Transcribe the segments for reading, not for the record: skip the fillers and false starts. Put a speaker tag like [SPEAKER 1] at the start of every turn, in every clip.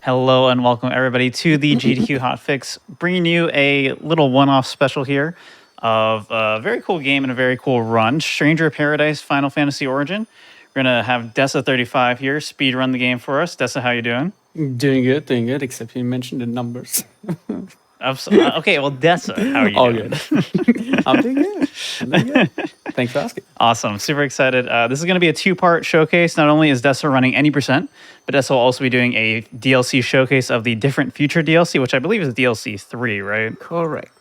[SPEAKER 1] Hello and welcome everybody to the GDQ Hotfix, bringing you a little one-off special here of a very cool game and a very cool run, Stranger of Paradise Final Fantasy Origin. We're going to have Dessa35 here speedrun the game for us. Dessa, how you doing?
[SPEAKER 2] Doing good, except you mentioned the numbers.
[SPEAKER 1] Okay, well, Dessa, how are you
[SPEAKER 2] All
[SPEAKER 1] doing?
[SPEAKER 2] good. I'm doing good. Thanks for asking.
[SPEAKER 1] Awesome. Super excited. This is going to be a two-part showcase. Not only is Dessa running any percent, but Dessa will also be doing a DLC showcase of the different future DLC, which I believe is DLC 3, right?
[SPEAKER 2] Correct.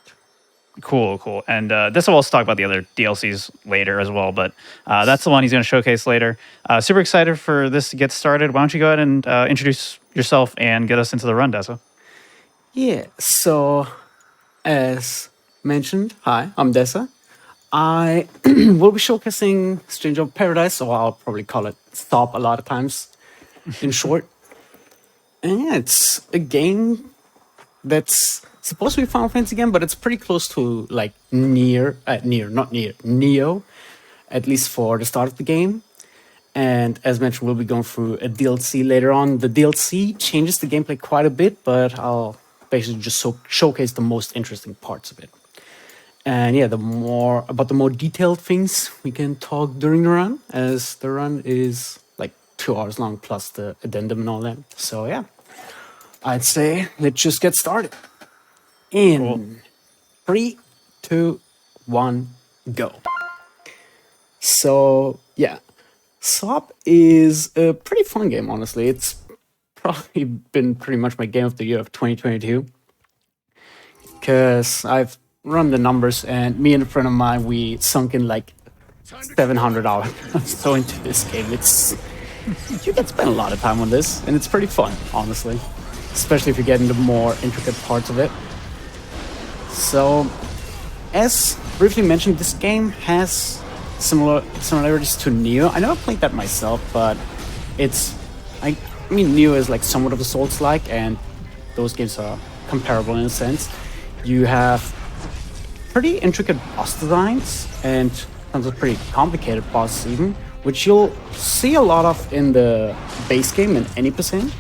[SPEAKER 1] Cool. And Dessa will also talk about the other DLCs later as well, but that's the one he's going to showcase later. Super excited for this to get started. Why don't you go ahead and introduce yourself and get us into the run, Dessa?
[SPEAKER 2] Yeah, so as mentioned, hi, I'm Dessa. I will be showcasing Stranger of Paradise, or I'll probably call it Stop a lot of times in short. And yeah, it's a game that's supposed to be Final Fantasy game, but it's pretty close to like Neo, at least for the start of the game. And as mentioned, we'll be going through a DLC later on. The DLC changes the gameplay quite a bit, but I'll basically just showcase the most interesting parts of it. And yeah, the more detailed things we can talk during the run, as the run is like 2 hours long plus the addendum and all that. So yeah, I'd say let's just get started. In 3, 2, 1, go. So yeah, SOP is a pretty fun game, honestly. It's probably been pretty much my game of the year of 2022. Because I've run the numbers, and me and a friend of mine, we sunk in like $700 so into this game. You can spend a lot of time on this, and it's pretty fun, honestly. Especially if you get into more intricate parts of it. So, as briefly mentioned, this game has similarities to Neo. I never played that myself, but I mean, Neo is like somewhat of a Souls-like, and those games are comparable in a sense. You have pretty intricate boss designs and sometimes pretty complicated bosses even, which you'll see a lot of in the base game in any percent.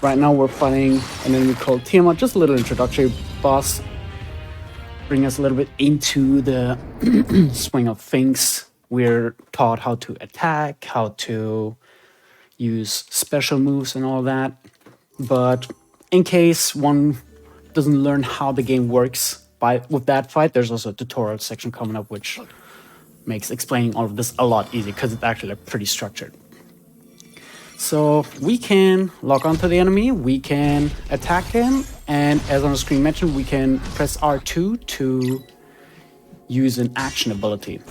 [SPEAKER 2] Right now we're fighting an enemy called Tiamat, just a little introductory boss. Bring us a little bit into the swing of things. We're taught how to attack, how to use special moves and all that. But in case one doesn't learn how the game works with that fight, there's also a tutorial section coming up, which makes explaining all of this a lot easier because it's actually like pretty structured. So we can lock onto the enemy, we can attack him, and as on the screen mentioned, we can press R2 to use an action ability.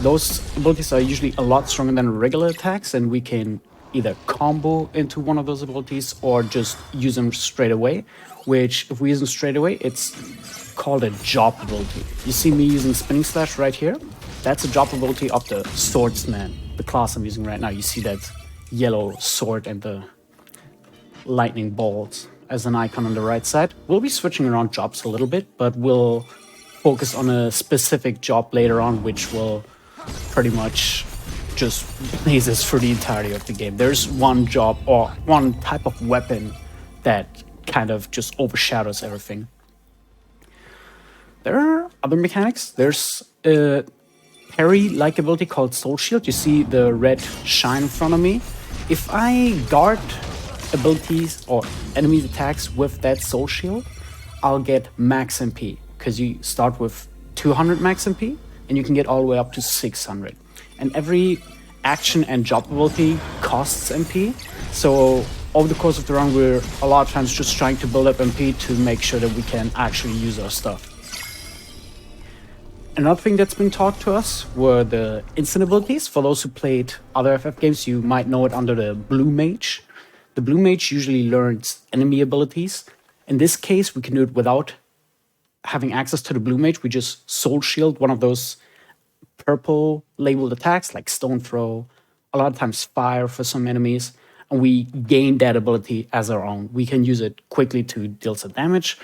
[SPEAKER 2] Those abilities are usually a lot stronger than regular attacks, and we can either combo into one of those abilities or just use them straight away, which if we use them straight away, it's called a job ability. You see me using Spinning Slash right here? That's a job ability of the Swordsman, the class I'm using right now. You see that yellow sword and the lightning bolts as an icon on the right side. We'll be switching around jobs a little bit, but we'll focus on a specific job later on, which will pretty much just plays us for the entirety of the game. There's one job or one type of weapon that kind of just overshadows everything. There are other mechanics. There's a parry-like ability called Soul Shield. You see the red shine in front of me. If I guard abilities or enemies' attacks with that Soul Shield, I'll get max MP, because you start with 200 max MP and you can get all the way up to 600. And every action and job ability costs MP. So over the course of the run, we're a lot of times just trying to build up MP to make sure that we can actually use our stuff. Another thing that's been taught to us were the instant abilities. For those who played other FF games, you might know it under the Blue Mage. The Blue Mage usually learns enemy abilities. In this case, we can do it without having access to the Blue Mage. We just Soul Shield one of those purple labeled attacks like Stone Throw, a lot of times Fire for some enemies, and we gain that ability as our own. We can use it quickly to deal some damage,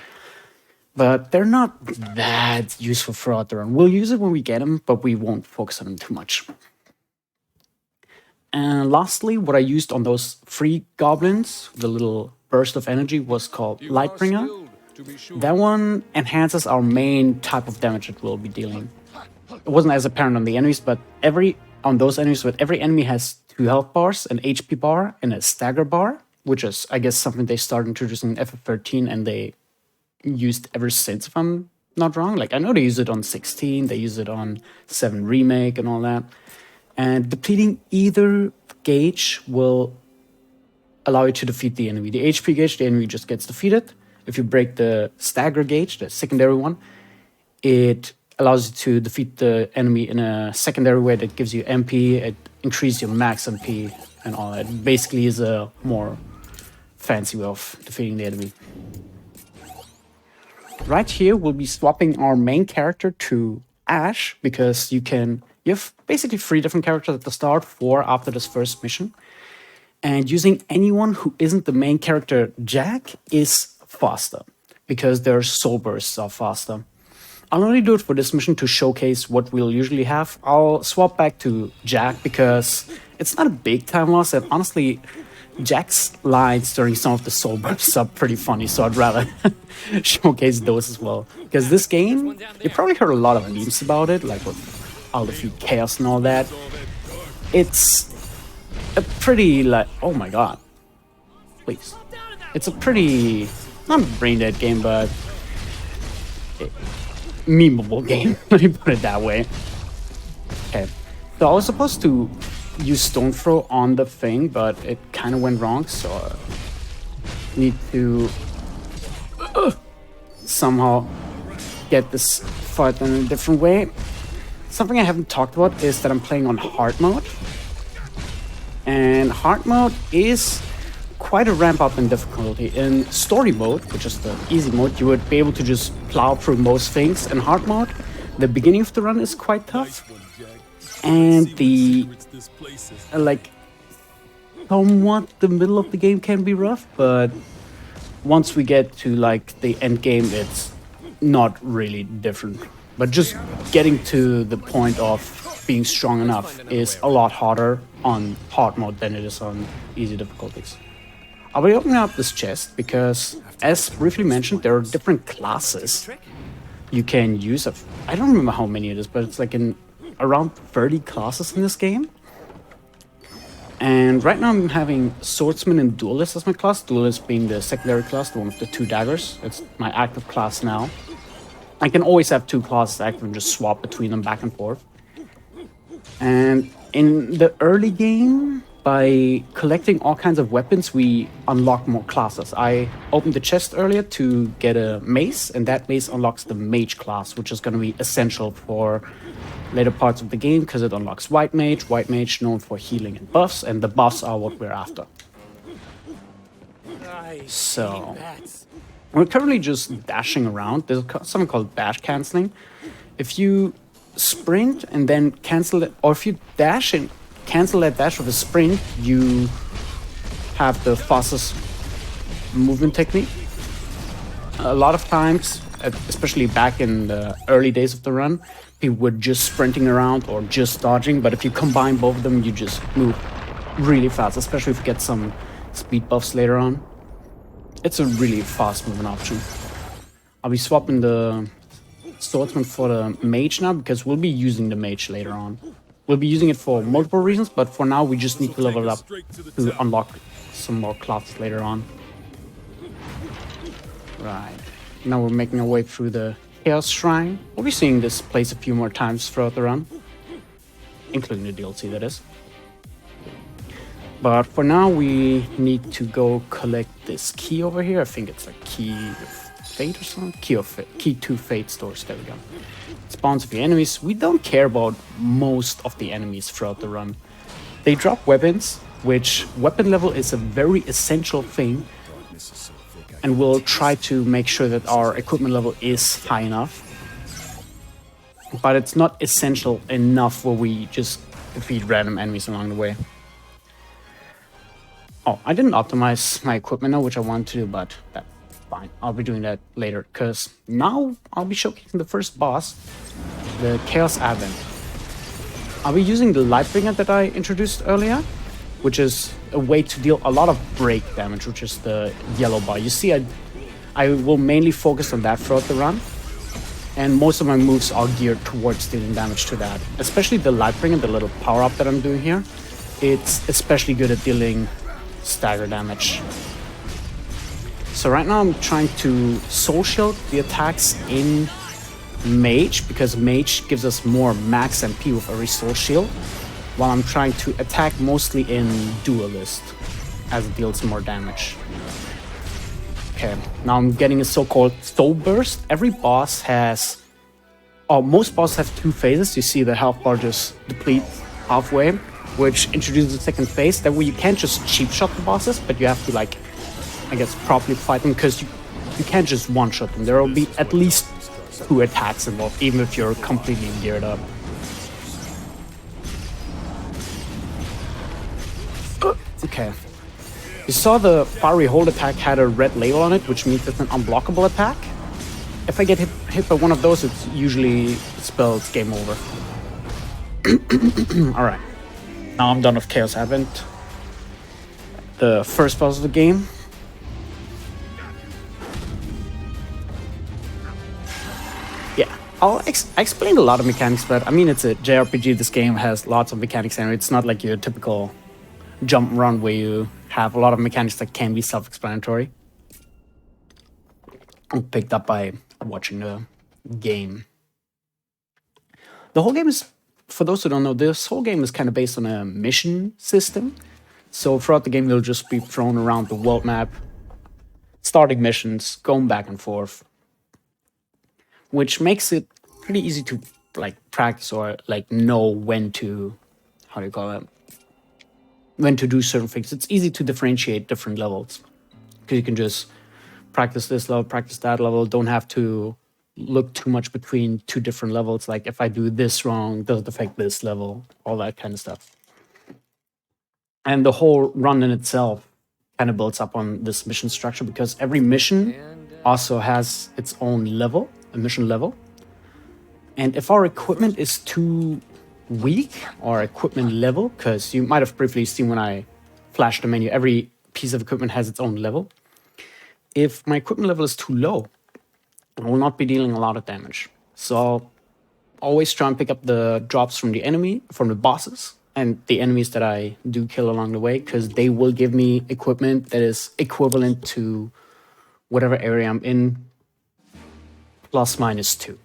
[SPEAKER 2] but they're not that useful throughout the run. We'll use it when we get them, but we won't focus on them too much. And lastly, what I used on those 3 goblins, the little burst of energy was called Lightbringer. That one enhances our main type of damage it will be dealing. It wasn't as apparent on the enemies, but every enemy has 2 health bars, an HP bar, and a stagger bar, which is, I guess, something they started introducing in FF13 and they used ever since, if I'm not wrong. Like, I know they use it on 16, they use it on 7 Remake and all that. And depleting either gauge will allow you to defeat the enemy. The HP gauge, the enemy just gets defeated. If you break the stagger gauge, the secondary one, it allows you to defeat the enemy in a secondary way that gives you MP, it increases your max MP and all that. It basically is a more fancy way of defeating the enemy. Right here, we'll be swapping our main character to Ash, because you have basically 3 different characters at the start, 4 after this first mission. And using anyone who isn't the main character, Jack, is faster, because their soul bursts are faster. I'll only do it for this mission to showcase what we'll usually have. I'll swap back to Jack because it's not a big time loss, and honestly, Jack's lines during some of the soul bursts are pretty funny, so I'd rather showcase those as well. Because this game, you probably heard a lot of memes about it, like with I'll defeat chaos and all that. It's a pretty, like, oh my god. Please. It's a pretty, not brain dead game, but memeable game, let me put it that way. Okay, so I was supposed to use Stone Throw on the thing, but it kind of went wrong, so I need to somehow get this fight in a different way. Something I haven't talked about is that I'm playing on hard mode. And hard mode is quite a ramp up in difficulty. In story mode, which is the easy mode, you would be able to just plow through most things. In hard mode, the beginning of the run is quite tough. And the, like, somewhat the middle of the game can be rough, but once we get to, like, the end game, it's not really different. But just getting to the point of being strong enough is a lot harder on hard mode than it is on easy difficulties. I'll be opening up this chest because, as briefly mentioned, there are different classes you can use. I don't remember how many it is, but it's like around 30 classes in this game. And right now I'm having Swordsman and Duelist as my class. Duelist being the secondary class, the one with the 2 daggers. It's my active class now. I can always have 2 classes active and just swap between them back and forth. And in the early game, by collecting all kinds of weapons, we unlock more classes. I opened the chest earlier to get a mace, and that mace unlocks the mage class, which is going to be essential for later parts of the game because it unlocks White Mage known for healing and buffs, and the buffs are what we're after. So we're currently just dashing around. There's something called dash canceling. If you sprint and then cancel it, or if you dash and cancel that dash with a sprint, you have the fastest movement technique. A lot of times, especially back in the early days of the run, people were just sprinting around or just dodging, but if you combine both of them, you just move really fast, especially if you get some speed buffs later on. It's a really fast moving option. I'll be swapping the Swordsman for the Mage now, because we'll be using the Mage later on. We'll be using it for multiple reasons, but for now we just need to level it up to unlock some more classes later on. Right. Now we're making our way through the Chaos Shrine. We'll be seeing this place a few more times throughout the run, including the DLC, that is. But for now, we need to go collect this key over here. I think it's a key of fate or something. Key to fate stores. There we go. It spawns a few enemies. We don't care about most of the enemies throughout the run. They drop weapons, which weapon level is a very essential thing. And we'll try to make sure that our equipment level is high enough. But it's not essential enough where we just defeat random enemies along the way. Oh, I didn't optimize my equipment now, which I wanted to do, but that's fine. I'll be doing that later, because now I'll be showcasing the first boss, the Chaos Advent. I'll be using the Lightbringer that I introduced earlier, which is a way to deal a lot of break damage, which is the yellow bar. You see, I will mainly focus on that throughout the run, and most of my moves are geared towards dealing damage to that. Especially the Lightbringer, the little power-up that I'm doing here, it's especially good at dealing stagger damage. So right now I'm trying to soul shield the attacks in Mage, because Mage gives us more max MP with every soul shield, while I'm trying to attack mostly in Duelist, as it deals more damage. Okay, now I'm getting a so-called Soul Burst. Every boss has, most bosses have 2 phases. You see the health bar just deplete halfway, which introduces the second phase. That way you can't just cheap shot the bosses, but you have to, like, I guess, properly fight them, because you can't just one-shot them. There will be at least 2 attacks involved, even if you're completely geared up. Okay. You saw the fiery hold attack had a red label on it, which means it's an unblockable attack. If I get hit by one of those, it usually spells game over. Alright. Now I'm done with Chaos Advent. The first boss of the game. Yeah, I explained a lot of mechanics, but I mean, it's a JRPG. This game has lots of mechanics and it's not like your typical jump and run where you have a lot of mechanics that can be self-explanatory. I'm picked up by watching the game. The whole game is, for those who don't know, this whole game is kind of based on a mission system. So throughout the game, you'll just be thrown around the world map, starting missions, going back and forth, which makes it pretty easy to like practice or like know when to, how do you call it, when to do certain things. It's easy to differentiate different levels because you can just practice this level, practice that level. Don't have to look too much between 2 different levels. Like if I do this wrong, does it affect this level? All that kind of stuff. And the whole run in itself kind of builds up on this mission structure, because every mission also has its own level, a mission level. And if our equipment is too weak, or equipment level, because you might have briefly seen when I flashed the menu, every piece of equipment has its own level. If my equipment level is too low, I will not be dealing a lot of damage. So I'll always try and pick up the drops from the enemy, from the bosses, and the enemies that I do kill along the way, because they will give me equipment that is equivalent to whatever area I'm in, ±2.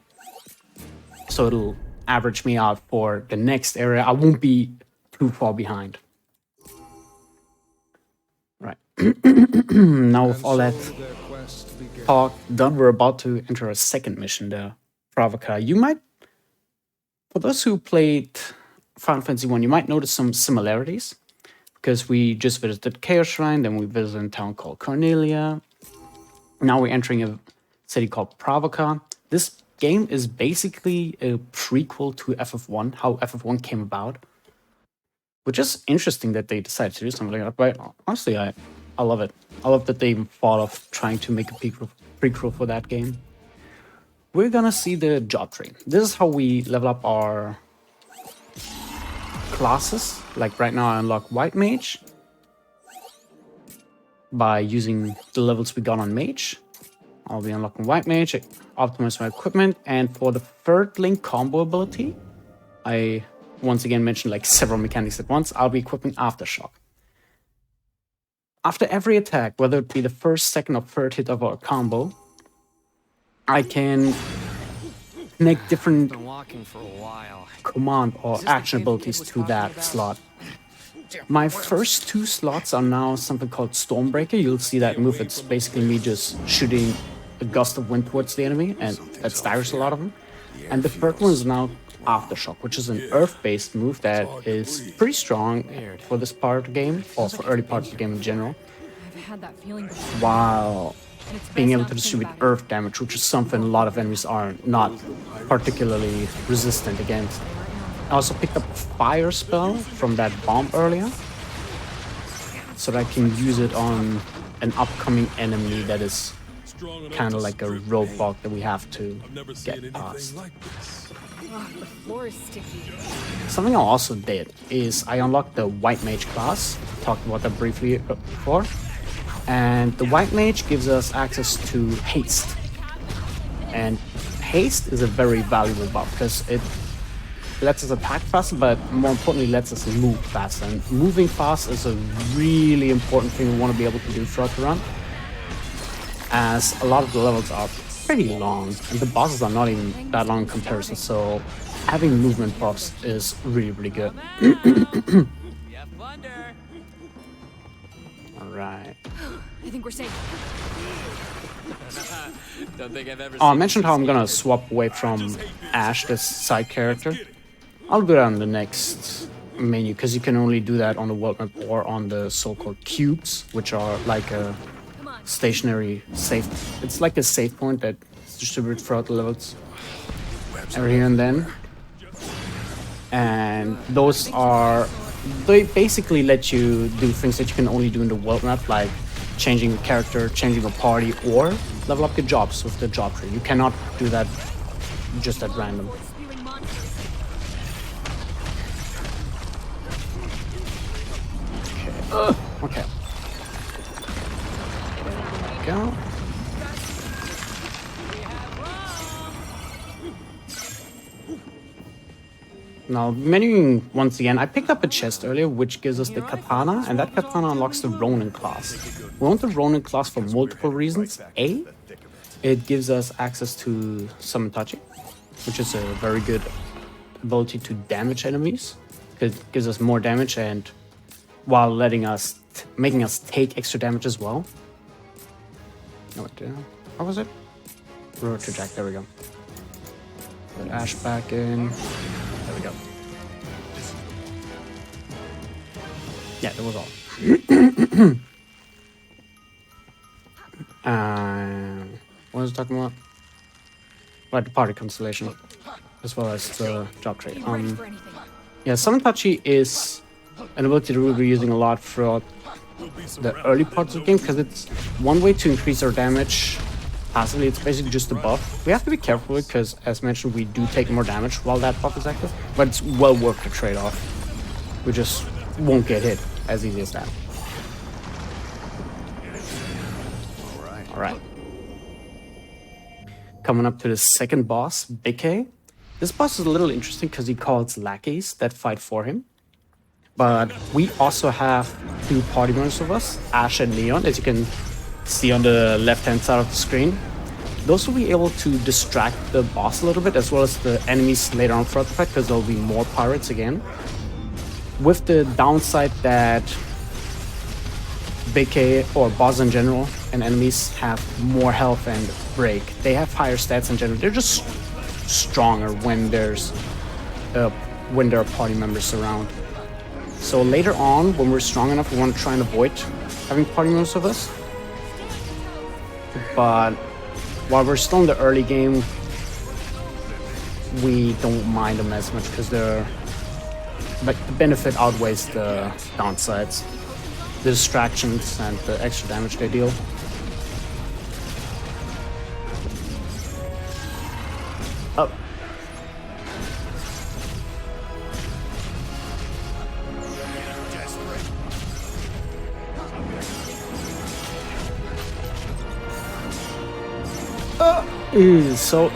[SPEAKER 2] So it'll average me out for the next area. I won't be too far behind. Right. Now with all that talk done, we're about to enter a second mission, the Pravaka. You might, for those who played Final Fantasy 1, you might notice some similarities, because we just visited Chaos Shrine, then we visited a town called Cornelia. Now we're entering a city called Pravaka. This game is basically a prequel to FF1, how FF1 came about, which is interesting that they decided to do something like that. But honestly, I love it. I love that they even thought of trying to make a prequel for that game. We're gonna see the job tree. This is how we level up our classes. Like right now I unlock White Mage by using the levels we got on Mage. I'll be unlocking White Mage, optimize my equipment, and for the third link combo ability, I once again mentioned like several mechanics at once, I'll be equipping Aftershock. After every attack, whether it be the first, second, or third hit of our combo, I can connect different command or action abilities to that slot. My first 2 slots are now something called Stormbreaker. You'll see that move. It's basically me just shooting a gust of wind towards the enemy, and that staggers a lot of them. And the third one is now Aftershock, which is an earth-based move that is pretty strong for this part of the game, or for early parts of the game in general, while being able to distribute earth damage, which is something a lot of enemies are not particularly resistant against. I also picked up a fire spell from that bomb earlier, so that I can use it on an upcoming enemy that is kind of like a roadblock that we have to get past.
[SPEAKER 3] Oh, the floor is sticky.
[SPEAKER 2] Something I also did is I unlocked the White Mage class. Talked about that briefly before. And the White Mage gives us access to haste. And haste is a very valuable buff because it lets us attack faster, but more importantly lets us move faster. And moving fast is a really important thing we want to be able to do throughout the run, as a lot of the levels are pretty long and the bosses are not even that long in comparison, so having movement buffs is really, really good. Alright.
[SPEAKER 3] I think we're safe.
[SPEAKER 4] Don't think I've ever
[SPEAKER 2] Oh, I
[SPEAKER 4] seen
[SPEAKER 2] mentioned
[SPEAKER 4] you
[SPEAKER 2] how I'm
[SPEAKER 4] succeed.
[SPEAKER 2] gonna swap away from Ash, this side character. I'll do that on the next menu, because you can only do that on the world map or on the so-called cubes, which are like a stationary save. It's like a save point that's distributed throughout the levels every here and then. And those are... they basically let you do things that you can only do in the world map, like changing a character, changing a party, or level up your jobs with the job tree. You cannot do that just at random. Okay. There we go. Now, menuing once again, I picked up a chest earlier which gives us the katana, and that katana unlocks the Ronin class. We want the Ronin class for multiple reasons. A, it gives us access to Summon Tachi, which is a very good ability to damage enemies. It gives us more damage, and while letting us, making us take extra damage as well. What was it? Road to Jack, there we go. Put Ash back in. There we go. Yeah, that was all. What was I talking about? Like the party constellation, as well as the job tree. Yeah, Summon Tachi is an ability that we'll be using a lot throughout the early parts of the game, because it's one way to increase our damage passively. It's basically just a buff. We have to be careful because, as mentioned, we do take more damage while that buff is active, but it's well worth the trade-off. We just won't get hit as easy as that. Alright. Coming up to the second boss, Big K. This boss is a little interesting because he calls lackeys that fight for him. But we also have two party members of us, Ash and Leon, as you can see on the left-hand side of the screen. Those will be able to distract the boss a little bit, as well as the enemies later on throughout the fight, because there'll be more pirates again. With the downside that BK, or boss in general, and enemies have more health and break. They have higher stats in general. They're just stronger when there are party members around. So later on, when we're strong enough, we want to try and avoid having party members with us. But while we're still in the early game, we don't mind them as much because the benefit outweighs the downsides, the distractions, and the extra damage they deal. Oh. So,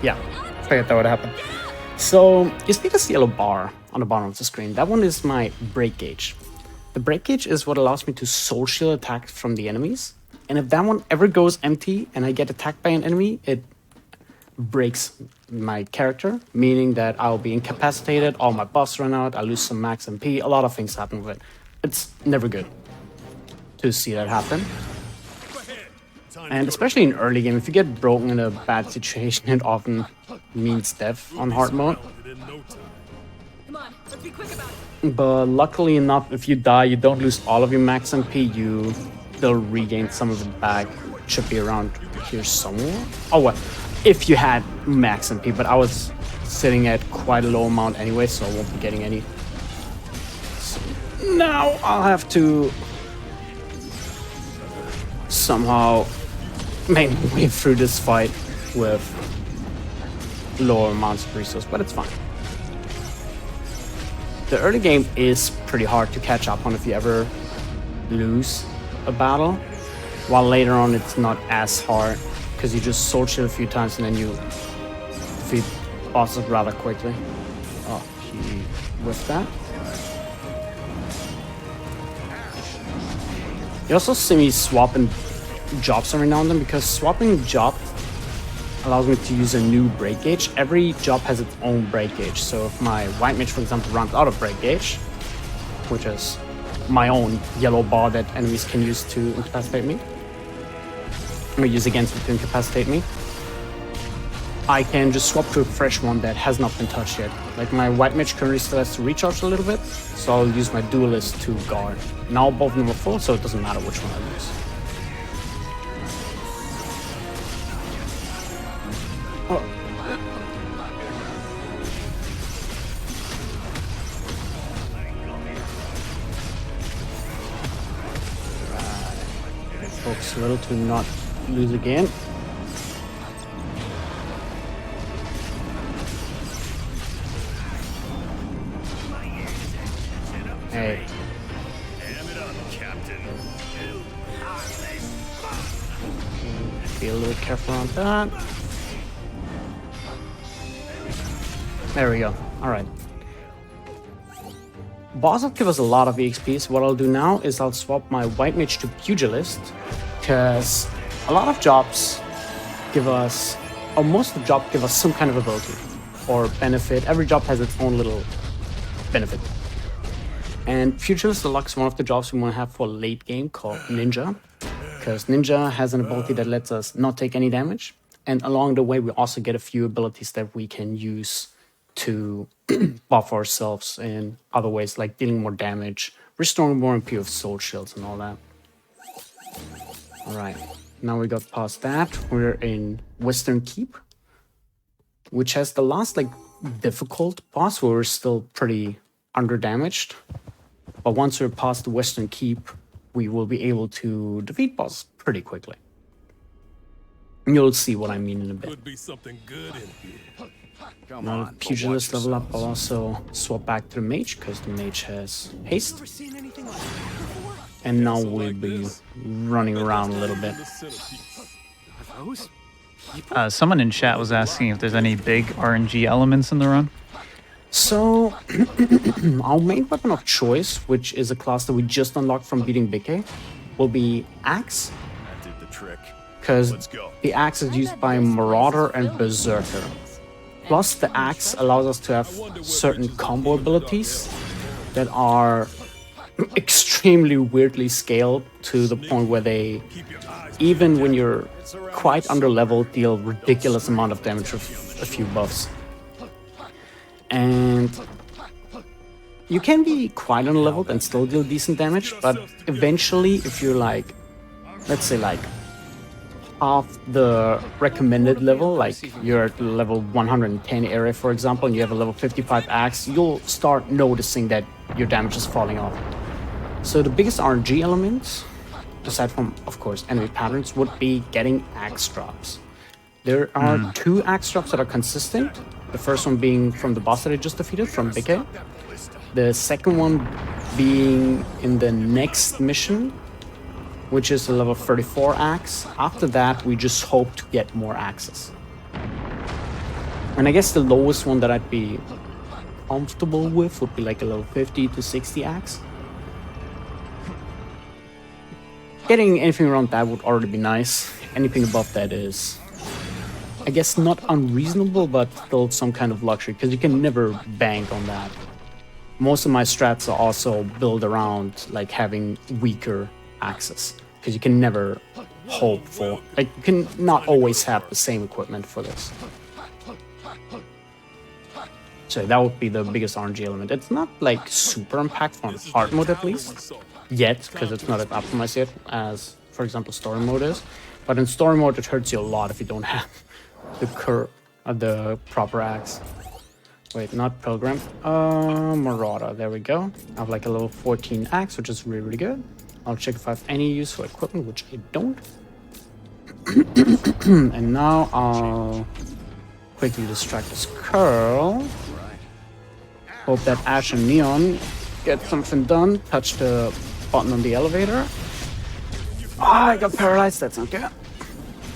[SPEAKER 2] yeah, forget that would happen. So, you see this yellow bar on the bottom of the screen. That one is my break gauge. The break gauge is what allows me to soul shield attacks from the enemies. And if that one ever goes empty and I get attacked by an enemy, it breaks my character, meaning that I'll be incapacitated, all my buffs run out, I lose some max MP, a lot of things happen with it. It's never good to see that happen. And especially in early game, if you get broken in a bad situation, it often means death on hard mode.
[SPEAKER 3] Come on, let's be quick about it.
[SPEAKER 2] But luckily enough, if you die, you don't lose all of your max MP, you still regain some of it back. It should be around here somewhere. Oh, well, if you had max MP, but I was sitting at quite a low amount anyway, so I won't be getting any. So now I'll have to somehow make my way through this fight with lower amounts of resources, but it's fine. The early game is pretty hard to catch up on if you ever lose a battle, while later on it's not as hard because you just soul shield a few times and then you defeat bosses rather quickly. Oh, he whiffed that. You also see me swapping jobs every now and then because swapping job allows me to use a new break gauge. Every job has its own break gauge. So if my white mage, for example, runs out of break gauge, which is my own yellow bar that enemies can use to incapacitate me, or use against me to incapacitate me, I can just swap to a fresh one that has not been touched yet. Like my white mage currently still has to recharge a little bit, so I'll use my duelist to guard. Now both of them are full, so it doesn't matter which one I use. Oh. Right. Focus a little to not lose again. Hey. Be a little careful on that. There we go. Alright. Bosses give us a lot of EXP, so what I'll do now is I'll swap my white mage to pugilist, because a lot of jobs give us, or most of the jobs give us some kind of ability or benefit. Every job has its own little benefit. And Pugilist Deluxe is one of the jobs we want to have for late game called Ninja, because Ninja has an ability that lets us not take any damage. And along the way, we also get a few abilities that we can use to buff ourselves in other ways, like dealing more damage, restoring more MP of soul shields and all that. All right, now we got past that. We're in Western Keep, which has the last like difficult boss where we're still pretty underdamaged. But once we're past the Western Keep, we will be able to defeat boss pretty quickly. And you'll see what I mean in a bit.
[SPEAKER 4] Could be something good in here.
[SPEAKER 2] Now the Pugilist level up, I'll also swap back to the Mage, because the Mage has haste. And now we'll be running around a little bit.
[SPEAKER 1] Someone in chat was asking if there's any big RNG elements in the run.
[SPEAKER 2] So, our main weapon of choice, which is a class that we just unlocked from beating Big K, will be Axe.
[SPEAKER 4] That did the trick.
[SPEAKER 2] Because the Axe is used by Marauder and Berserker. Plus, the Axe allows us to have certain combo abilities that are extremely weirdly scaled to the point where they, even when you're quite under level, deal ridiculous amount of damage with a few buffs. And you can be quite underleveled and still deal decent damage, but eventually if you're like, let's say like half the recommended level, like you're at level 110 area for example, and you have a level 55 axe, you'll start noticing that your damage is falling off. So the biggest RNG element, aside from of course enemy patterns, would be getting axe drops. There are two axe drops that are consistent. The first one being from the boss that I just defeated, from Big K. The second one being in the next mission, which is a level 34 axe. After that, we just hope to get more axes. And I guess the lowest one that I'd be comfortable with would be like a level 50 to 60 axe. Getting anything around that would already be nice. Anything above that is, I guess, not unreasonable, but still some kind of luxury, because you can never bank on that. Most of my strats are also built around like having weaker axes, because you can never hope for, like, you can not always have the same equipment for this. So that would be the biggest RNG element. It's not like super impactful on hard mode at least, yet, because it's not as optimized yet as, for example, story mode is. But in story mode, it hurts you a lot if you don't have the proper axe. Wait, not Pilgrim. Marauder, there we go. I have like a level 14 axe, which is really, really good. I'll check if I have any useful equipment, which I don't. And now I'll quickly distract this curl. Hope that Ash and Neon get something done. Touch the button on the elevator. Oh, I got paralyzed. That's not good.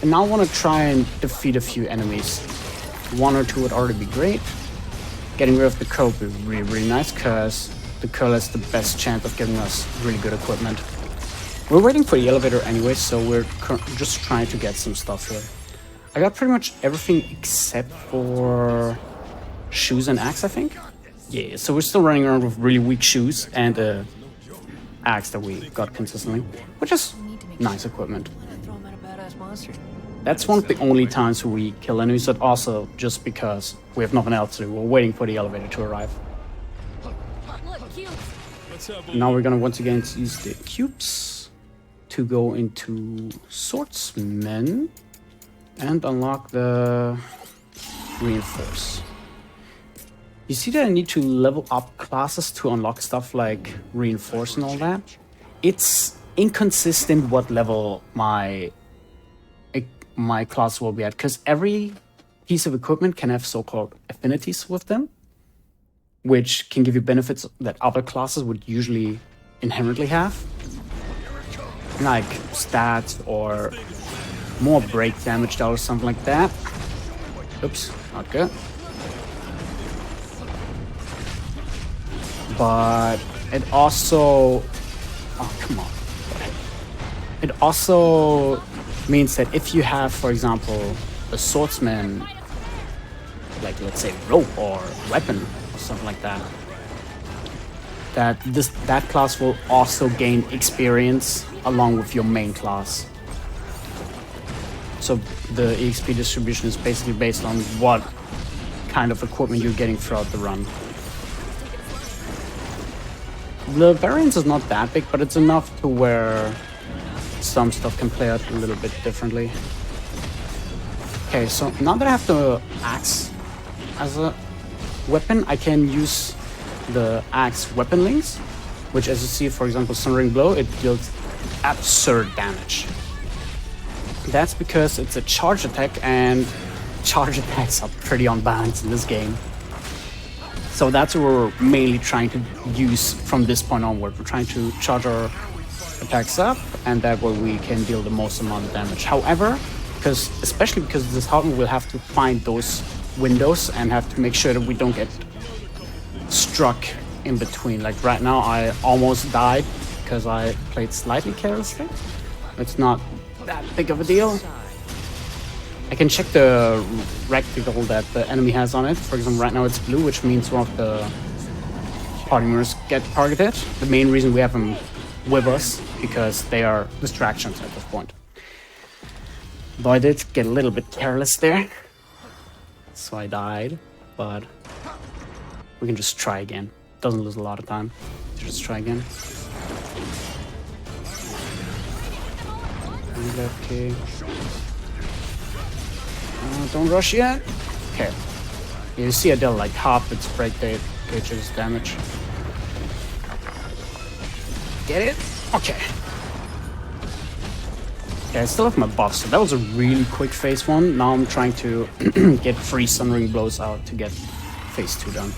[SPEAKER 2] And now I want to try and defeat a few enemies. 1 or 2 would already be great. Getting rid of the curl would be really, really nice, because the curl has the best chance of giving us really good equipment. We're waiting for the elevator anyway, so we're just trying to get some stuff here. I got pretty much everything except for shoes and axe, I think. Yeah, so we're still running around with really weak shoes and axe that we got consistently, which is nice equipment. That's one of the only times we kill enemies, but also just because we have nothing else to do. We're waiting for the elevator to arrive.
[SPEAKER 3] Look, cute.
[SPEAKER 2] Now we're gonna once again use the cubes to go into Swordsman and unlock the Reinforce. You see that I need to level up classes to unlock stuff like Reinforce and all that? It's inconsistent what level my class will be at, because every piece of equipment can have so-called affinities with them, which can give you benefits that other classes would usually inherently have, like stats or more break damage or something like that. Oops, not good. But it also... Oh, come on. It also means that if you have, for example, a swordsman, like let's say rope or weapon or something like that, that class will also gain experience along with your main class. So the EXP distribution is basically based on what kind of equipment you're getting throughout the run. The variance is not that big, but it's enough to where some stuff can play out a little bit differently. Okay, so now that I have the axe as a weapon, I can use the axe weapon links, which, as you see, for example, Sunring Blow, it deals absurd damage. That's because it's a charge attack, and charge attacks are pretty unbalanced in this game. So that's what we're mainly trying to use from this point onward. We're trying to charge our attacks up, and that way we can deal the most amount of damage. However, especially because this hardware will have to find those windows and have to make sure that we don't get struck in between. Like right now, I almost died because I played slightly carelessly. It's not that big of a deal. I can check the rectangle that the enemy has on it. For example, right now it's blue, which means one of the party members get targeted. The main reason we have them with us, because they are distractions at this point. Though I did get a little bit careless there, so I died, but we can just try again. Doesn't lose a lot of time to just try again. Okay. Don't rush yet. Okay. You see I dealt like half its break gauge's damage. Get it? Okay. Okay, I still have my buff, so that was a really quick phase 1. Now I'm trying to get 3 Sunring Blows out to get phase 2 done.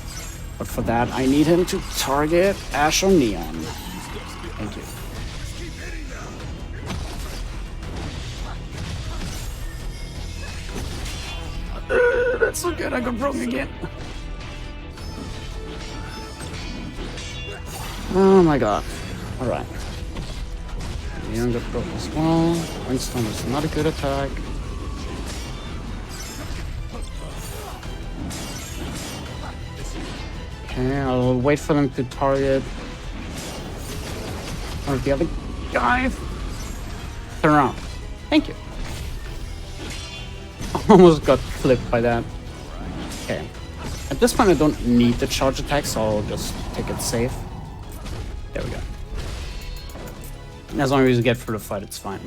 [SPEAKER 2] But for that, I need him to target Ash or Neon. Thank you. That's so good, I got broken again. Oh my god. Alright. Neon got broken as well. Windstorm is not a good attack. Okay, I'll wait for them to target one of the other guys. Turn around. Thank you. Almost got flipped by that. Okay. At this point I don't need the charge attack, so I'll just take it safe. There we go. As long as we get through the fight, it's fine.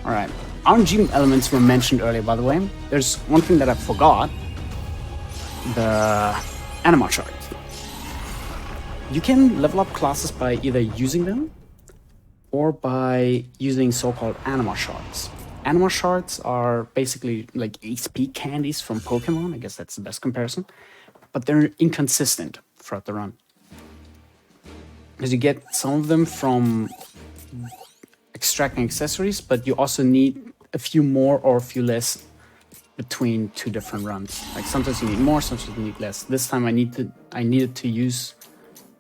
[SPEAKER 2] Alright. RNG elements were mentioned earlier, by the way. There's one thing that I forgot. The Anima chart. You can level up classes by either using them or by using so-called Anima shards. Animal shards are basically like HP candies from Pokemon. I guess that's the best comparison. But they're inconsistent throughout the run. Because you get some of them from extracting accessories, but you also need a few more or a few less between two different runs. Like sometimes you need more, sometimes you need less. This time I needed to use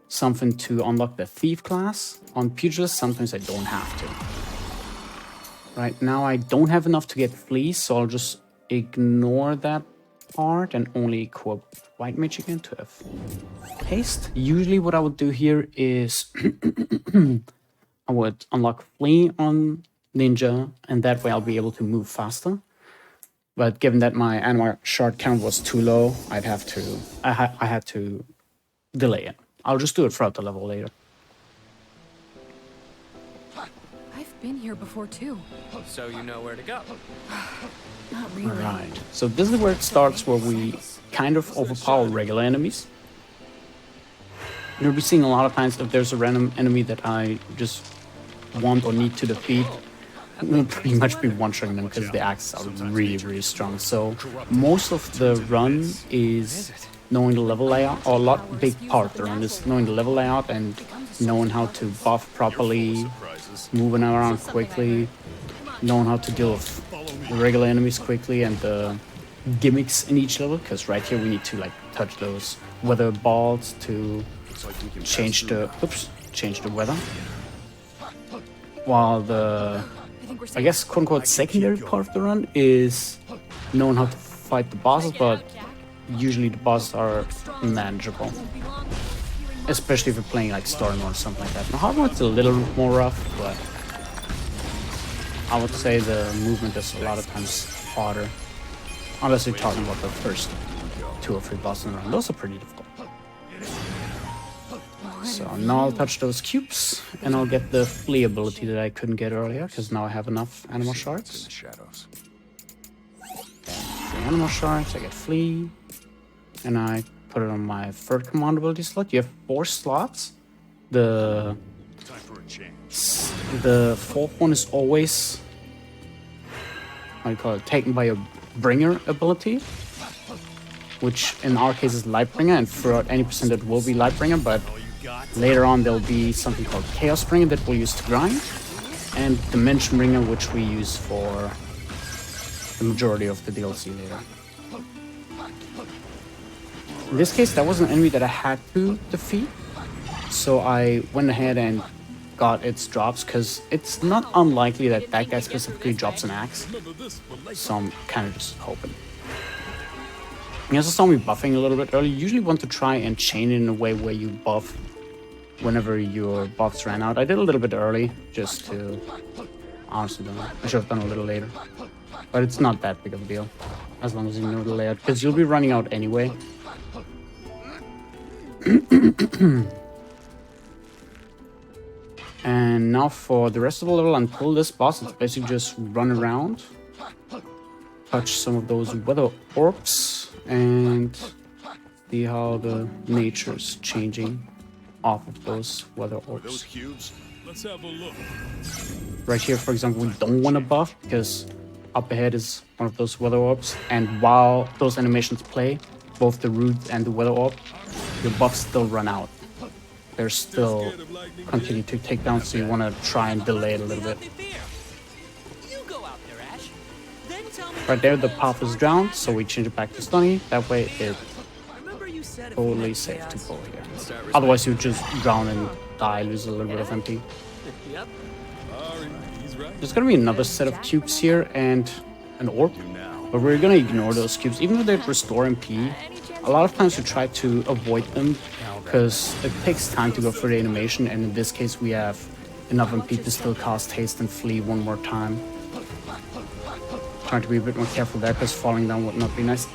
[SPEAKER 2] something to unlock the Thief class. On Pugilist, sometimes I don't have to. Right now I don't have enough to get Fleas, so I'll just ignore that part and only equip White Mage again to have haste. Usually what I would do here is I would unlock Flea on Ninja, and that way I'll be able to move faster. But given that my animal shard count was too low, I had to delay it. I'll just do it throughout the level later.
[SPEAKER 3] I've been here before too.
[SPEAKER 5] So you know where to go.
[SPEAKER 3] Not really.
[SPEAKER 2] Alright, so this is where it starts, where we kind of overpower regular enemies. You'll be seeing a lot of times if there's a random enemy that I just want or need to defeat, I'm gonna pretty much be one-shotting them because the axes are really, really strong. So most of the run is knowing the level layout, or big part of the run is knowing the level layout and knowing how to buff properly, moving around quickly, knowing how to deal with the regular enemies quickly and the gimmicks in each level, because right here we need to like touch those weather balls to change the weather. While the, I guess, quote-unquote secondary part of the run is knowing how to fight the bosses, but usually the bosses are manageable. Especially if you're playing like story mode or something like that. Now hard mode's a little more rough, but I would say the movement is a lot of times harder. Unless you're talking about the first 2 or 3 bosses in the run. Those are pretty difficult. So now I'll touch those cubes, and I'll get the Flea ability that I couldn't get earlier, because now I have enough animal shards. The animal shards, I get Flea, and I put it on my third command ability slot. You have 4 slots. The fourth one is always, how do you call it, taken by a bringer ability, which in our case is Lightbringer, and throughout any percent it will be Lightbringer, but later on there'll be something called Chaos Bringer that we'll use to grind, and Dimension Bringer, which we use for the majority of the DLC later. In this case, that was an enemy that I had to defeat, so I went ahead and got its drops, because it's not unlikely that that guy specifically drops an axe, so I'm kind of just hoping. You also saw me buffing a little bit earlier. You usually want to try and chain it in a way where you buff whenever your buffs ran out. I did a little bit early, just to, honestly don't know, I should have done a little later. But it's not that big of a deal, as long as you know the layout, because you'll be running out anyway. And now for the rest of the level, until this boss, it's basically just run around, touch some of those weather orbs, and see how the nature's changing off of those weather orbs.
[SPEAKER 4] Those cubes. Let's have a look.
[SPEAKER 2] Right here, for example, we don't want to buff because up ahead is one of those weather orbs, and while those animations play, both the root and the weather orb, your buffs still run out. They're still continue to take down, so you want to try and delay it a little bit. Right there, the path is drowned, so we change it back to Stunny. That way, it's totally safe to go here. Otherwise, you just drown and die, lose a little bit of MP. There's gonna be another set of cubes here and an orb, but we're gonna ignore those cubes. Even though they restore MP, a lot of times we try to avoid them because it takes time to go through the animation, and in this case we have enough MP to still cast haste and flee one more time. Trying to be a bit more careful there because falling down would not be nice.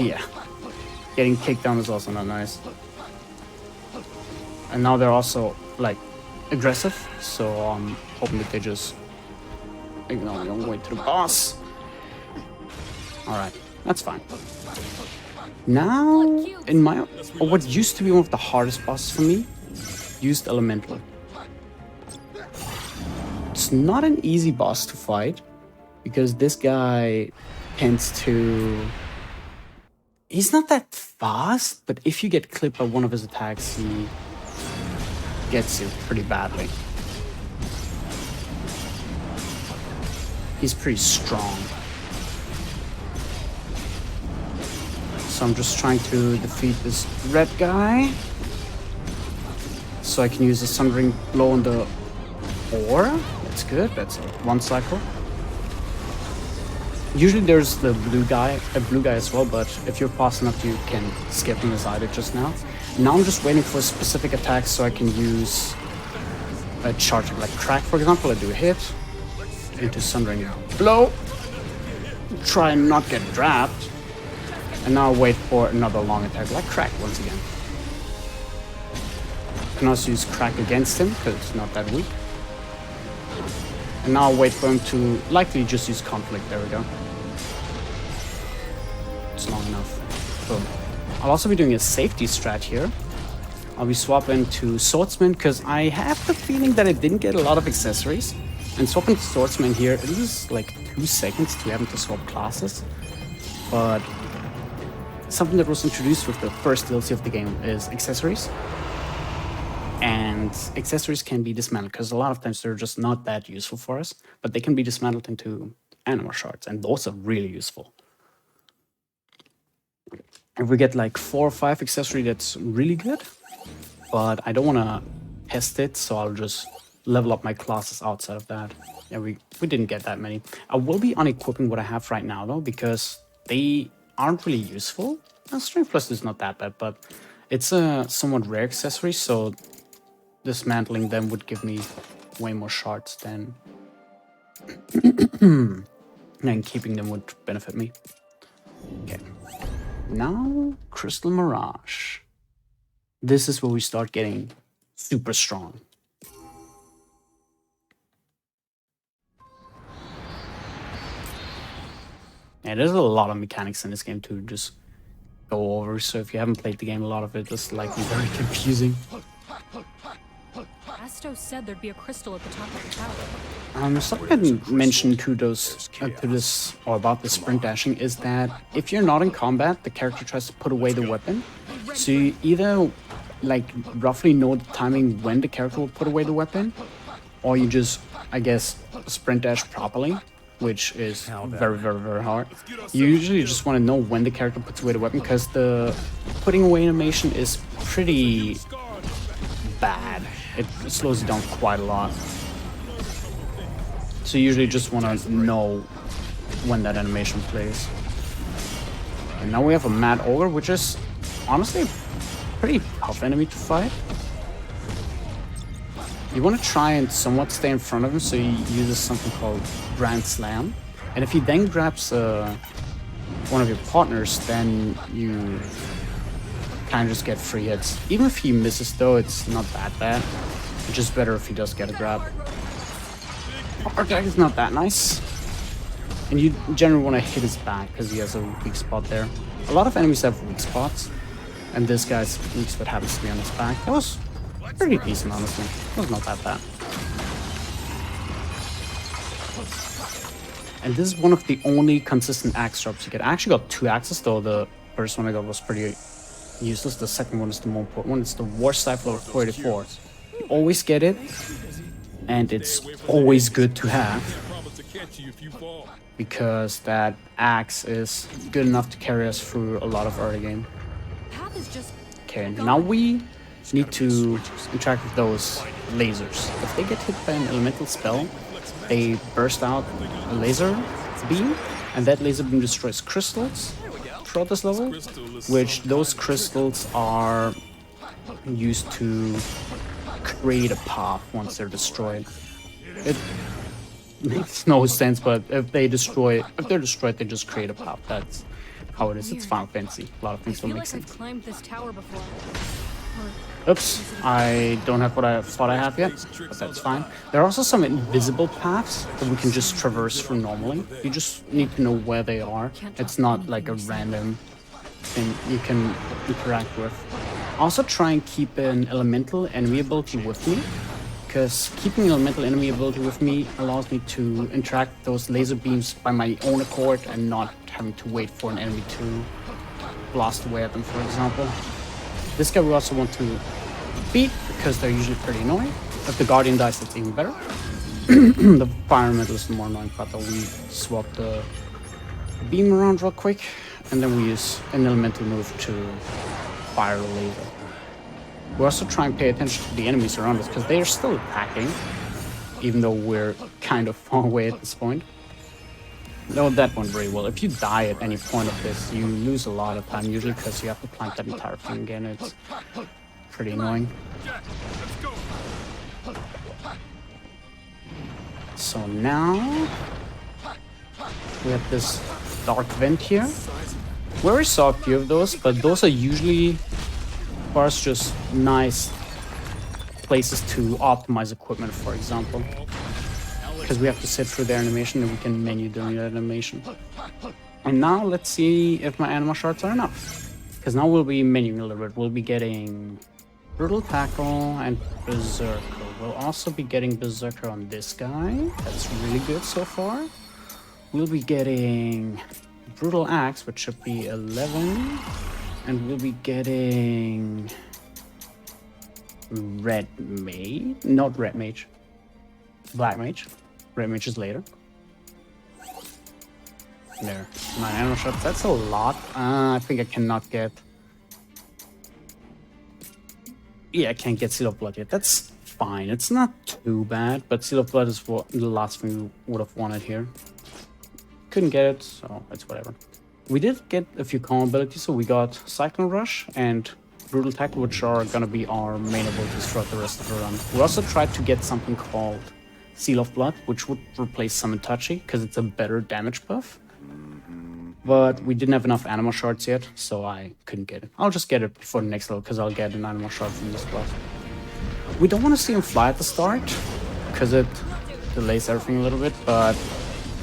[SPEAKER 2] Yeah. Getting kicked down is also not nice. And now they're also, like, aggressive, so I'm hoping that they just ignore me on the way to the boss. Alright, that's fine. Now, in what used to be one of the hardest bosses for me, used Elemental. It's not an easy boss to fight because this guy tends to... He's not that fast, but if you get clipped by one of his attacks, he gets you pretty badly. He's pretty strong. So I'm just trying to defeat this red guy. So I can use the Sundering Blow on the ore. That's good. That's one cycle. Usually there's the blue guy as well, but if you're fast enough, you can skip him as I did just now. Now I'm just waiting for specific attacks so I can use a charge like Crack, for example. I do a hit into Sundering Blow. Try and not get trapped. And now wait for another long attack like Crack once again. I can also use Crack against him because it's not that weak. And now I'll wait for him to likely just use Conflict. There we go. It's long enough. Boom. I'll also be doing a safety strat here. I'll be swapping to Swordsman because I have the feeling that I didn't get a lot of accessories. And swapping to Swordsman here, it is like 2 seconds to having to swap classes. But something that was introduced with the first DLC of the game is accessories. And accessories can be dismantled because a lot of times they're just not that useful for us, but they can be dismantled into animal shards, and those are really useful. If we get like 4 or 5 accessory, that's really good, but I don't want to test it, so I'll just level up my classes outside of that. Yeah, we didn't get that many. I will be unequipping what I have right now though, because they aren't really useful. Strength Plus is not that bad, but it's a somewhat rare accessory, so dismantling them would give me way more shards than and keeping them would benefit me. Okay. Now Crystal Mirage. This is where we start getting super strong. Yeah, there's a lot of mechanics in this game to just go over, so if you haven't played the game, a lot of it is likely very confusing.
[SPEAKER 3] Asto said there'd be a crystal at the top of the tower.
[SPEAKER 2] Something I didn't mention to this or about the sprint dashing is that if you're not in combat, the character tries to put away the weapon. So you either like roughly know the timing when the character will put away the weapon, or you just, I guess, sprint dash properly, which is very, very, very hard. You usually just want to know when the character puts away the weapon because the putting away animation is pretty bad. It slows it down quite a lot. So you usually just want to know when that animation plays. And now we have a Mad Ogre, which is honestly a pretty tough enemy to fight. You want to try and somewhat stay in front of him, so he uses something called Grand Slam. And if he then grabs one of your partners, then you kind of just get free hits. Even if he misses though, it's not that bad. It's just better if he does get a grab. Our attack is not that nice. And you generally want to hit his back because he has a weak spot there. A lot of enemies have weak spots, and this guy's weak spot happens to be on his back. That was pretty decent, honestly. It was not that bad. And this is one of the only consistent axe drops you get. I actually got 2 axes, though the first one I got was pretty useless. The second one is the more important one. It's the War Scythe 484. You always get it, and it's always good to have, because that axe is good enough to carry us through a lot of early game. Okay, now we need to interact with those lasers. If they get hit by an elemental spell, they burst out a laser beam, and that laser beam destroys crystals throughout this level, which those crystals are used to create a path once they're destroyed. It makes no sense, but if they're destroyed, they just create a path. That's how it is. It's Final Fantasy. A lot of things don't make sense.
[SPEAKER 3] I've climbed this tower before.
[SPEAKER 2] Oops, I don't have what I thought I have yet, but that's fine. There are also some invisible paths that we can just traverse through normally. You just need to know where they are. It's not like a random thing you can interact with. Also try and keep an elemental enemy ability with me, because keeping an elemental enemy ability with me allows me to interact those laser beams by my own accord and not having to wait for an enemy to blast away at them, for example. This guy we also want to beat because they're usually pretty annoying. If the Guardian dies, it's even better. The Fire Elemental is the more annoying part, though. We swap the beam around real quick, and then we use an elemental move to fire a laser. We also try and pay attention to the enemies around us because they are still attacking, even though we're kind of far away at this point. No, that went very well. If you die at any point of this, you lose a lot of time, usually because you have to plant that entire thing again. It's pretty annoying. So now we have this dark vent here. We already saw a few of those, but those are usually for us just nice places to optimize equipment, for example. Because we have to sit through the animation and we can menu during the animation. And now let's see if my animal shards are enough. Because now we'll be menuing a little bit. We'll be getting Brutal Tackle and Berserker. We'll also be getting Berserker on this guy. That's really good so far. We'll be getting Brutal Axe, which should be 11. And we'll be getting Red Mage. Not Red Mage. Black Mage. Red Mage is later. There. 9 animal shots. That's a lot. I think I cannot get... Yeah, I can't get Seal of Blood yet. That's fine. It's not too bad, but Seal of Blood is what the last thing we would have wanted here. Couldn't get it, so it's whatever. We did get a few common abilities, so we got Cyclone Rush and Brutal Tackle, which are gonna be our main abilities throughout the rest of the run. We also tried to get something called Seal of Blood, which would replace Summon Touchy, because it's a better damage buff. But we didn't have enough animal shards yet, so I couldn't get it. I'll just get it before the next level, because I'll get an animal shard from this buff. We don't want to see him fly at the start, because it delays everything a little bit, but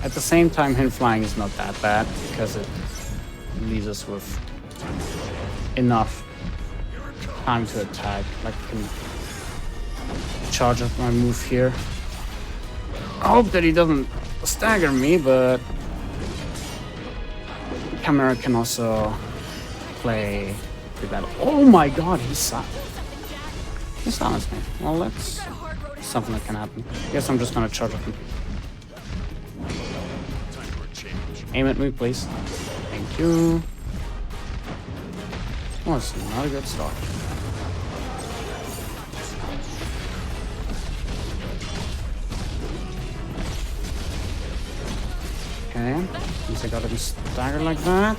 [SPEAKER 2] at the same time, him flying is not that bad, because it leaves us with enough time to attack. Like, I can charge up my move here. I hope that he doesn't stagger me, but Camera can also play the battle. Oh my god, he silenced me. Well, that's something that can happen. Guess I'm just gonna charge up him. Aim at me, please. Thank you. Oh, it's not a good start. Okay, at least I gotta be staggered like that.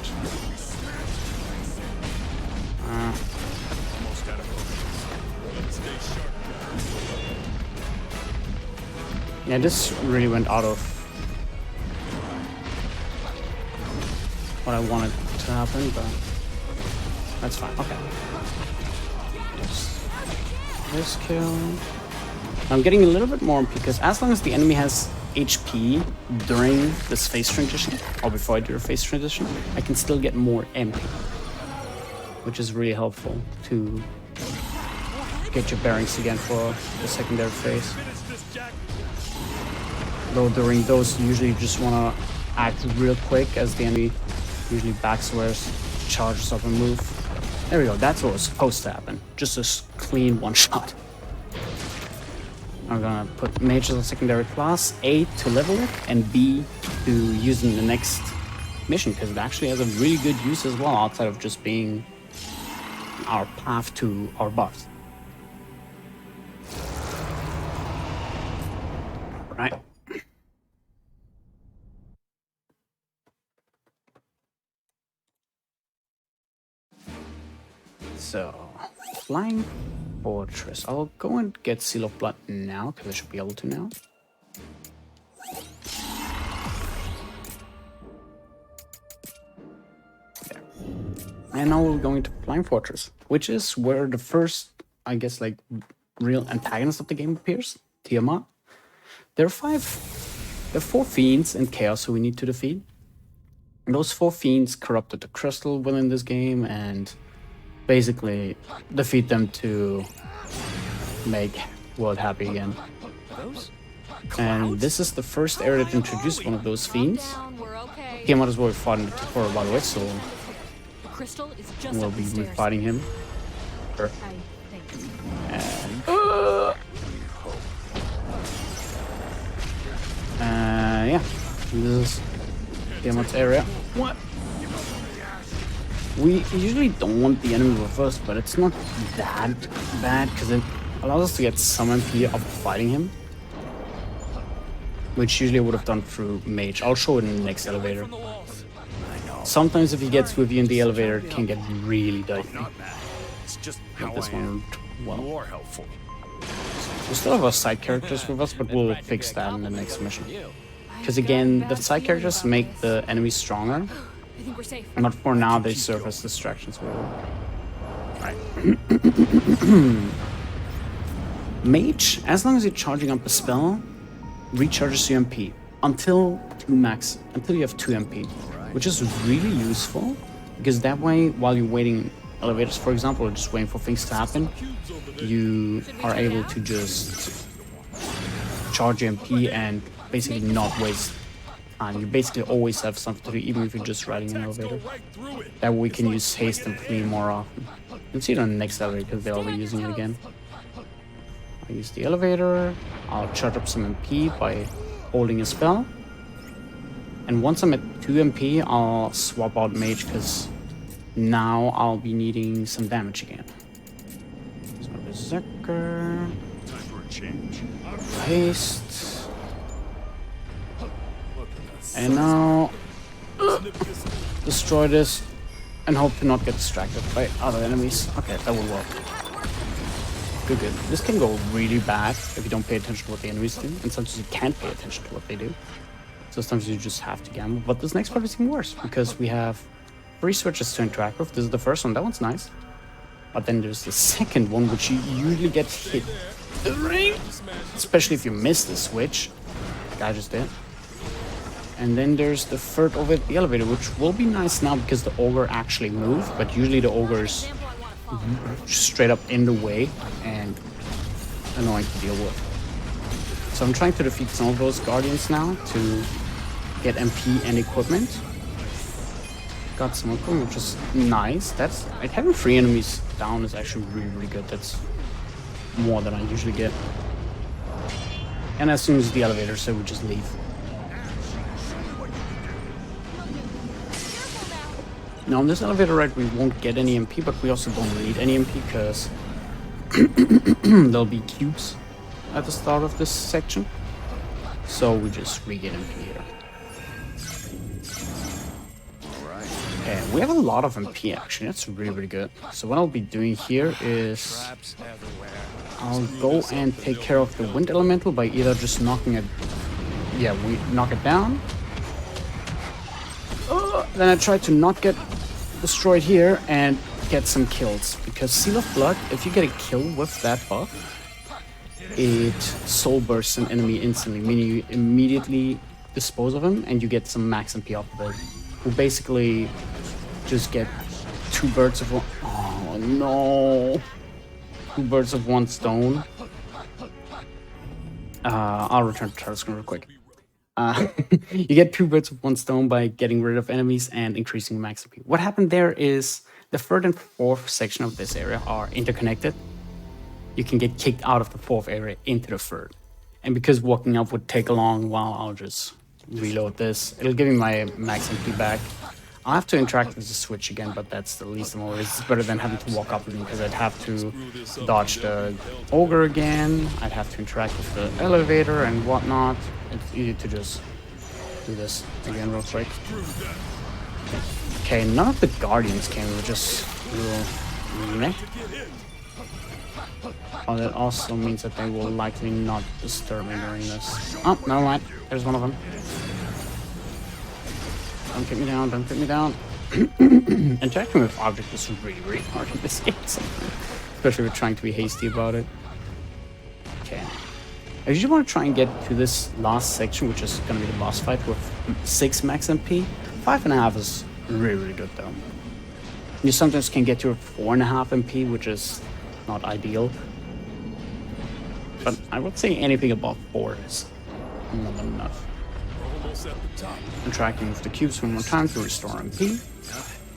[SPEAKER 2] Yeah, this really went out of what I wanted to happen, but that's fine. Okay. This kill. I'm getting a little bit more because as long as the enemy has HP during this phase transition, or before I do a phase transition, I can still get more MP, which is really helpful to get your bearings again for the secondary phase. Though during those, you usually just want to act real quick as the enemy usually backswears, charges up and move. There we go, that's what was supposed to happen. Just a clean one shot. I'm gonna put Mage as a secondary class, A to level it, and B to use in the next mission, because it actually has a really good use as well, outside of just being our path to our buffs. Right. So, Flying Fortress. I'll go and get Seal of Blood now, because I should be able to now. There. And now we're going to Flying Fortress, which is where the first, I guess, like, real antagonist of the game appears, Tiamat. There are 4 fiends and chaos who we need to defeat. And those 4 fiends corrupted the crystal within this game and basically defeat them to make world happy again.
[SPEAKER 5] Those?
[SPEAKER 2] And this is the first area that introduced one of those fiends.
[SPEAKER 3] Down, we're okay.
[SPEAKER 2] Came out as well, we fought him for a while away, so
[SPEAKER 3] The crystal is just
[SPEAKER 2] we'll
[SPEAKER 3] up
[SPEAKER 2] be
[SPEAKER 3] the stairs.
[SPEAKER 2] fighting him. Sure.
[SPEAKER 3] I think.
[SPEAKER 2] Yeah, this is Tiamat's area. What? We usually don't want the enemy with us, but it's not that bad because it allows us to get some MP up fighting him. Which usually I would have done through mage. I'll show it in the next elevator. Sometimes if he gets with you in the elevator, it can get really dicey.
[SPEAKER 4] It's just
[SPEAKER 2] But
[SPEAKER 4] how
[SPEAKER 2] this
[SPEAKER 4] I am.
[SPEAKER 2] one, well,
[SPEAKER 4] More helpful.
[SPEAKER 2] we still have our side characters with us, but we'll fix that in the next mission. Because again, the side characters make the enemies stronger.
[SPEAKER 3] I think we're safe.
[SPEAKER 2] But for now, they serve as distractions. Right. Mage, as long as you're charging up a spell, recharges your MP until you have 2 MP, which is really useful because that way, while you're waiting elevators, for example, or just waiting for things to happen, you are able to just charge your MP and basically not waste time. You basically always have something to do, even if you're just riding an elevator. That way we can use haste and flee more often. You'll see it on the next elevator because they'll be using it again. I use the elevator, I'll charge up some MP by holding a spell. And once I'm at 2 MP, I'll swap out mage because now I'll be needing some damage again. So Berserker,
[SPEAKER 4] Time for a change.
[SPEAKER 2] haste. And now destroy this and hope to not get distracted by other enemies. Okay, that will work. Good, good. This can go really bad if you don't pay attention to what the enemies do, and sometimes you can't pay attention to what they do. So sometimes you just have to gamble. But this next part is even worse because we have 3 switches to interact with. This is the first one. That one's nice. But then there's the second one, which you usually get hit the ring, especially if you miss the switch. The guy just did. And then there's the third over at the elevator, which will be nice now because the ogre actually moved, but usually the ogre's straight up in the way and annoying to deal with. So I'm trying to defeat some of those guardians now to get MP and equipment. Got some equipment, which is nice. That's like having 3 enemies down is actually really, really good. That's more than I usually get. And as soon as the elevator said, we just leave. Now on this elevator ride we won't get any MP, but we also don't need any MP because there'll be cubes at the start of this section. So we just regain MP here. Okay, we have a lot of MP actually, that's really, really good. So what I'll be doing here is I'll go and take care of the wind elemental by either just knocking it, yeah, we knock it down. Then I try to not get destroyed here and get some kills, because Seal of Blood, if you get a kill with that buff, it soul bursts an enemy instantly, meaning you immediately dispose of him and you get some max MP off of it. We basically just get 2 birds of one. Oh no! 2 birds of 1 stone. I'll return to turtle screen real quick. You get 2 birds with 1 stone by getting rid of enemies and increasing max MP. What happened there is the 3rd and 4th section of this area are interconnected. You can get kicked out of the 4th area into the 3rd. And because walking up would take a long while, I'll just reload this. It'll give me my max MP back. I'll have to interact with the switch again, but that's the least of my worries. It's better than having to walk up again because I'd have to dodge the ogre again. I'd have to interact with the elevator and whatnot. It's easy to just do this again real quick. Okay, none of the guardians came, which is a little meh. Oh, that also means that they will likely not disturb me during this. Oh, never mind. There's one of them. Don't get me down, don't get me down. Interacting with objects is really, really hard in this game sometimes. Especially if we're trying to be hasty about it. Okay. I usually want to try and get to this last section, which is going to be the boss fight with 6 max MP. 5.5 is really, really good though. You sometimes can get to a 4.5 MP, which is not ideal. but I would say anything above 4 is more than enough.
[SPEAKER 4] Almost at the top.
[SPEAKER 2] Interacting with the cubes one more time to restore MP.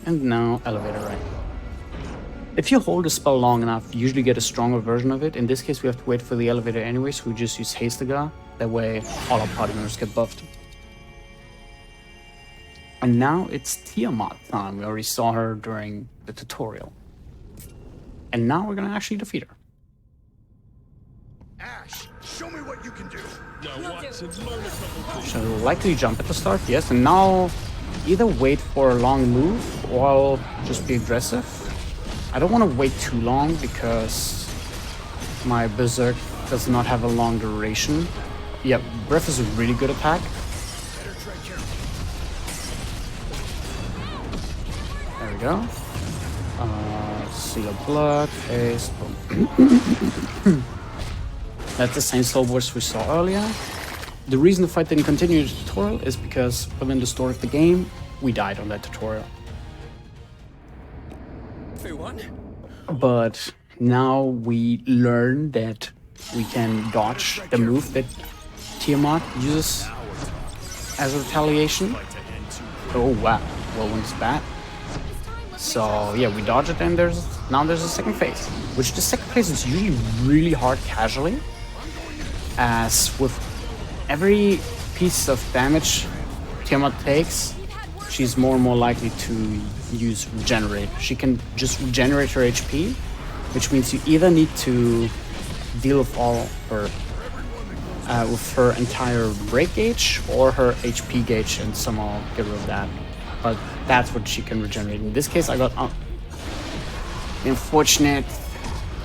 [SPEAKER 2] And now elevator right. If you hold a spell long enough, you usually get a stronger version of it. In this case, we have to wait for the elevator anyway, so we just use Hastagar. That way, all our party members get buffed. And now it's Tiamat time. We already saw her during the tutorial. And now we're gonna actually defeat her.
[SPEAKER 4] Ash, show me what you can do.
[SPEAKER 3] Will do.
[SPEAKER 2] She'll likely jump at the start, yes, and now either wait for a long move or just be aggressive. I don't want to wait too long because my Berserk does not have a long duration. Yeah, Breath is a really good attack. There we go. Seal of Blood, Haste, boom. That's the same soul burst we saw earlier. The reason the fight didn't continue the tutorial is because within the story of the game, we died on that tutorial.
[SPEAKER 5] Wait, what?
[SPEAKER 2] But now we learn that we can dodge the move that Tiamat uses as a retaliation. Oh wow, Whirlwind's bad. So yeah, we dodge it and now there's a second phase. Which the second phase is usually really hard casually. As with every piece of damage Tiamat takes, she's more and more likely to use Regenerate. She can just regenerate her HP, which means you either need to deal with all her, with her entire break gauge or her HP gauge and somehow get rid of that. But that's what she can regenerate. In this case, I got the unfortunate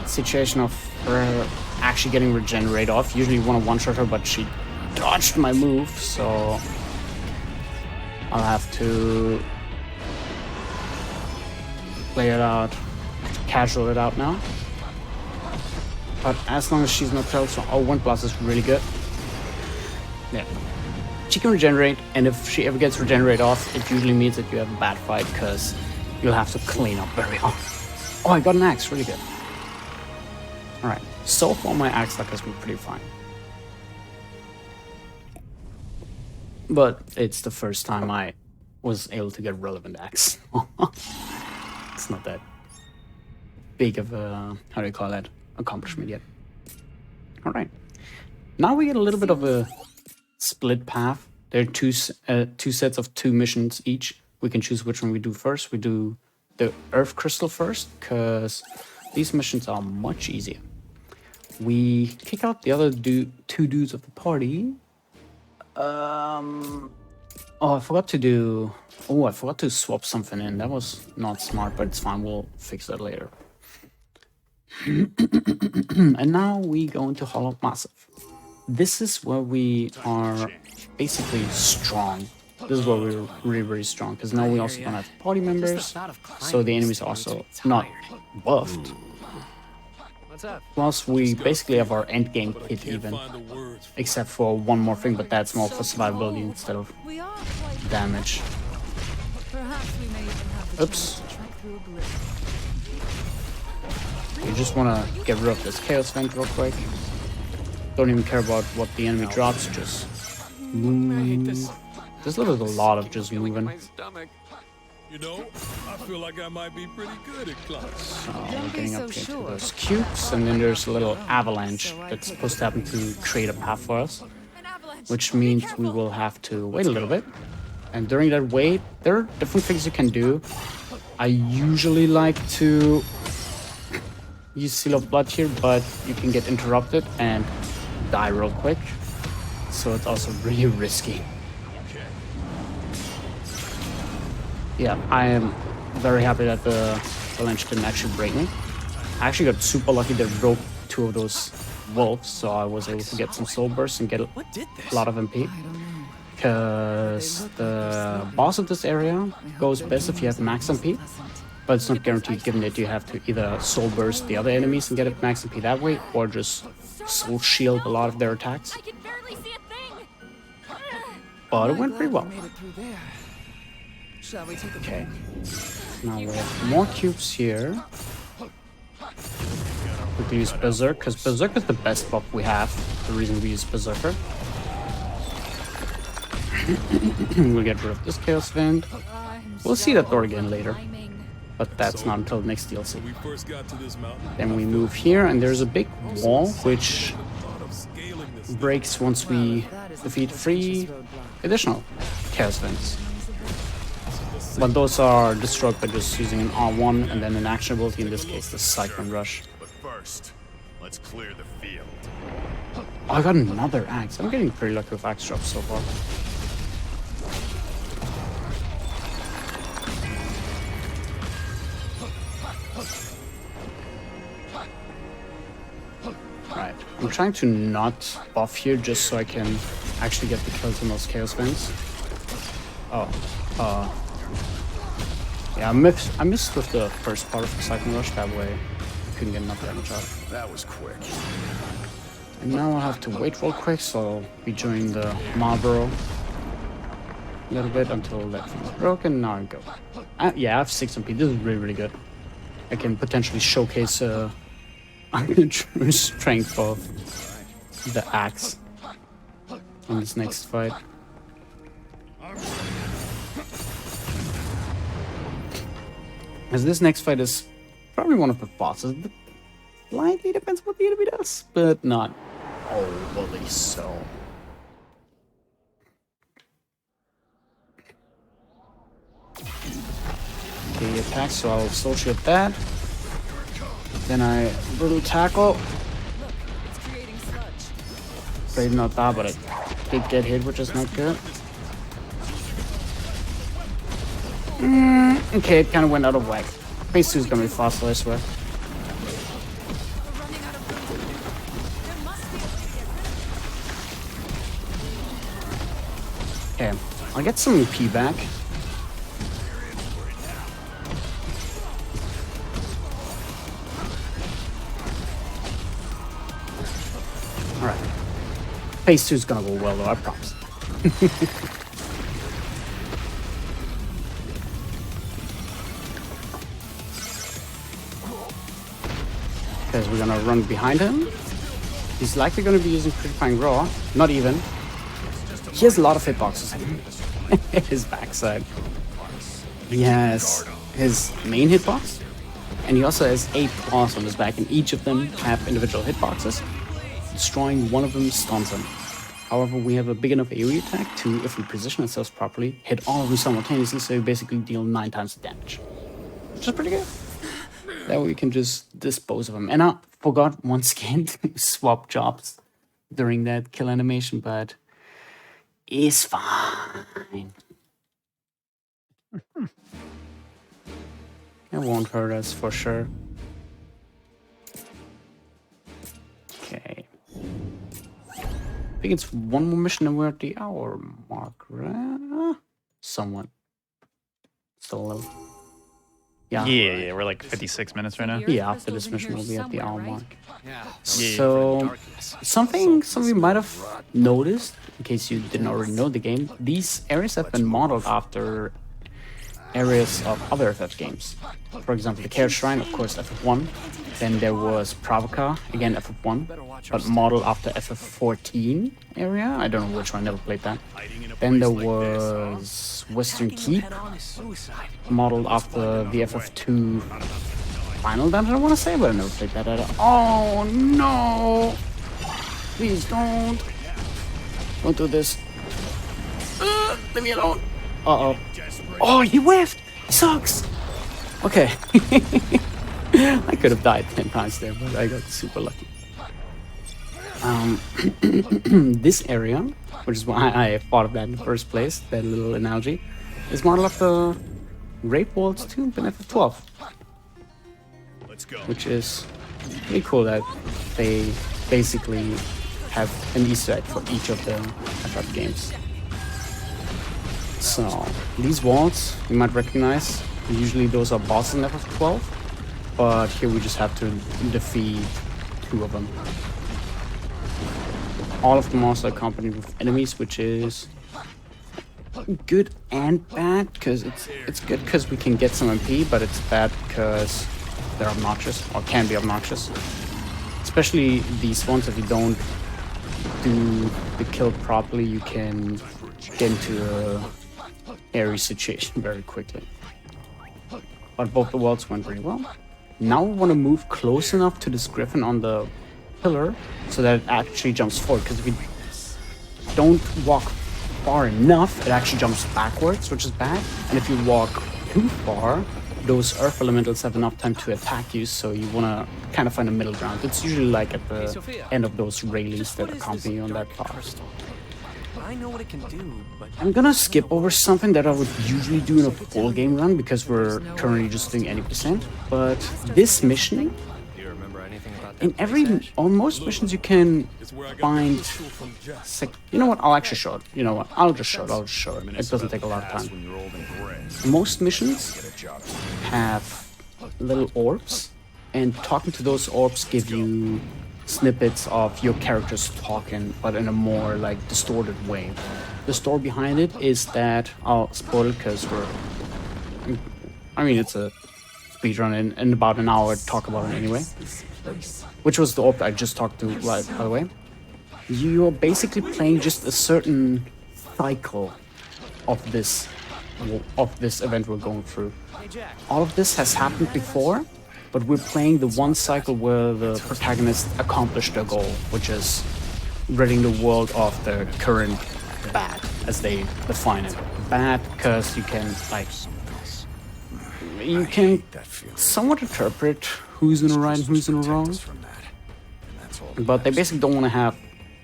[SPEAKER 2] situation of her actually getting Regenerate off. Usually you want to one-shot her, but she dodged my move, so I'll have to play it out, casual it out now. But as long as she's not killed, so 1 plus is really good. Yeah. She can regenerate, and if she ever gets Regenerate off, it usually means that you have a bad fight, because you'll have to clean up very hard. Oh, I got an axe, really good. Alright, so far my axe luck has been pretty fine. But it's the first time I was able to get relevant axe. It's not that big of a, how do you call that, accomplishment yet. Alright, now we get a little bit of a split path. There are two sets of 2 missions each. We can choose which one we do first. We do the Earth Crystal first, because these missions are much easier. We kick out the other 2 dudes of the party. Oh, I forgot to swap something in. That was not smart, but it's fine. We'll fix that later. And now we go into Hollow Massive. This is where we are basically strong. This is where we're really, really strong, because now we also don't have party members, so the enemies are also not buffed.
[SPEAKER 5] What's up?
[SPEAKER 2] Plus, we basically have our endgame kit even, except for one more thing, but that's more for survivability instead of
[SPEAKER 3] We are quite
[SPEAKER 2] damage.
[SPEAKER 3] perhaps we may even have the
[SPEAKER 2] Oops.
[SPEAKER 3] chance to trek through oblivion.
[SPEAKER 2] You just want to get rid of this Chaos Vent real quick. Don't even care about what the enemy drops, just move. This level is a lot of just moving.
[SPEAKER 5] My stomach.
[SPEAKER 4] You know, I feel like I might be pretty good at climbing.
[SPEAKER 2] So
[SPEAKER 3] Don't
[SPEAKER 2] we're
[SPEAKER 3] be
[SPEAKER 2] getting
[SPEAKER 3] so
[SPEAKER 2] up here to
[SPEAKER 3] sure.
[SPEAKER 2] those cubes, and then there's a little avalanche that's supposed to happen to create a path for us,
[SPEAKER 3] An avalanche.
[SPEAKER 2] which
[SPEAKER 3] Be
[SPEAKER 2] means we
[SPEAKER 3] careful.
[SPEAKER 2] will have to wait a little bit. And during that wait, there are different things you can do. I usually like to use Seal of Blood here, but you can get interrupted and die real quick. So it's also really risky. Yeah, I am very happy that the avalanche didn't actually break me. I actually got super lucky that it broke 2 of those wolves, so I was able to get some soul bursts and get a lot of MP. Because the boss of this area goes best if you have max MP, but it's not guaranteed, given that you have to either soul burst the other enemies and get a max MP that way, or just soul shield a lot of their attacks.
[SPEAKER 3] I can barely see a thing.
[SPEAKER 2] But it went pretty well.
[SPEAKER 3] Made it through there. Shall we take a
[SPEAKER 2] Okay. Now we have more cubes here. quickly use Berserk, because Berserk is the best buff we have. The reason we use Berserker. We'll get rid of this Chaos Vent. We'll see that door again later, but that's not until next DLC.
[SPEAKER 4] We first got to this mountain.
[SPEAKER 2] Then we move here, and there's a big wall which
[SPEAKER 4] Thought of scaling this.
[SPEAKER 2] breaks once we defeat 3 additional Chaos Vents. But those are destroyed by just using an R1 and then an action ability, in this case the Cyclone Rush.
[SPEAKER 6] But first, let's clear the field.
[SPEAKER 2] Oh, I got another axe. I'm getting pretty lucky with axe drops so far. Right, I'm trying to not buff here just so I can actually get the kills in those Chaos Vents. Oh, yeah, I missed with the first part of the Cyclone Rush, that way I couldn't get enough damage out.
[SPEAKER 6] That was quick.
[SPEAKER 2] And now I'll have to wait real quick, so I'll be joining the Marlboro a little bit until that thing's broken. Now I go. Yeah, I have 6 MP. This is really, really good. I can potentially showcase true strength of the axe in this next fight. As this next fight is probably one of the bosses. Slightly depends what the enemy does, but not overly so. Okay, he attacks, so I'll soul shield that. Then I brutal tackle.
[SPEAKER 3] It's creating sludge.
[SPEAKER 2] Afraid not that, but I did get hit, which is not good. Okay, it kind of went out of whack. Phase 2 is gonna be faster, I swear.
[SPEAKER 3] We're running out of room. There must be a way to get rid of
[SPEAKER 2] Okay, I'll get some EP back. Alright. Phase 2 is gonna go well though, I promise. Because we're gonna run behind him. He's likely gonna be using Criticifying Roar. Not even. He has a lot of hitboxes in his backside. He has his main hitbox, and he also has 8 claws on his back, and each of them have individual hitboxes. Destroying one of them stuns him. However, we have a big enough AoE attack to, if we position ourselves properly, hit all of them simultaneously, so we basically deal 9 times the damage. Which is pretty good. That way we can just dispose of him. And I forgot once again to swap jobs during that kill animation, but it's fine. It won't hurt us for sure. Okay. I think it's one more mission and we're at the hour mark, right? Somewhat. Still a little.
[SPEAKER 1] Yeah, we're like 56 minutes right now.
[SPEAKER 2] Yeah, after this mission we'll be at the hour mark.
[SPEAKER 5] Yeah.
[SPEAKER 2] So, something you might have noticed, in case you didn't already know the game, these areas have been modeled after areas of other FF games. For example, the Chaos Shrine, of course, FF1. Then there was Pravoka, again FF1, but modeled after FF14 area. I don't know which one, I never played that. Then there was Western Keep, modeled after the FF2 Final Dungeon, I want to say, but I never played that either. Oh no! Please don't! Don't do this. Leave me alone. Uh-oh. Oh, he whiffed! Sucks! Okay. I could have died 10 times there, but I got super lucky. This area, which is why I thought of that in the first place, that little analogy, is modeled after Rape Walls 2 in FF12.
[SPEAKER 6] Let's go.
[SPEAKER 2] Which is pretty cool that they basically have an Easter egg for each of the FF games. So, these walls you might recognize, usually those are bosses in FF12, but here we just have to defeat 2 of them. All of them also accompanied with enemies, which is good and bad, because it's good because we can get some MP, but it's bad because they're obnoxious, or can be obnoxious. especially these ones, if you don't do the kill properly, you can get into a hairy situation very quickly. But both the worlds went pretty well. Now we want to move close enough to this griffin on the pillar so that it actually jumps forward, because if we don't walk far enough, it actually jumps backwards, which is bad. And if you walk too far, those earth elementals have enough time to attack you, so you want to kind of find a middle ground. It's usually like at the end of those railings that accompany you on that path.
[SPEAKER 5] I know what it can do, but
[SPEAKER 2] I'm gonna skip over something that I would usually do in a full game run because we're currently just doing 80%. But this mission,
[SPEAKER 5] do you remember anything about
[SPEAKER 2] in on most missions you can find you know what, I'll actually show it. You know what, I'll just show it. It doesn't take a lot of time.
[SPEAKER 6] When you're old and gray.
[SPEAKER 2] Most missions
[SPEAKER 6] Get a job.
[SPEAKER 2] have little orbs, and talking to those orbs give you snippets of your characters talking, but in a more like distorted way. The story behind it is that, I'll spoil it because it's a speedrun, in about an hour I'd talk about it anyway. Which was the orb I just talked to, by the way. You're basically playing just a certain cycle of this event we're going through. All of this has happened before, but we're playing the one cycle where the protagonist accomplished their goal, which is ridding the world of the current bad, as they define it. Bad because you can somewhat interpret who's in the right and who's in the wrong. But they basically don't want to have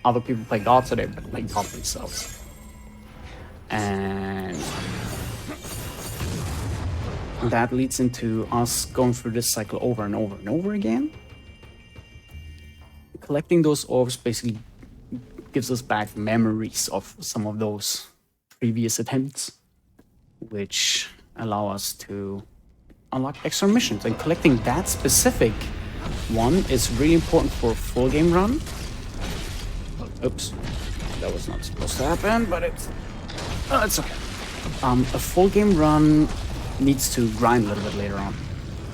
[SPEAKER 2] other people play God, so they play God themselves. And that leads into us going through this cycle over and over and over again. Collecting those orbs basically gives us back memories of some of those previous attempts, which allow us to unlock extra missions. And collecting that specific one is really important for a full game run. Oops, that was not supposed to happen, but it's okay. A full game run needs to grind a little bit later on,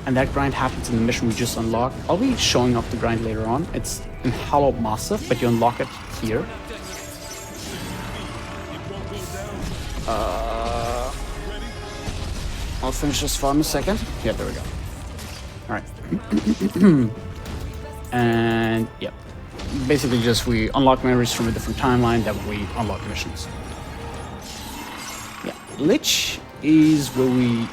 [SPEAKER 2] and that grind happens in the mission we just unlocked. I'll be showing off the grind later on. It's in Hollow Massive, but you unlock it here. I'll finish this far in a second. Yeah, there we go. Alright. And yeah, basically just we unlock memories from a different timeline that we unlock missions. Yeah, Lich is where we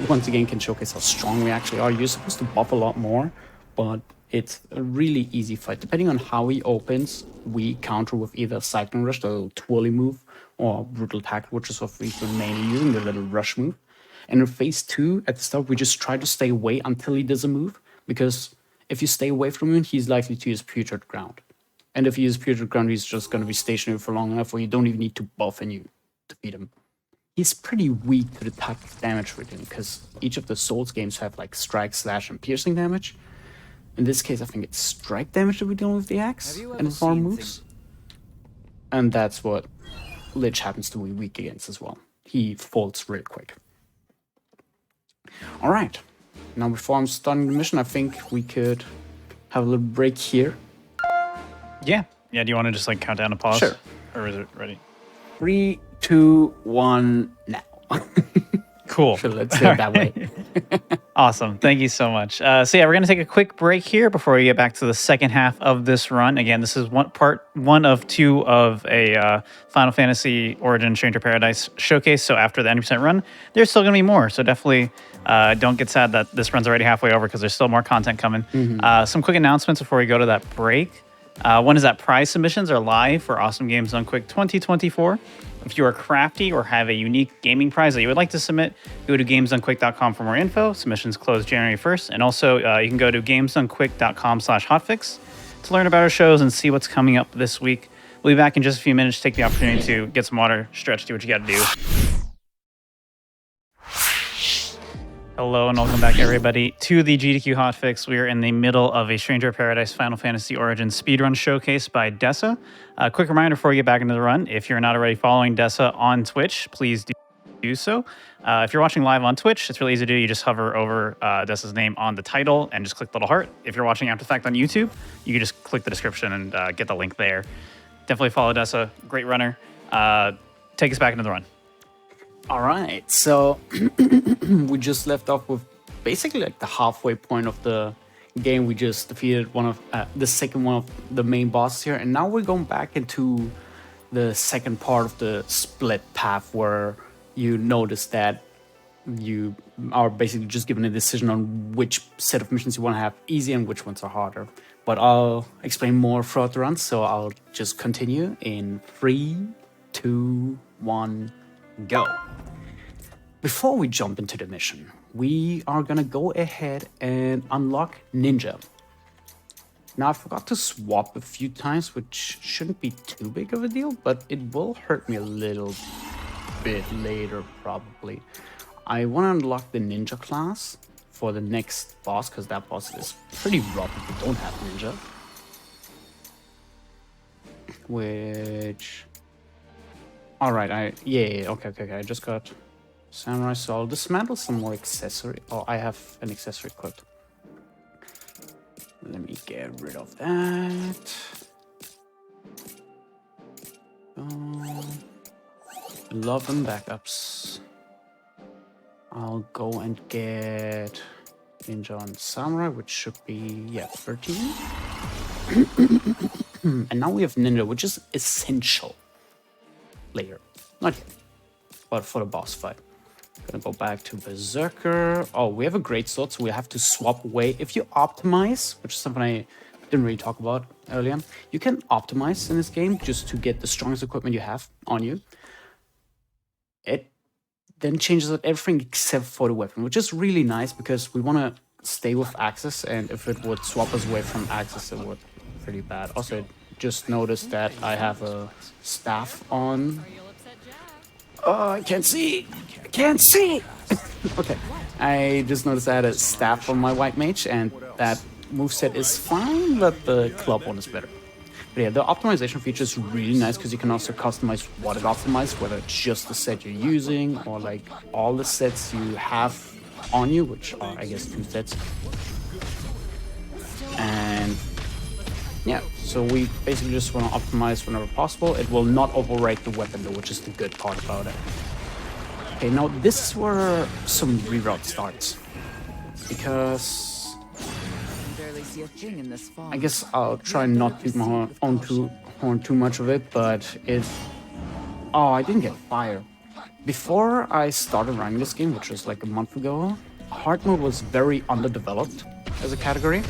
[SPEAKER 2] once again can showcase how strong we actually are. You're supposed to buff a lot more, but it's a really easy fight. Depending on how he opens, we counter with either Cyclone Rush, the little twirly move, or Brutal Attack, which is what we've been mainly using, the little rush move. And in phase 2, at the start, we just try to stay away until he does a move, because if you stay away from him, he's likely to use Putrid Ground. And if he uses Putrid Ground, he's just going to be stationary for long enough where you don't even need to buff and you defeat him. He's pretty weak to the type of damage we're doing, because each of the Souls games have like strike, slash, and piercing damage. In this case, I think it's strike damage that we're dealing with the axe and his arm moves. And that's what Lich happens to be weak against as well. He folds real quick. Alright, now before I'm starting the mission, I think we could have a little break here.
[SPEAKER 1] Yeah. Do you want to just like count down a pause?
[SPEAKER 2] Sure.
[SPEAKER 1] Or is it ready?
[SPEAKER 2] 3, 2, 1, now.
[SPEAKER 1] Cool.
[SPEAKER 2] Sure, let's do it that way.
[SPEAKER 1] Awesome. Thank you so much. So yeah, we're going to take a quick break here before we get back to the second half of this run. Again, this is part one of two of a Final Fantasy Origin Stranger Paradise showcase. So after the 90% run, there's still going to be more. So definitely don't get sad that this run's already halfway over, because there's still more content coming. Some quick announcements before we go to that break. One is that prize submissions are live for Awesome Games Done Quick 2024. If you are crafty or have a unique gaming prize that you would like to submit, go to gamesdonequick.com for more info. Submissions close January 1st. And also, you can go to gamesdonequick.com/hotfix to learn about our shows and see what's coming up this week. We'll be back in just a few minutes. Take the opportunity to get some water, stretch, do what you got to do. Hello and welcome back, everybody, to the GDQ Hotfix. We are in the middle of a Stranger Paradise Final Fantasy Origin Speedrun showcase by Dessa. A quick reminder before we get back into the run, if you're not already following Dessa on Twitch, please do. do so. If you're watching live on Twitch, it's really easy to do. You just hover over Dessa's name on the title and just click the little heart. If you're watching after the fact on YouTube, you can just click the description and get the link there. Definitely follow Dessa. Great runner. Take us back into the run.
[SPEAKER 2] All right, so we just left off with basically like the halfway point of the game. We just defeated one of the second one of the main bosses here, and now we're going back into the second part of the split path where you notice that you are basically just given a decision on which set of missions you want to have easy and which ones are harder. But I'll explain more throughout the run, so I'll just continue in 3, 2, 1, go. Before we jump into the mission, we are gonna go ahead and unlock Ninja. Now, I forgot to swap a few times, which shouldn't be too big of a deal, but it will hurt me a little bit later, probably. I want to unlock the Ninja class for the next boss, because that boss is pretty rough if you don't have Ninja. Which... Alright, okay, I just got Samurai, so I'll dismantle some more accessory. Oh, I have an accessory equipped. Let me get rid of that. Love and backups. I'll go and get Ninja and Samurai, which should be, 13. And now we have Ninja, which is essential later. Not yet, but for the boss fight. Gonna go back to Berserker. Oh, we have a great sword, so we have to swap away. If you optimize, which is something I didn't really talk about earlier, you can optimize in this game just to get the strongest equipment you have on you. It then changes out everything except for the weapon, which is really nice because we want to stay with Axis, and if it would swap us away from Axis, it would be pretty bad. Also, just noticed that I have a staff on. Oh, I can't see! I can't see! Okay, I just noticed I had a staff on my white mage, and that moveset is fine, but the club one is better. But yeah, the optimization feature is really nice because you can also customize what it optimizes, whether it's just the set you're using or like all the sets you have on you, which are, I guess, 2 sets. And yeah, so we basically just want to optimize whenever possible. It will not overwrite the weapon though, which is the good part about it. Okay, now this is where some reroute starts. Because I guess I'll try not to beat my horn too much of it, but it... Oh, I didn't get fire. Before I started running this game, which was like a month ago, hard mode was very underdeveloped as a category.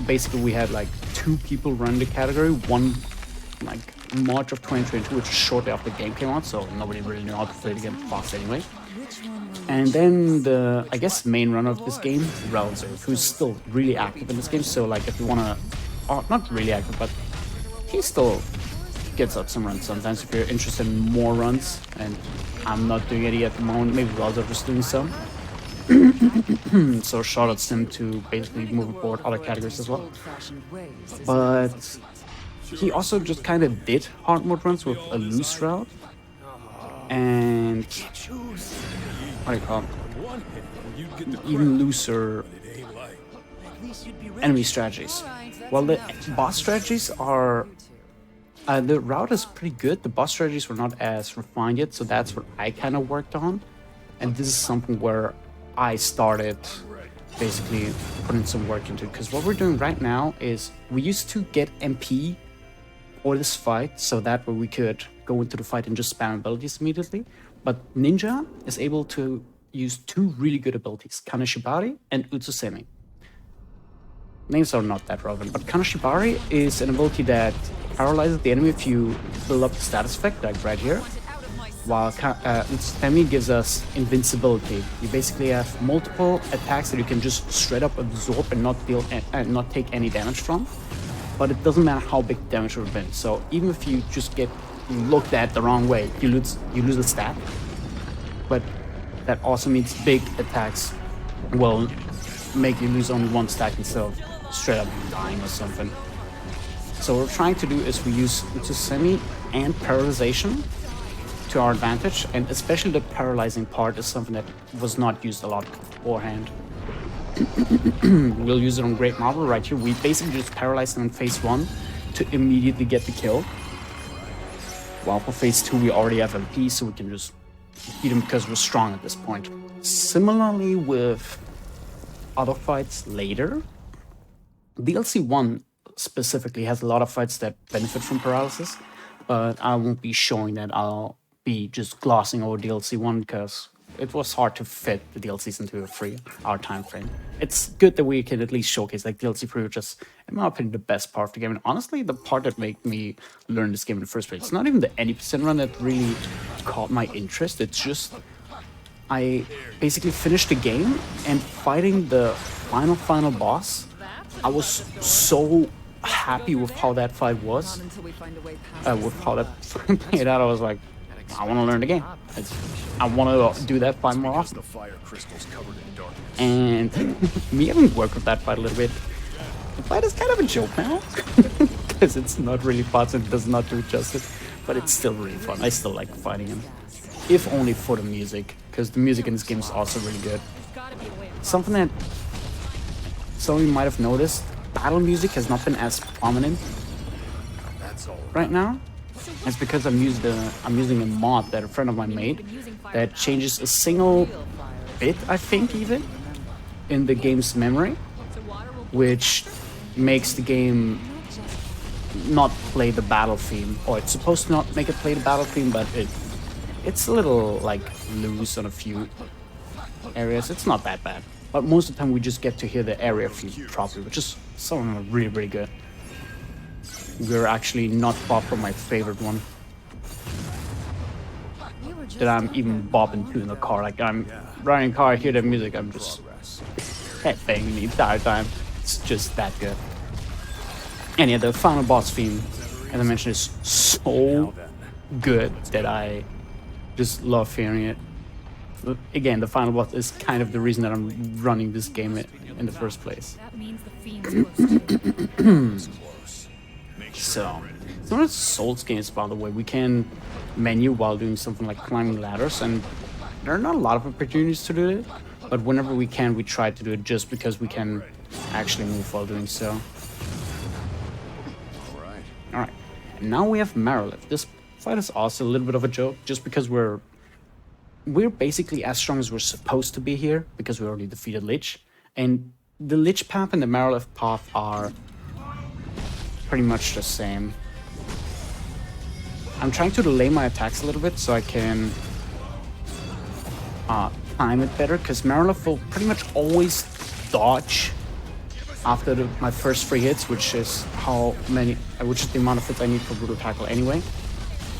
[SPEAKER 2] Basically, we had like 2 people running the category, one like March of 2022, which is shortly after the game came out, so nobody really knew how to play the game fast anyway. And then the, I guess, main runner of this game, Relzer, who's still really active in this game, so like if you want to, not really active, but he still gets out some runs sometimes if you're interested in more runs, and I'm not doing any at the moment, maybe Relzer is doing some. So shout out to him to basically move forward other categories as well. But he also just kind of did hard mode runs with a loose route and what do you call it? Even looser enemy strategies. Well, the boss strategies are the route is pretty good. The boss strategies were not as refined yet, so that's what I kind of worked on. And this is something where I started basically putting some work into it, because what we're doing right now is we used to get MP for this fight, so that way we could go into the fight and just spam abilities immediately. But Ninja is able to use 2 really good abilities, Kaneshibari and Utsusemi. Names are not that relevant, but Kaneshibari is an ability that paralyzes the enemy if you build up the status effect, like right here. While Utsusemi gives us invincibility. You basically have multiple attacks that you can just straight up absorb and not take any damage from. But it doesn't matter how big damage would have been. So even if you just get looked at the wrong way, you lose a stat. But that also means big attacks will make you lose only 1 stack instead of straight up dying or something. So what we're trying to do is we use Utsusemi and paralyzation to our advantage, and especially the paralyzing part is something that was not used a lot beforehand. We'll use it on Great Marble right here. We basically just paralyze them in phase 1 to immediately get the kill. While for phase 2 we already have MP, so we can just beat them because we're strong at this point. Similarly with other fights later, DLC 1 specifically has a lot of fights that benefit from paralysis, but I won't be showing that. I'll be just glossing over DLC 1 because it was hard to fit the DLCs into a 3-hour time frame. It's good that we can at least showcase like DLC 3, which is, in my opinion, the best part of the game. And honestly, the part that made me learn this game in the first place. It's not even the any percent run that really caught my interest. It's just I basically finished the game and fighting the final boss. I was so happy with how that fight was.
[SPEAKER 3] Until we find a way past
[SPEAKER 2] With how that played out, I was like, I want to learn the game. I want to do that fight more often.
[SPEAKER 6] The fire crystals covered in darkness.
[SPEAKER 2] And me having worked with that fight a little bit, the fight is kind of a joke now. Because it's not really fast and it does not do it justice. But it's still really fun. I still like fighting him. If only for the music. Because the music in this game is also really good. Something that some of you might have noticed, battle music has not been as prominent right now. It's because I'm using a mod that a friend of mine made that changes a single bit, I think, even in the game's memory, which makes the game not play the battle theme, or it's supposed to not make it play the battle theme, but it's a little like loose on a few areas. It's not that bad, but most of the time we just get to hear the area theme properly, which is something really, really good. We're actually not far from my favorite one that I'm even bopping to in the car. Like I'm riding a car, I hear the music, I'm just headbanging the entire time. It's just that good. And yeah, the final boss theme, as I mentioned, is so good that I just love hearing it. But again, the final boss is kind of the reason that I'm running this game in the first place.
[SPEAKER 3] That means the fiend's close.
[SPEAKER 2] So, it's one of the Souls games, by the way. We can menu while doing something like climbing ladders, and there are not a lot of opportunities to do it, but whenever we can, we try to do it just because we can actually move while doing so. Alright, and now we have Marilith. This fight is also a little bit of a joke, just because we're basically as strong as we're supposed to be here, because we already defeated Lich, and the Lich path and the Marilith path are pretty much the same. I'm trying to delay my attacks a little bit so I can time it better, because Marilith will pretty much always dodge after my first 3 hits, which is the amount of hits I need for brutal tackle anyway.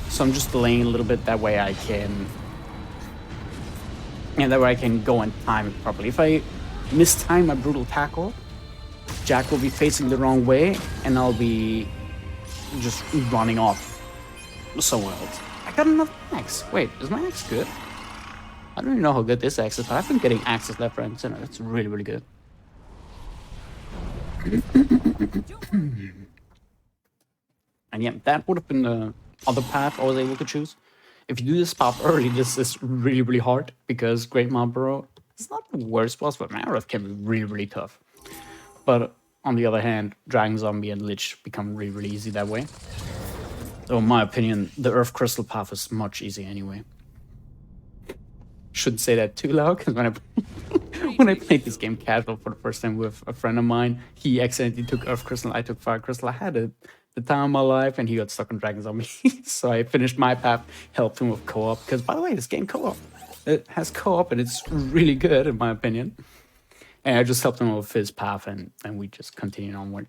[SPEAKER 2] So I'm just delaying a little bit, that way I can go and time it properly. If I mistime my brutal tackle, Jack will be facing the wrong way, and I'll be just running off somewhere else. I got another axe. Wait, is my axe good? I don't even know how good this axe is, but I've been getting axes left, right, and center. That's really, really good. And yeah, that would have been the other path I was able to choose. If you do this path early, this is really, really hard, because Great Marlborough is not the worst boss, but Marilith can be really, really tough. But on the other hand, Dragon Zombie and Lich become really, really easy that way. So in my opinion, the Earth Crystal path is much easier anyway. Shouldn't say that too loud, because when I played this game casual for the first time with a friend of mine, he accidentally took Earth Crystal, I took Fire Crystal. I had the time of my life, and he got stuck on Dragon Zombie. So I finished my path, helped him with co-op, because by the way, this game co-op. It has co-op, and it's really good in my opinion. And I just helped him with his path, and we just continued onward.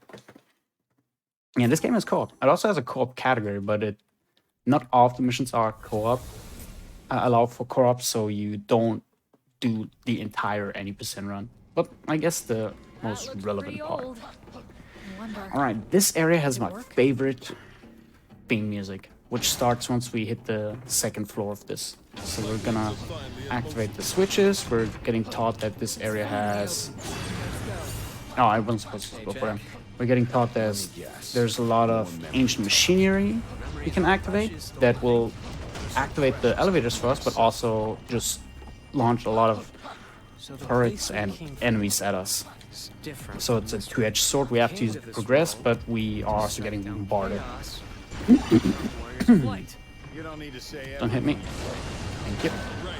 [SPEAKER 2] Yeah, this game has co-op. It also has a co-op category, but not all of the missions are co-op. Allow for co-op, so you don't do the entire any percent run. But I guess the most relevant part. Alright, this area has my favorite theme music, which starts once we hit the second floor of this. So we're gonna activate the switches. We're getting taught that this area has... Oh, I wasn't supposed to go for them. We're getting taught there's a lot of ancient machinery you can activate that will activate the elevators first, but also just launch a lot of
[SPEAKER 5] So the
[SPEAKER 2] turrets
[SPEAKER 5] place we
[SPEAKER 2] and
[SPEAKER 5] came from
[SPEAKER 2] enemies at us.
[SPEAKER 5] is different.
[SPEAKER 2] So it's a two-edged sword. We have to use progress, but we are also getting bombarded.
[SPEAKER 6] You don't need to say
[SPEAKER 2] Don't hit me. Thank you.
[SPEAKER 4] Right.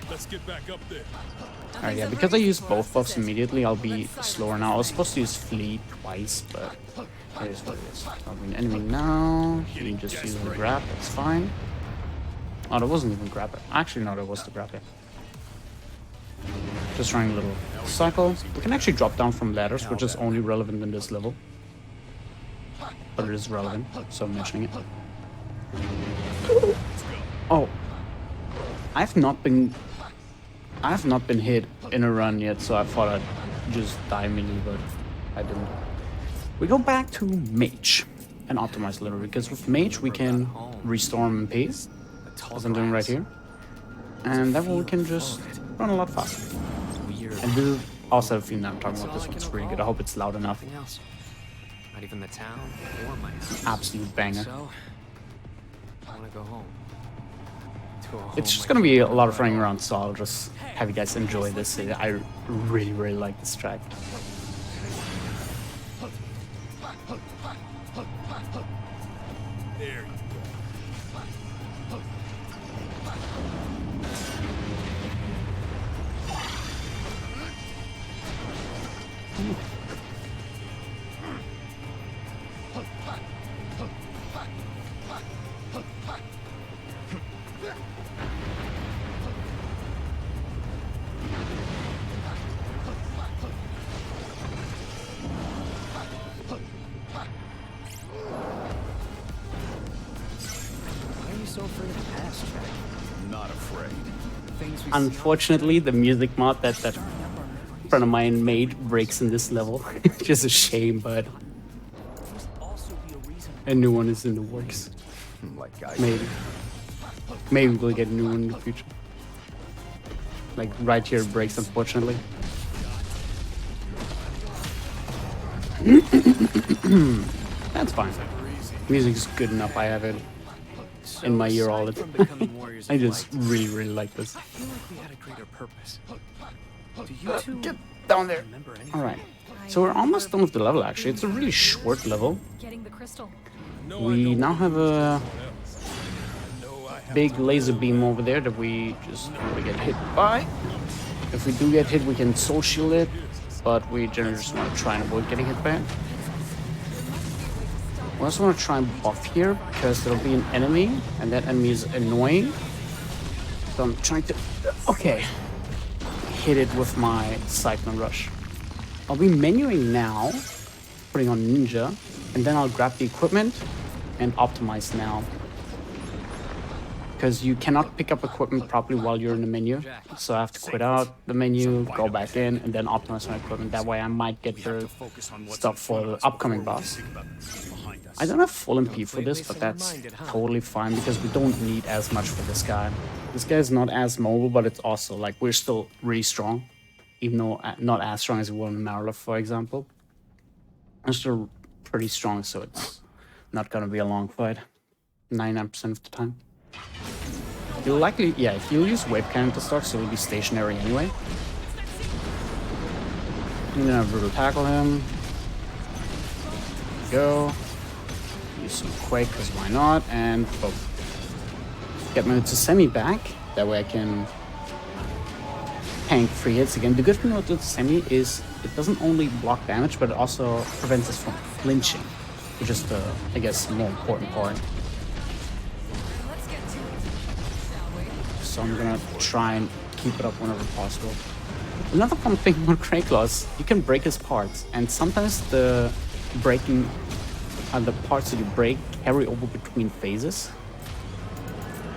[SPEAKER 4] Let's get back up there.
[SPEAKER 2] Alright, yeah, because I used both buffs immediately, I'll be slower now. I was supposed to use Flee twice, but it is what it is. I'll be an enemy now. You can just use the grab, that's fine. Oh, that wasn't even grab it. Actually, no, that was the grab it. Just running a little cycle. We can actually drop down from ladders, which is only relevant in this level. But it is relevant, so I'm mentioning it. Oh. I have not been hit in a run yet, so I thought I'd just die immediately, but I didn't. We go back to Mage and optimize a little, because with Mage we can restorm MP, as I'm doing right here. And that way we can just run a lot faster. And this is also a theme that I'm talking about. This one's really good. I hope it's loud enough.
[SPEAKER 5] Nothing else. Not even the town or my house.
[SPEAKER 2] Absolute banger.
[SPEAKER 5] So, I want to go home. To a home
[SPEAKER 2] It's just
[SPEAKER 5] like
[SPEAKER 2] gonna be a
[SPEAKER 5] the
[SPEAKER 2] lot of
[SPEAKER 5] one I
[SPEAKER 2] running
[SPEAKER 5] love.
[SPEAKER 2] around, so I'll just have you guys enjoy this. I really, really like this track.
[SPEAKER 4] There you go.
[SPEAKER 5] Why are you so afraid of the past, Jack?
[SPEAKER 6] Not afraid.
[SPEAKER 5] Things we
[SPEAKER 2] Unfortunately, the music mod that friend of mine made breaks in this level. Which is a shame, but
[SPEAKER 5] also be a reason.
[SPEAKER 2] a new one is in the works.
[SPEAKER 6] Like I
[SPEAKER 2] Maybe. Maybe we'll get a new one in the future. Like right here it breaks, unfortunately. That's fine. Music's good enough. I have it in my ear all the
[SPEAKER 5] Aside from
[SPEAKER 2] time.
[SPEAKER 5] becoming warriors
[SPEAKER 2] I
[SPEAKER 5] of
[SPEAKER 2] just
[SPEAKER 5] light,
[SPEAKER 2] really, really like this.
[SPEAKER 5] I feel like we had a greater purpose. Do you two
[SPEAKER 2] Get down there.
[SPEAKER 5] remember anything?
[SPEAKER 2] All right. So we're almost done with the level. Actually, it's a really short level.
[SPEAKER 3] Getting the crystal.
[SPEAKER 2] We now have a big laser beam over there that we just don't really get hit by. If we do get hit, we can soul shield it, but we generally just want to try and avoid getting hit by it. We also want to try and buff here because there'll be an enemy, and that enemy is annoying. So I'm trying to, okay, hit it with my Cyclone Rush. I'll be menuing now, putting on Ninja, and then I'll grab the equipment and optimize now. Because you cannot pick up equipment properly while you're in the menu. So I have to quit out the menu, go back in, and then optimize my equipment. That way I might get the stuff for the upcoming boss. I don't have full MP for this, but that's totally fine because we don't need as much for this guy. This guy is not as mobile, but it's also like we're still really strong. Even though not as strong as we were in Marilyn, for example. I'm still pretty strong, so it's not gonna be a long fight. 99% of the time. You'll likely, yeah, if you use wave cannon to start, so it'll be stationary anyway. I'm gonna brutal tackle him. Go. Use some quake, because why not? And boom. Get my semi back. That way I can tank 3 hits again. The good thing about semi is it doesn't only block damage, but it also prevents us from flinching, which is the, I guess, more important part.
[SPEAKER 3] Let's get to it, shall we?
[SPEAKER 2] So I'm gonna try and keep it up whenever possible. Another fun thing about Crayclaw is you can break his parts, and sometimes the breaking the parts that you break carry over between phases,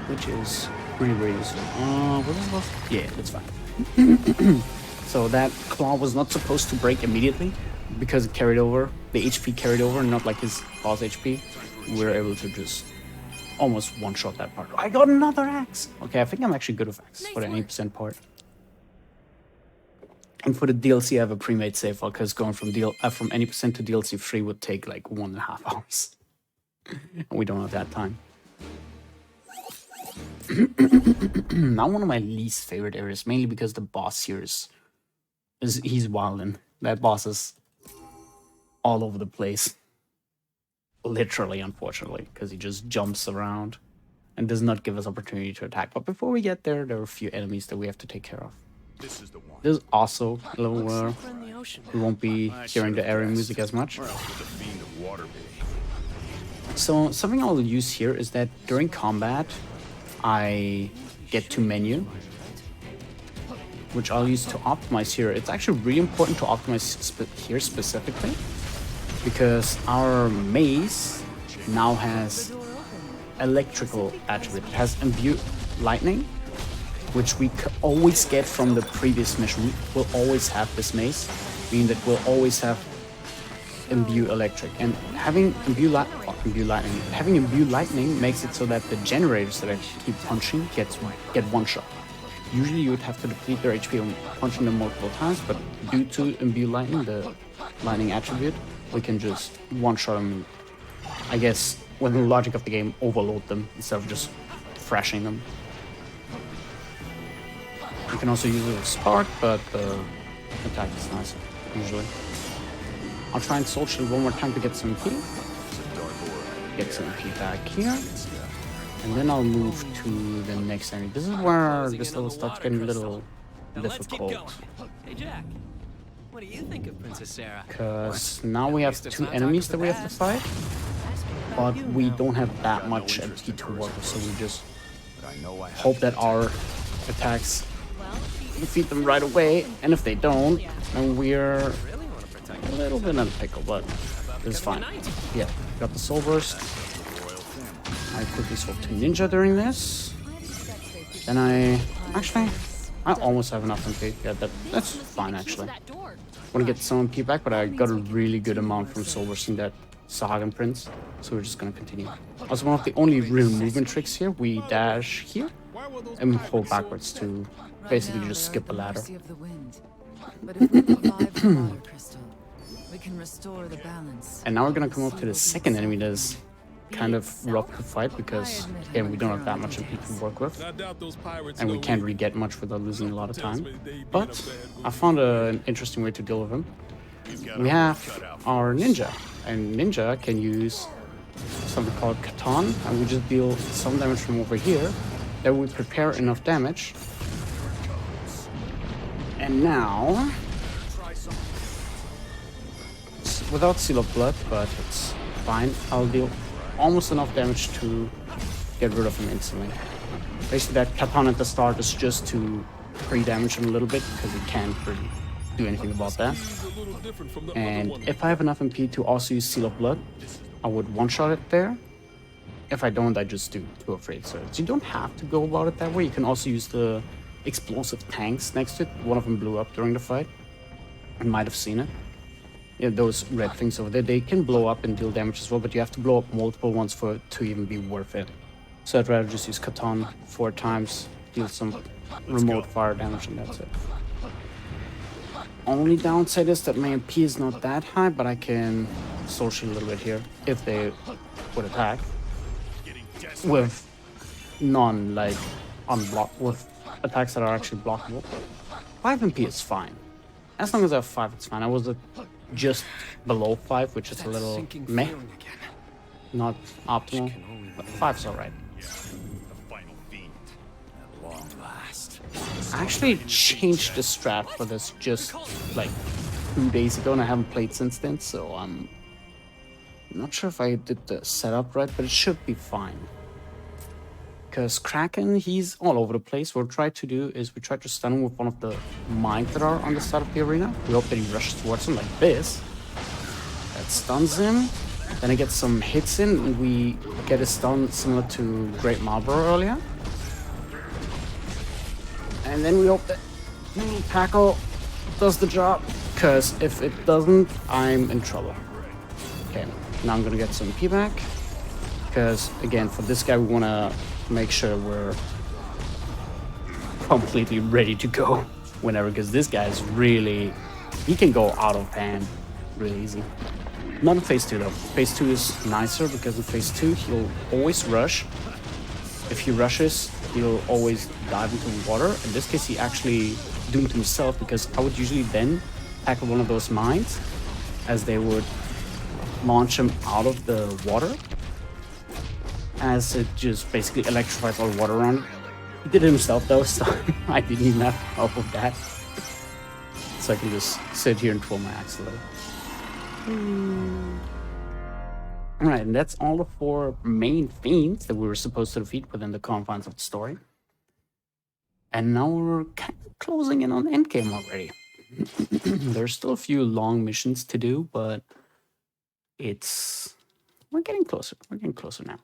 [SPEAKER 2] which is really, really useful. What is this? Yeah, that's fine. So that claw was not supposed to break immediately because it carried over, the HP carried over, not like his boss HP. We were able to just almost one-shot that part. I got another axe! Okay, I think I'm actually good with axes for the 80% part. And for the DLC, I have a pre-made save file because going from any percent to DLC 3 would take like 1.5 hours. And we don't have that time. Now one of my least favorite areas, mainly because the boss here is he's wildin'. That boss is all over the place. Literally, unfortunately, because he just jumps around and does not give us opportunity to attack. But before we get there, there are a few enemies that we have to take care of.
[SPEAKER 6] This is the one.
[SPEAKER 2] This is also a little where
[SPEAKER 5] We're in the ocean.
[SPEAKER 2] we won't be hearing the area music as much.
[SPEAKER 6] Where else would the fiend of water be?
[SPEAKER 2] So something I'll use here is that during combat, I get to menu, which I'll use to optimize here. It's actually really important to optimize here specifically, because our maze now has electrical attribute. It has imbue lightning, which we always get from the previous mission. We'll always have this maze, meaning that we'll always have imbue electric. And having imbue lightning makes it so that the generators that I keep punching get one shot. Usually you would have to deplete their HP on punching them multiple times, but due to imbue lightning, the lightning attribute, we can just one shot them. I guess with the logic of the game, overload them instead of just thrashing them. You can also use a spark, but the attack is nice usually. I'll try and soul shield one more time to get some key. Get some key back here. And then I'll move to the next enemy. This is where this level starts getting a little
[SPEAKER 5] Now let's keep going.
[SPEAKER 2] difficult.
[SPEAKER 5] Hey Jack, what do you think of Princess Sarah?
[SPEAKER 2] Because now we have two enemies that we have to fight. But we don't have that much MP to work with, so we just
[SPEAKER 6] But I know I have
[SPEAKER 2] hope that our attacks defeat them right away. And if they don't, then we're
[SPEAKER 5] Really want to protect
[SPEAKER 2] a little bit in a pickle, but it's fine. Yeah, got the soul burst. I quickly swap to ninja during this. Then I almost have enough MP. Yeah, that's fine actually. Want to get some MP back, but I got a really good amount from soul bursting that Sahagan Prince, so we're just gonna continue. Also, one of the only real movement tricks here, we dash here and hold backwards to basically just skip a ladder.
[SPEAKER 3] But if we revive the water crystal, we can restore the balance.
[SPEAKER 2] And now we're gonna come up to the second enemy that's kind of rough to fight because, again, we don't have that much MP to work with.
[SPEAKER 4] I doubt those pirates
[SPEAKER 2] And we
[SPEAKER 4] know
[SPEAKER 2] can't really get much without losing a lot of time. But I found an interesting way to deal with him. We have our ninja, and ninja can use something called Katan, and we just deal some damage from over here. Then we prepare enough damage. And now, without Seal of Blood, but it's fine, I'll deal almost enough damage to get rid of him instantly. Basically, that Katan at the start is just to pre-damage him a little bit, because he can't really do anything about that. And if I have enough MP to also use Seal of Blood, I would one-shot it there. If I don't, I just do Too Afraid. So you don't have to go about it that way. You can also use the explosive tanks next to it. One of them blew up during the fight. I might have seen it. Yeah, those red things over there, they can blow up and deal damage as well, but you have to blow up multiple ones for it to even be worth it. So I'd rather just use Katan 4 times, deal some remote fire damage, and that's it. Only downside is that my MP is not that high, but I can soul shield a little bit here if they would attack. With with attacks that are actually blockable. 5 MP is fine. As long as I have 5, it's fine. I was just below 5, which is a little meh. Not optimal, but 5's alright. I actually changed the strat for this just like 2 days ago, and I haven't played since then, so I'm not sure if I did the setup right, but it should be fine. Because Kraken, he's all over the place. What we try to do is we try to stun him with one of the mines that are on the side of the arena. We hope that he rushes towards him like this. That stuns him. Then he gets some hits in, and we get a stun similar to Great Marlborough earlier. And then we hope that Tackle does the job, because if it doesn't, I'm in trouble. Okay, now I'm gonna get some P back, because again, for this guy, we want to make sure we're completely ready to go whenever, because this guy is really, he can go out of hand really easy. Not in phase 2 though. Phase 2 is nicer, because in phase 2 he'll always rush, if he rushes, he'll always dive into the water. In this case, he actually doomed himself because I would usually then tackle one of those mines as they would launch him out of the water, as it just basically electrifies all the water around it. He did it himself though, so I didn't even have help with that. So I can just sit here and twirl my axe a little. Alright, and that's all the 4 main fiends that we were supposed to defeat within the confines of the story. And now we're kind of closing in on endgame already. There's still a few long missions to do, but we're getting closer. We're getting closer now.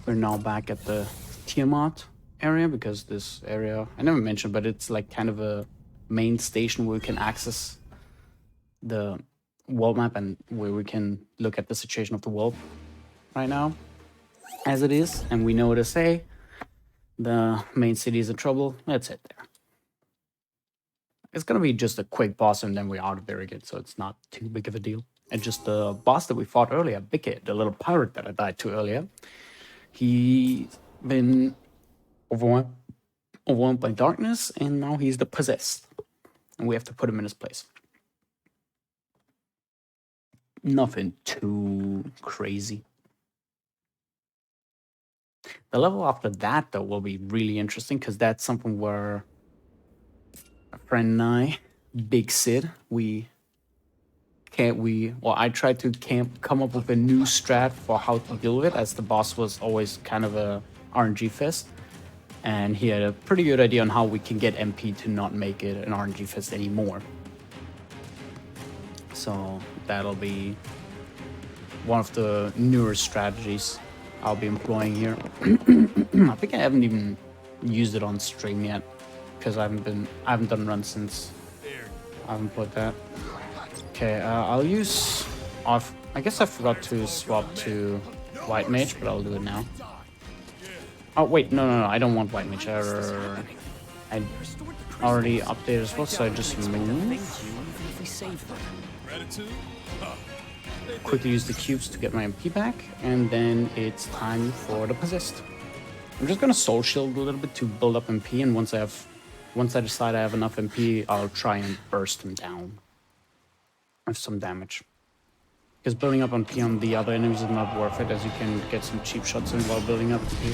[SPEAKER 2] We're now back at the Tiamat area because this area, I never mentioned, but it's like kind of a main station where we can access the world map and where we can look at the situation of the world right now as it is. And we notice, hey, the main city is in trouble. Let's head there. It's gonna be just a quick boss and then we're out of there again, so it's not too big of a deal. And just the boss that we fought earlier, Bicket, the little pirate that I died to earlier, he's been overwhelmed by darkness, and now he's the possessed. And we have to put him in his place. Nothing too crazy. The level after that, though, will be really interesting, because that's something where a friend and I, Big Sid, I tried to come up with a new strat for how to deal with it, as the boss was always kind of a RNG fest. And he had a pretty good idea on how we can get MP to not make it an RNG fest anymore. So that'll be one of the newer strategies I'll be employing here. I think I haven't even used it on stream yet, because I haven't done runs since I haven't put that. Okay, I'll use off. I guess I forgot to swap to White Mage, but I'll do it now. Oh wait, no, I don't want White Mage. I already updated as well, so I just move. Quickly use the cubes to get my MP back, and then it's time for the possessed. I'm just gonna soul shield a little bit to build up MP, and once I decide I have enough MP, I'll try and burst him down with some damage. Because building up MP on the other enemies is not worth it, as you can get some cheap shots in while building up MP.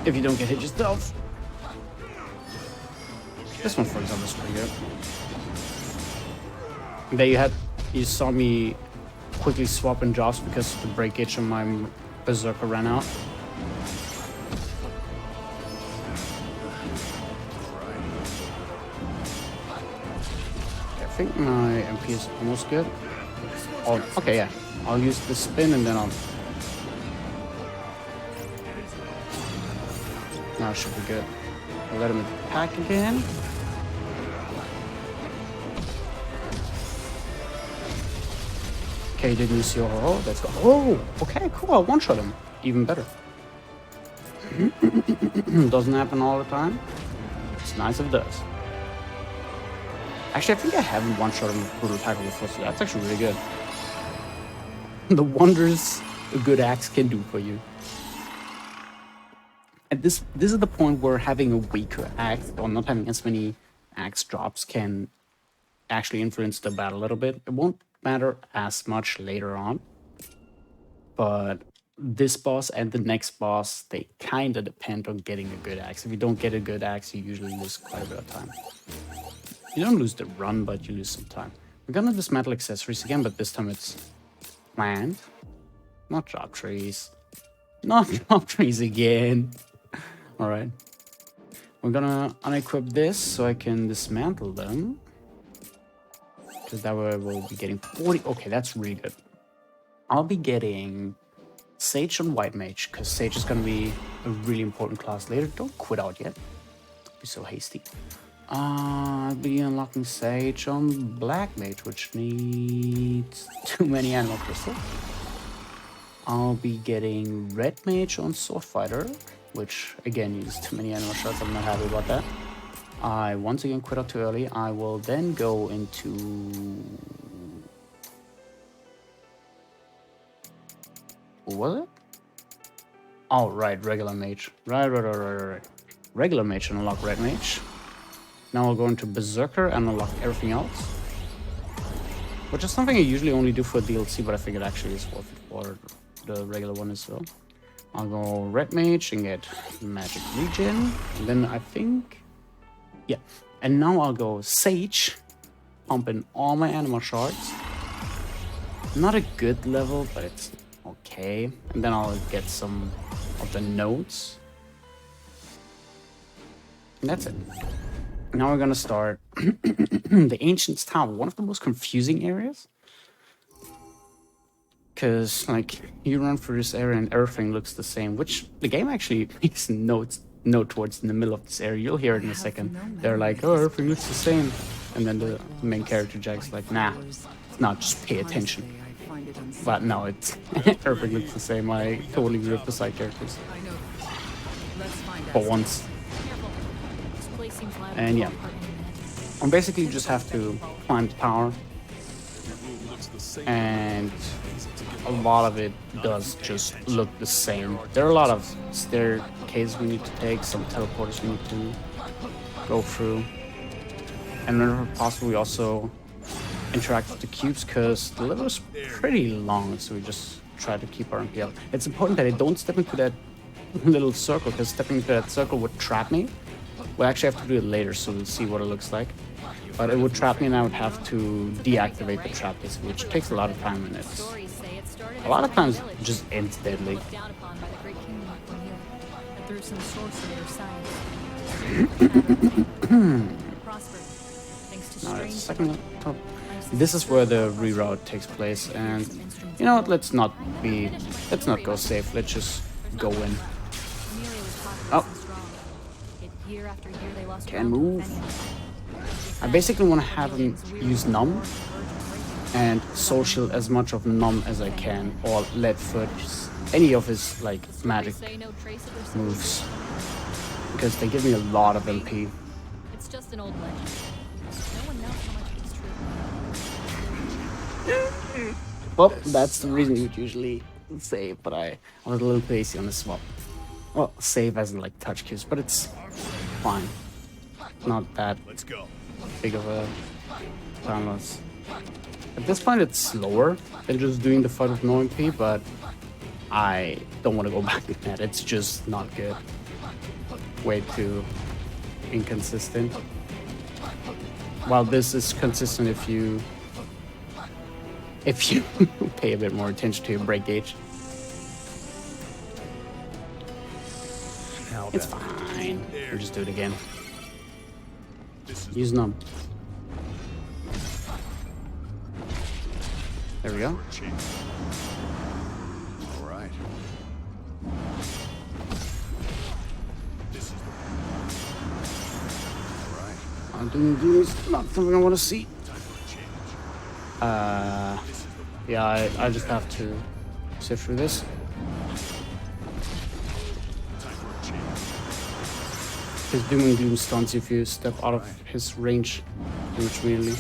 [SPEAKER 2] If you don't get hit yourself. This one, for example, is pretty good. There you saw me quickly swapping jobs because the breakage on my Berserker ran out. I think my MP is almost good. Oh, okay, yeah. I'll use the spin and then now it should be good. I'll let him attack again. Okay, didn't use your oh, let's go. Oh, okay, cool. I'll one-shot him. Even better. Doesn't happen all the time. It's nice if it does. Actually, I think I haven't one-shot him with brutal tackle before, so that's actually really good. The wonders a good axe can do for you. And this is the point where having a weaker axe, or not having as many axe drops, can actually influence the battle a little bit. It won't matter as much later on, but this boss and the next boss, they kind of depend on getting a good axe. If you don't get a good axe, you usually lose quite a bit of time. You don't lose the run, but you lose some time. We're gonna dismantle accessories again, but this time it's planned, not drop trees. Not drop trees again. All right. We're gonna unequip this so I can dismantle them. Because that way we'll be getting 40. Okay, that's really good. I'll be getting Sage and White Mage, because Sage is gonna be a really important class later. Don't quit out yet. Don't be so hasty. I'll be unlocking Sage on Black Mage, which needs too many animal crystals. I'll be getting Red Mage on Sword Fighter, which again uses too many animal shots. I'm not happy about that. I once again quit out too early. I will then go into What was it? Oh, right, regular mage. Right. Regular mage and unlock red mage. Now I'll go into Berserker and unlock everything else. Which is something I usually only do for DLC, but I think it actually is worth it for the regular one as well. I'll go red mage and get magic regen. And then I think... Yeah. And now I'll go sage. Pump in all my anima shards. Not a good level, but it's okay. And then I'll get some of the nodes. And that's it. Now we're gonna start the Ancient's Tower, one of the most confusing areas. Because, like, you run through this area and everything looks the same, which the game actually makes note towards in the middle of this area. You'll hear it in a second. They're like, oh, everything looks the same. And then the main character Jack's like, nah, it's not, just pay attention. But no, it's everything looks the same. I totally agree with the side characters. For once. And yeah. I basically just have to climb the tower. And a lot of it does just look the same. There are a lot of staircases we need to take, some teleporters we need to go through. And whenever possible, we also interact with the cubes because the level is pretty long, so we just try to keep our MP up. It's important that I don't step into that little circle, because stepping into that circle would trap me. We'll actually have to do it later, so we'll see what it looks like. But it would trap me and I would have to deactivate the trap, which takes a lot of time, and it's a lot of times just ends deadly. Second top. This is where the reroute takes place, and you know what, let's not go safe, let's just go in. Oh, can't move. I basically want to have him use numb and social as much of numb as I can, or lead foot, any of his like magic moves, because they give me a lot of MP.
[SPEAKER 7] It's just an old legend. No one knows how much it's true.
[SPEAKER 2] Well, that's the reason you'd usually save, but I was a little lazy on the swap. Well, save as in like touch cubes, but it's fine. Not that big of a time loss. At this point, it's slower than just doing the fight with no MP, but I don't want to go back with that. It's just not good. Way too inconsistent. While this is consistent if you pay a bit more attention to your break gauge. It's fine. We'll just do it again. Use numb. There we go.
[SPEAKER 6] All right.
[SPEAKER 2] I'm doing this. Not something I want to see. Yeah, I just have to sift through this. His Doom and Gloom stuns if you step out of his range damage immediately.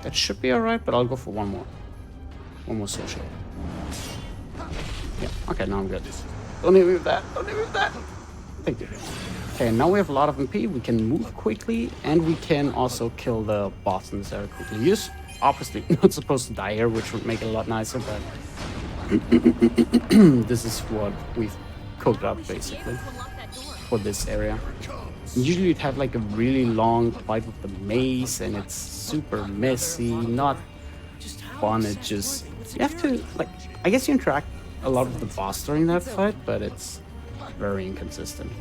[SPEAKER 2] That should be alright, but I'll go for one more. One more social. Yeah, okay, now I'm good. Don't hit me with that, don't hit me with that. Thank you. Okay, now we have a lot of MP, we can move quickly, and we can also kill the boss in this area quickly. Use, obviously, not supposed to die here, which would make it a lot nicer, but this is what we've cooked up, basically, for this area. Usually you'd have like a really long fight with the mace, and it's super messy, not fun. It just, you have to, like, I guess you interact a lot with the boss during that fight, but it's very inconsistent.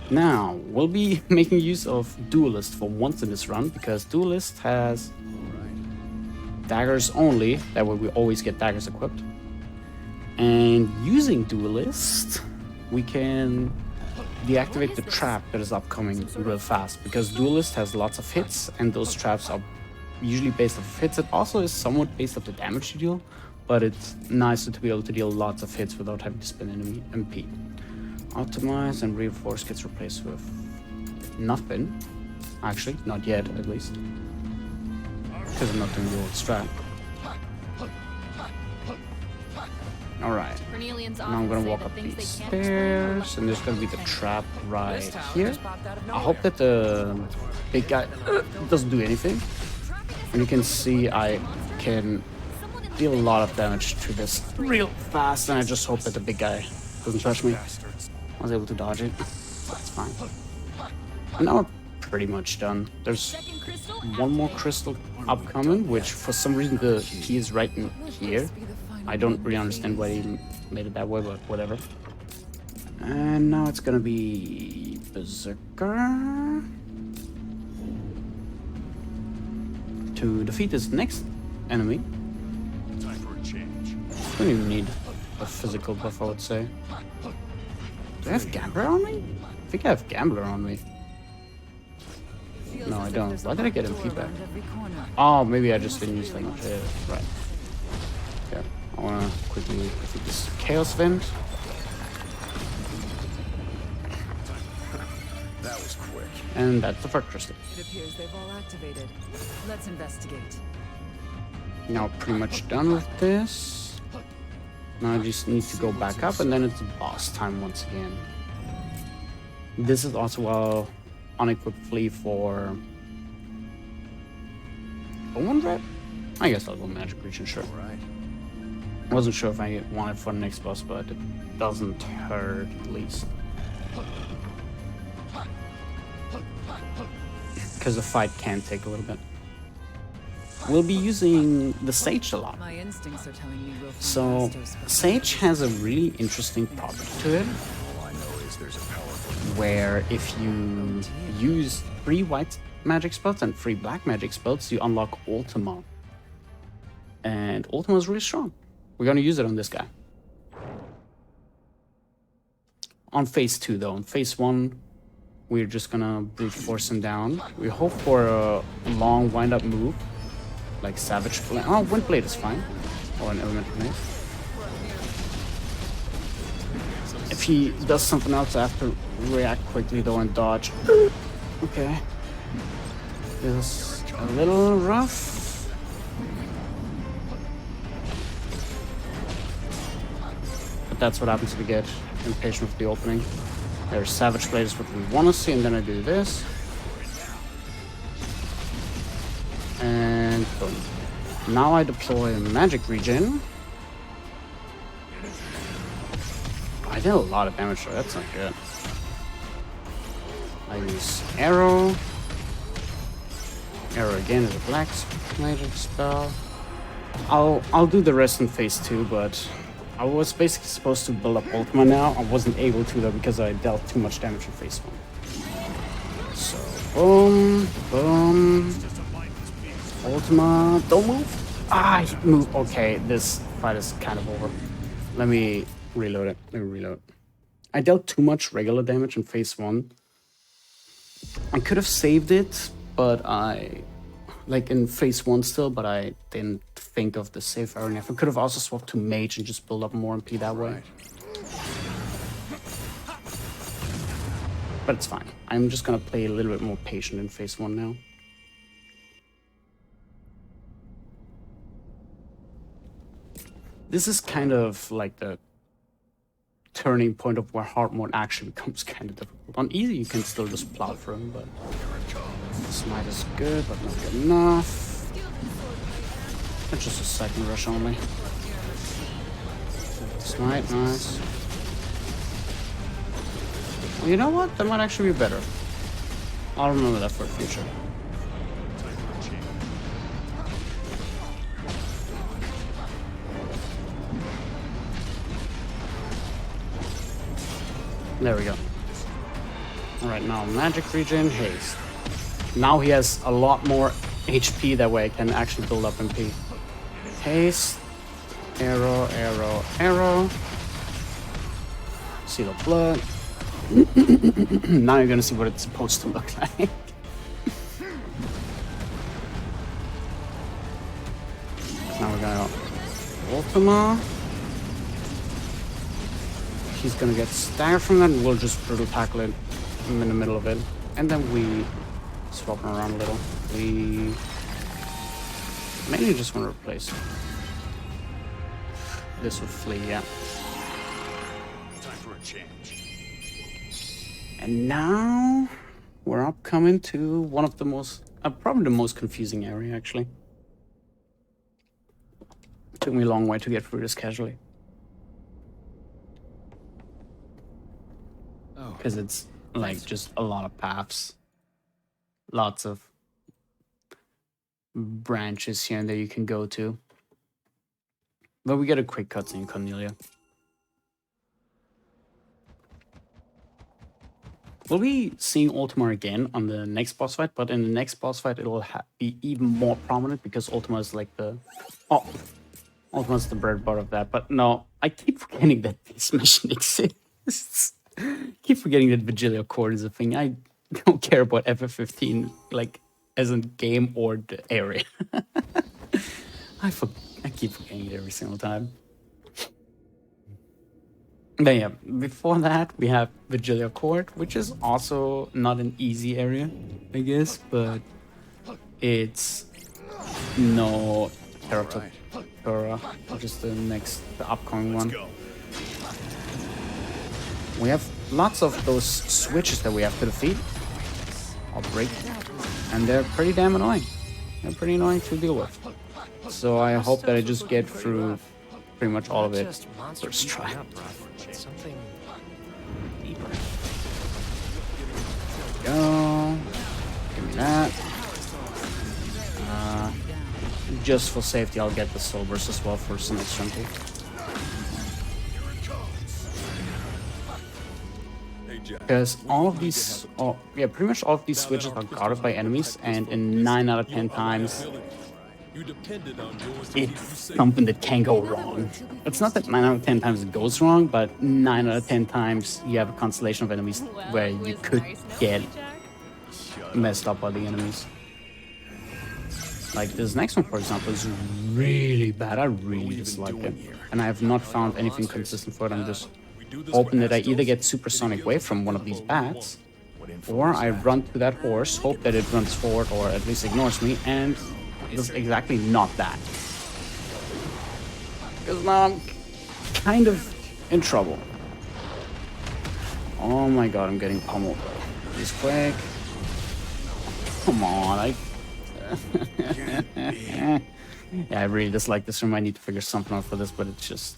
[SPEAKER 2] Now, we'll be making use of Duelist for once in this run, because Duelist has daggers only, that way we always get daggers equipped. And using Duelist, we can deactivate the trap that is upcoming real fast, because Duelist has lots of hits, and those traps are usually based off of hits. It also is somewhat based off the damage you deal, but it's nicer to be able to deal lots of hits without having to spend enemy MP. Optimize and Reinforce gets replaced with nothing. Actually, not yet, at least. Because I'm not doing the old strat. Alright.
[SPEAKER 7] Cornelians
[SPEAKER 2] Now I'm
[SPEAKER 7] often
[SPEAKER 2] gonna
[SPEAKER 7] say
[SPEAKER 2] walk
[SPEAKER 7] that
[SPEAKER 2] up
[SPEAKER 7] things
[SPEAKER 2] these
[SPEAKER 7] they can't explain are
[SPEAKER 2] stairs, and there's gonna be the
[SPEAKER 7] left
[SPEAKER 2] trap right
[SPEAKER 5] This tower
[SPEAKER 2] here.
[SPEAKER 5] just popped out of
[SPEAKER 2] I
[SPEAKER 5] nowhere.
[SPEAKER 2] hope that the big guy doesn't do anything. And you can see I can deal a lot of damage to this real fast, and I just hope that the big guy doesn't touch me. I was able to dodge it. That's fine. And now we're pretty much done. There's
[SPEAKER 7] Second crystal
[SPEAKER 2] one more
[SPEAKER 7] activated.
[SPEAKER 2] crystal upcoming, which for some reason the key is right in here. I don't really understand why they made it that way, but whatever. And now it's gonna be Berserker to defeat this next enemy.
[SPEAKER 6] Time for a change.
[SPEAKER 2] Don't even need a physical buff, I would say. Do I have Gambler on me? I think I have Gambler on me.
[SPEAKER 3] Feels
[SPEAKER 2] No, I
[SPEAKER 3] as if
[SPEAKER 2] don't.
[SPEAKER 3] there's a
[SPEAKER 2] Why did I get
[SPEAKER 3] locked
[SPEAKER 2] MP
[SPEAKER 3] door
[SPEAKER 2] back?
[SPEAKER 3] around every corner.
[SPEAKER 2] Oh, maybe I just didn't use that much. Right. Yeah, I wanna quickly defeat this Chaos Vent.
[SPEAKER 6] That was quick.
[SPEAKER 2] And that's the first crystal.
[SPEAKER 3] It appears they've all activated. Let's investigate.
[SPEAKER 2] Now pretty much done with this. Now I just need to go back up, and then it's boss time once again. This is also a unequipped flea for one rep? I guess I'll go Magic Region, sure.
[SPEAKER 6] Right.
[SPEAKER 2] I wasn't sure if I wanted for the next boss, but it doesn't hurt at least. Because the fight can take a little bit. We'll be using the Sage a lot.
[SPEAKER 3] My instincts are telling me we'll find
[SPEAKER 2] So,
[SPEAKER 3] Master's special.
[SPEAKER 2] Sage has a really interesting property to it,
[SPEAKER 6] All I know is there's a powerful
[SPEAKER 2] where if you use 3 white magic spells and 3 black magic spells, you unlock Ultima. And Ultima is really strong. We're gonna use it on this guy. On phase 2 though, on phase 1, we're just gonna brute force him down. We hope for a long wind-up move, like Savage Blade. Oh, Windblade is fine. Or an Elemental Blade. If he does something else, I have to react quickly though and dodge. Okay. This is a little rough. But that's what happens if you get impatient with the opening. There's Savage Blade is what we want to see, and then I do this. And boom. Now I deploy Magic Regen. I did a lot of damage though, that's not good. I use Arrow. Arrow again is a black magic spell. I'll do the rest in phase 2, but I was basically supposed to build up Ultima now. I wasn't able to though because I dealt too much damage in phase 1. So boom, boom. Ultima, don't move. Ah, he moved. Okay, this fight is kind of over. Let me reload it. Let me reload. I dealt too much regular damage in phase 1. I could have saved it, but like in phase 1 still, but I didn't think of the save fire enough. I could have also swapped to mage and just build up more MP that way. But it's fine. I'm just gonna play a little bit more patient in phase 1 now. This is kind of like the turning point of where hard mode actually becomes kind of difficult. On easy, you can still just plow through him, but smite is good, but not good enough. It's just a second rush only. Smite, nice. Well, you know what? That might actually be better. I'll remember that for the future. There we go. Alright, now Magic Regen, Haste. Now he has a lot more HP, that way I can actually build up MP. Haste. Arrow, arrow, arrow. Seal of Blood. Now you're gonna see what it's supposed to look like. Now we're gonna Ultima. He's gonna get staggered from that, and we'll just brutal tackle it in the middle of it. And then we swap him around a little. We mainly just want to replace. This would flee, yeah.
[SPEAKER 6] Time for a change.
[SPEAKER 2] And now we're up coming to one of the most, probably the most confusing area, actually. Took me a long way to get through this casually. Because it's like just a lot of paths. Lots of branches here and there you can go to. But we get a quick cutscene, Cornelia. We'll be seeing Ultima again on the next boss fight, but in the next boss fight it'll be even more prominent because Ultima is like the... Oh, Ultima's the bread and butter of that. But no, I keep forgetting that this mission exists. Keep forgetting that Vigilia Court is a thing. I don't care about FF15 like as a game or the area. I keep forgetting it every single time. But yeah, before that we have Vigilia Court, which is also not an easy area, I guess, but it's no character, which is the upcoming one. We have lots of those switches that we have to defeat or break, and they're pretty damn annoying. They're pretty annoying to deal with. So I hope that I just get through pretty much all of it first try.
[SPEAKER 5] Something deeper.
[SPEAKER 2] Go. Give me that. Just for safety, I'll get the sobers as well for some extra MP. Because all of these, pretty much all of these switches are guarded by enemies, and in 9 out of 10 times, it's something that can go wrong. It's not that 9 out of 10 times it goes wrong, but 9 out of 10 times you have a constellation of enemies where you could get messed up by the enemies. Like this next one, for example, is really bad. I really dislike it. And I have not found anything consistent for it. I'm just hoping that I either get Supersonic Wave from one of these bats, or I run to that horse, hope that it runs forward or at least ignores me, and does exactly not that. Because now I'm kind of in trouble. Oh my god, I'm getting pummeled. Just quick. Come on, yeah, I really dislike this room. I need to figure something out for this, but it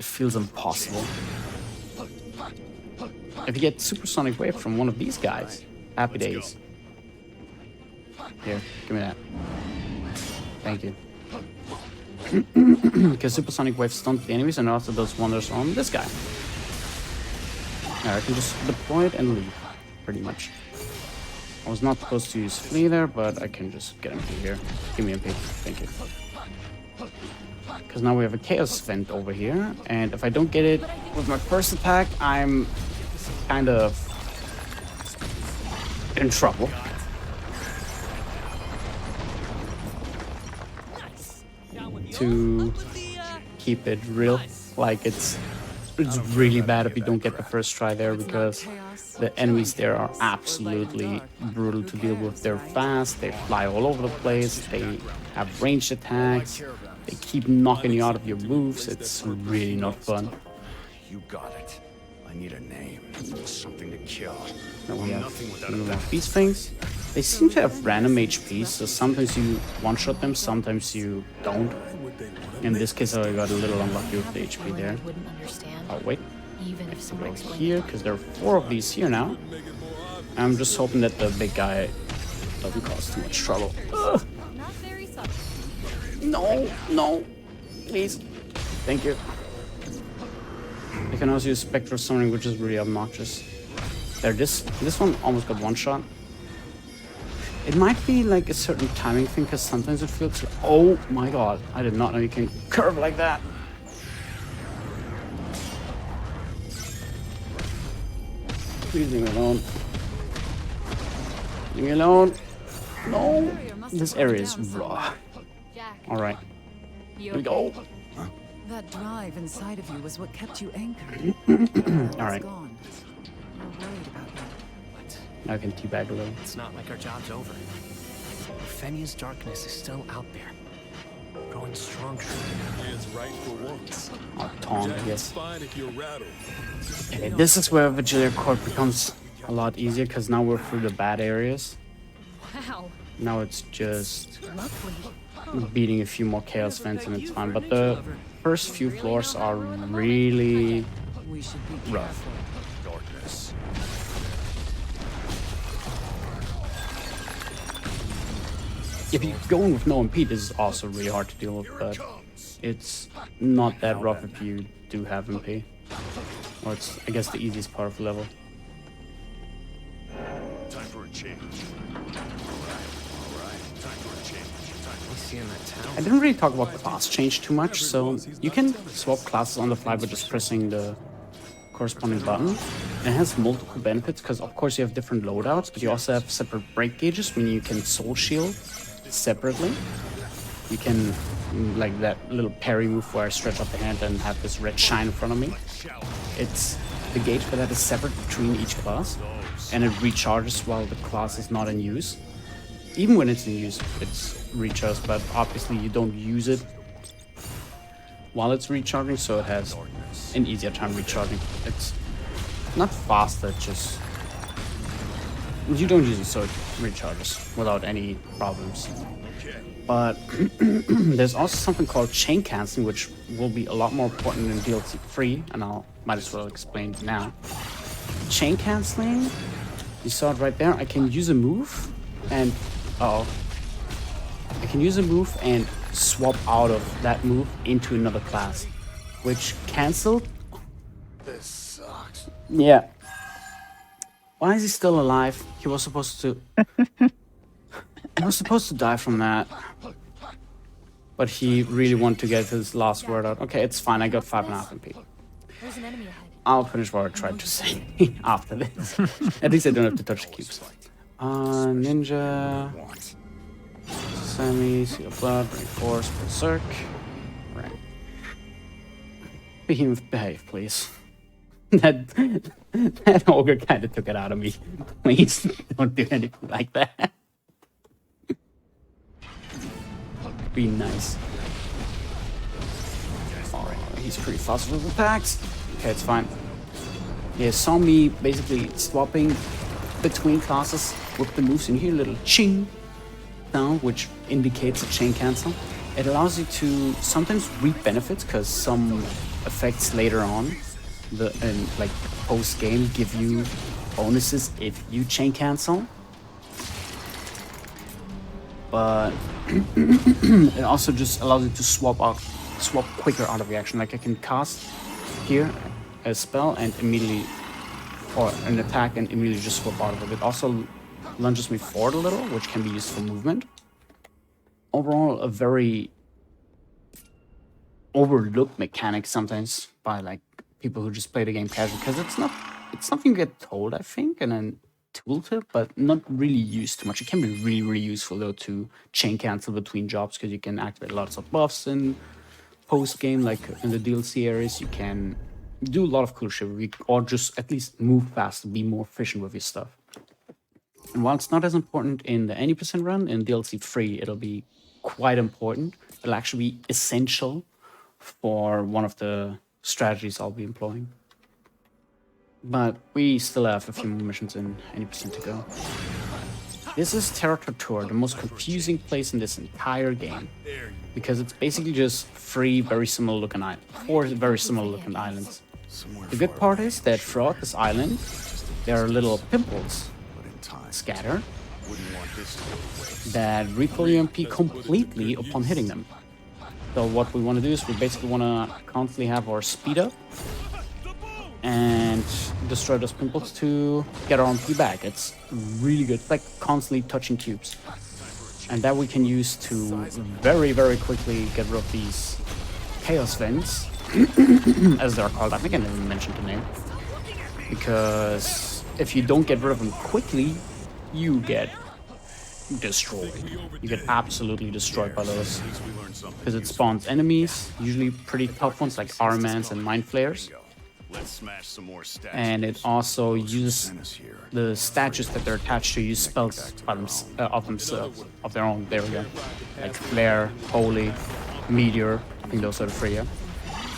[SPEAKER 2] feels impossible. If you get Supersonic Wave from one of these guys, happy days. Here, give me that. Thank you. Because Supersonic Wave stuns the enemies and also does wonders on this guy. I can just deploy it and leave, pretty much. I was not supposed to use Flee there, but I can just get MP here. Give me MP, thank you. Because now we have a Chaos Vent over here, and if I don't get it with my first attack, I'm kind of in trouble. To keep it real, like it's really bad if you don't get the first try there, because the enemies there are absolutely brutal to deal with. They're fast, they fly all over the place, they have ranged attacks, they keep knocking you out of your moves. It's really not fun.
[SPEAKER 6] You got it. I need a name. Something to kill.
[SPEAKER 2] Then we have these things. They seem to have random HP, so sometimes you one-shot them, sometimes you don't. In this case, I got a little unlucky with the HP there. Oh, wait. I have to go here, because there are 4 of these here now. I'm just hoping that the big guy doesn't cause too much trouble. Ugh. No, please. Thank you. I can also use Spectral Summoning, which is really obnoxious. There, this one almost got one shot. It might be like a certain timing thing, because sometimes it feels... Oh my god, I did not know you can curve like that. Please leave me alone. Leave me alone. No. This area is raw. Alright. Here we go.
[SPEAKER 3] That drive inside of you was what kept you anchored.
[SPEAKER 2] Alright.
[SPEAKER 3] Gone. You're worried about me.
[SPEAKER 2] Now I can teabag a little.
[SPEAKER 5] It's not like our job's over. Fenia's darkness is still out there. going stronger.
[SPEAKER 4] It's right for once.
[SPEAKER 2] Or taunt, I
[SPEAKER 4] Jacket's
[SPEAKER 2] guess.
[SPEAKER 4] fine if you're rattled.
[SPEAKER 2] And this is where Vigilia Court becomes a lot easier, because now we're through the bad areas.
[SPEAKER 7] Wow.
[SPEAKER 2] Now it's just
[SPEAKER 7] Lovely.
[SPEAKER 2] beating a few more Chaos Vents and it's fine. But the first few floors are really
[SPEAKER 3] We should be
[SPEAKER 2] rough.
[SPEAKER 3] careful.
[SPEAKER 6] Darkness.
[SPEAKER 2] If you go in with no MP, this is also really hard to deal with, but it's not that rough if you do have MP. Or it's, I guess, the easiest part of the level.
[SPEAKER 6] Time for a change. Alright, time for a change.
[SPEAKER 5] What's he in that town?
[SPEAKER 2] I didn't really talk about class change too much, so you can swap classes on the fly by just pressing the corresponding button. And it has multiple benefits, because of course you have different loadouts, but you also have separate break gauges, meaning you can soul shield separately. You can, like that little parry move where I stretch up the hand and have this red shine in front of me. It's the gauge for that is separate between each class, and it recharges while the class is not in use. Even when it's in use, it's recharged, but obviously you don't use it while it's recharging, so it has an easier time recharging. It's not faster, just you don't use it, so it recharges without any problems. But there's also something called chain canceling, which will be a lot more important in DLC 3, and I might as well explain it now. Chain canceling, you saw it right there. I can use a move, and I can use a move and swap out of that move into another class, which canceled.
[SPEAKER 6] This sucks.
[SPEAKER 2] Yeah. Why is he still alive? He was supposed to. He was supposed to die from that. But he really wanted to get his last word out. Okay, it's fine. I got 5.5 MP.
[SPEAKER 7] There's an enemy ahead.
[SPEAKER 2] I'll finish what I tried to say after this. At least I don't have to touch the cubes. Ninja. Semi, Seal of Blood, Reinforce, Berserk. Right. Behemoth, behave, please. That ogre kind of took it out of me. Please don't do anything like that. Be nice. Oh, he's pretty fast with attacks. Okay, it's fine. Yeah, saw me basically swapping between classes with the moves in here, little ching sound, which indicates a chain cancel. It allows you to sometimes reap benefits, because some effects later on, like post game, give you bonuses if you chain cancel. But it also just allows you to swap quicker out of reaction. Like I can cast here a spell and immediately, or an attack and immediately just swap out of it. It also lunges me forward a little, which can be used for movement. Overall, a very overlooked mechanic sometimes by like people who just play the game casually, because it's something you get told, I think, and then tooltip, but not really used too much. It can be really, really useful though to chain cancel between jobs, because you can activate lots of buffs in post game, like in the DLC areas. You can do a lot of cool shit, or just at least move faster, be more efficient with your stuff. And while it's not as important in the 80% run, in DLC 3 it'll be quite important. It'll actually be essential for one of the strategies I'll be employing. But we still have a few more missions in 80% to go. This is Terra Tortura, the most confusing place in this entire game, because it's basically just three very similar looking islands, four very similar looking islands. The good part is that throughout this island, there are little pimples scattered that recoil your MP completely upon hitting them. So what we want to do is we basically want to constantly have our speed up and destroy those pimples to get our MP back. It's really good. It's like constantly touching cubes. And that we can use to very, very quickly get rid of these chaos vents, as they're called. I think I never mentioned the name. Because if you don't get rid of them quickly, you get destroyed. You get absolutely destroyed by those. Because it spawns enemies, usually pretty tough ones like Armans and Mind Flayers.
[SPEAKER 6] Let's smash some more statues.
[SPEAKER 2] And it also uses the statues that they're attached to use spells by of themselves, of their own. There we go. Like Flare, Holy, Meteor. I think those are the three, yeah.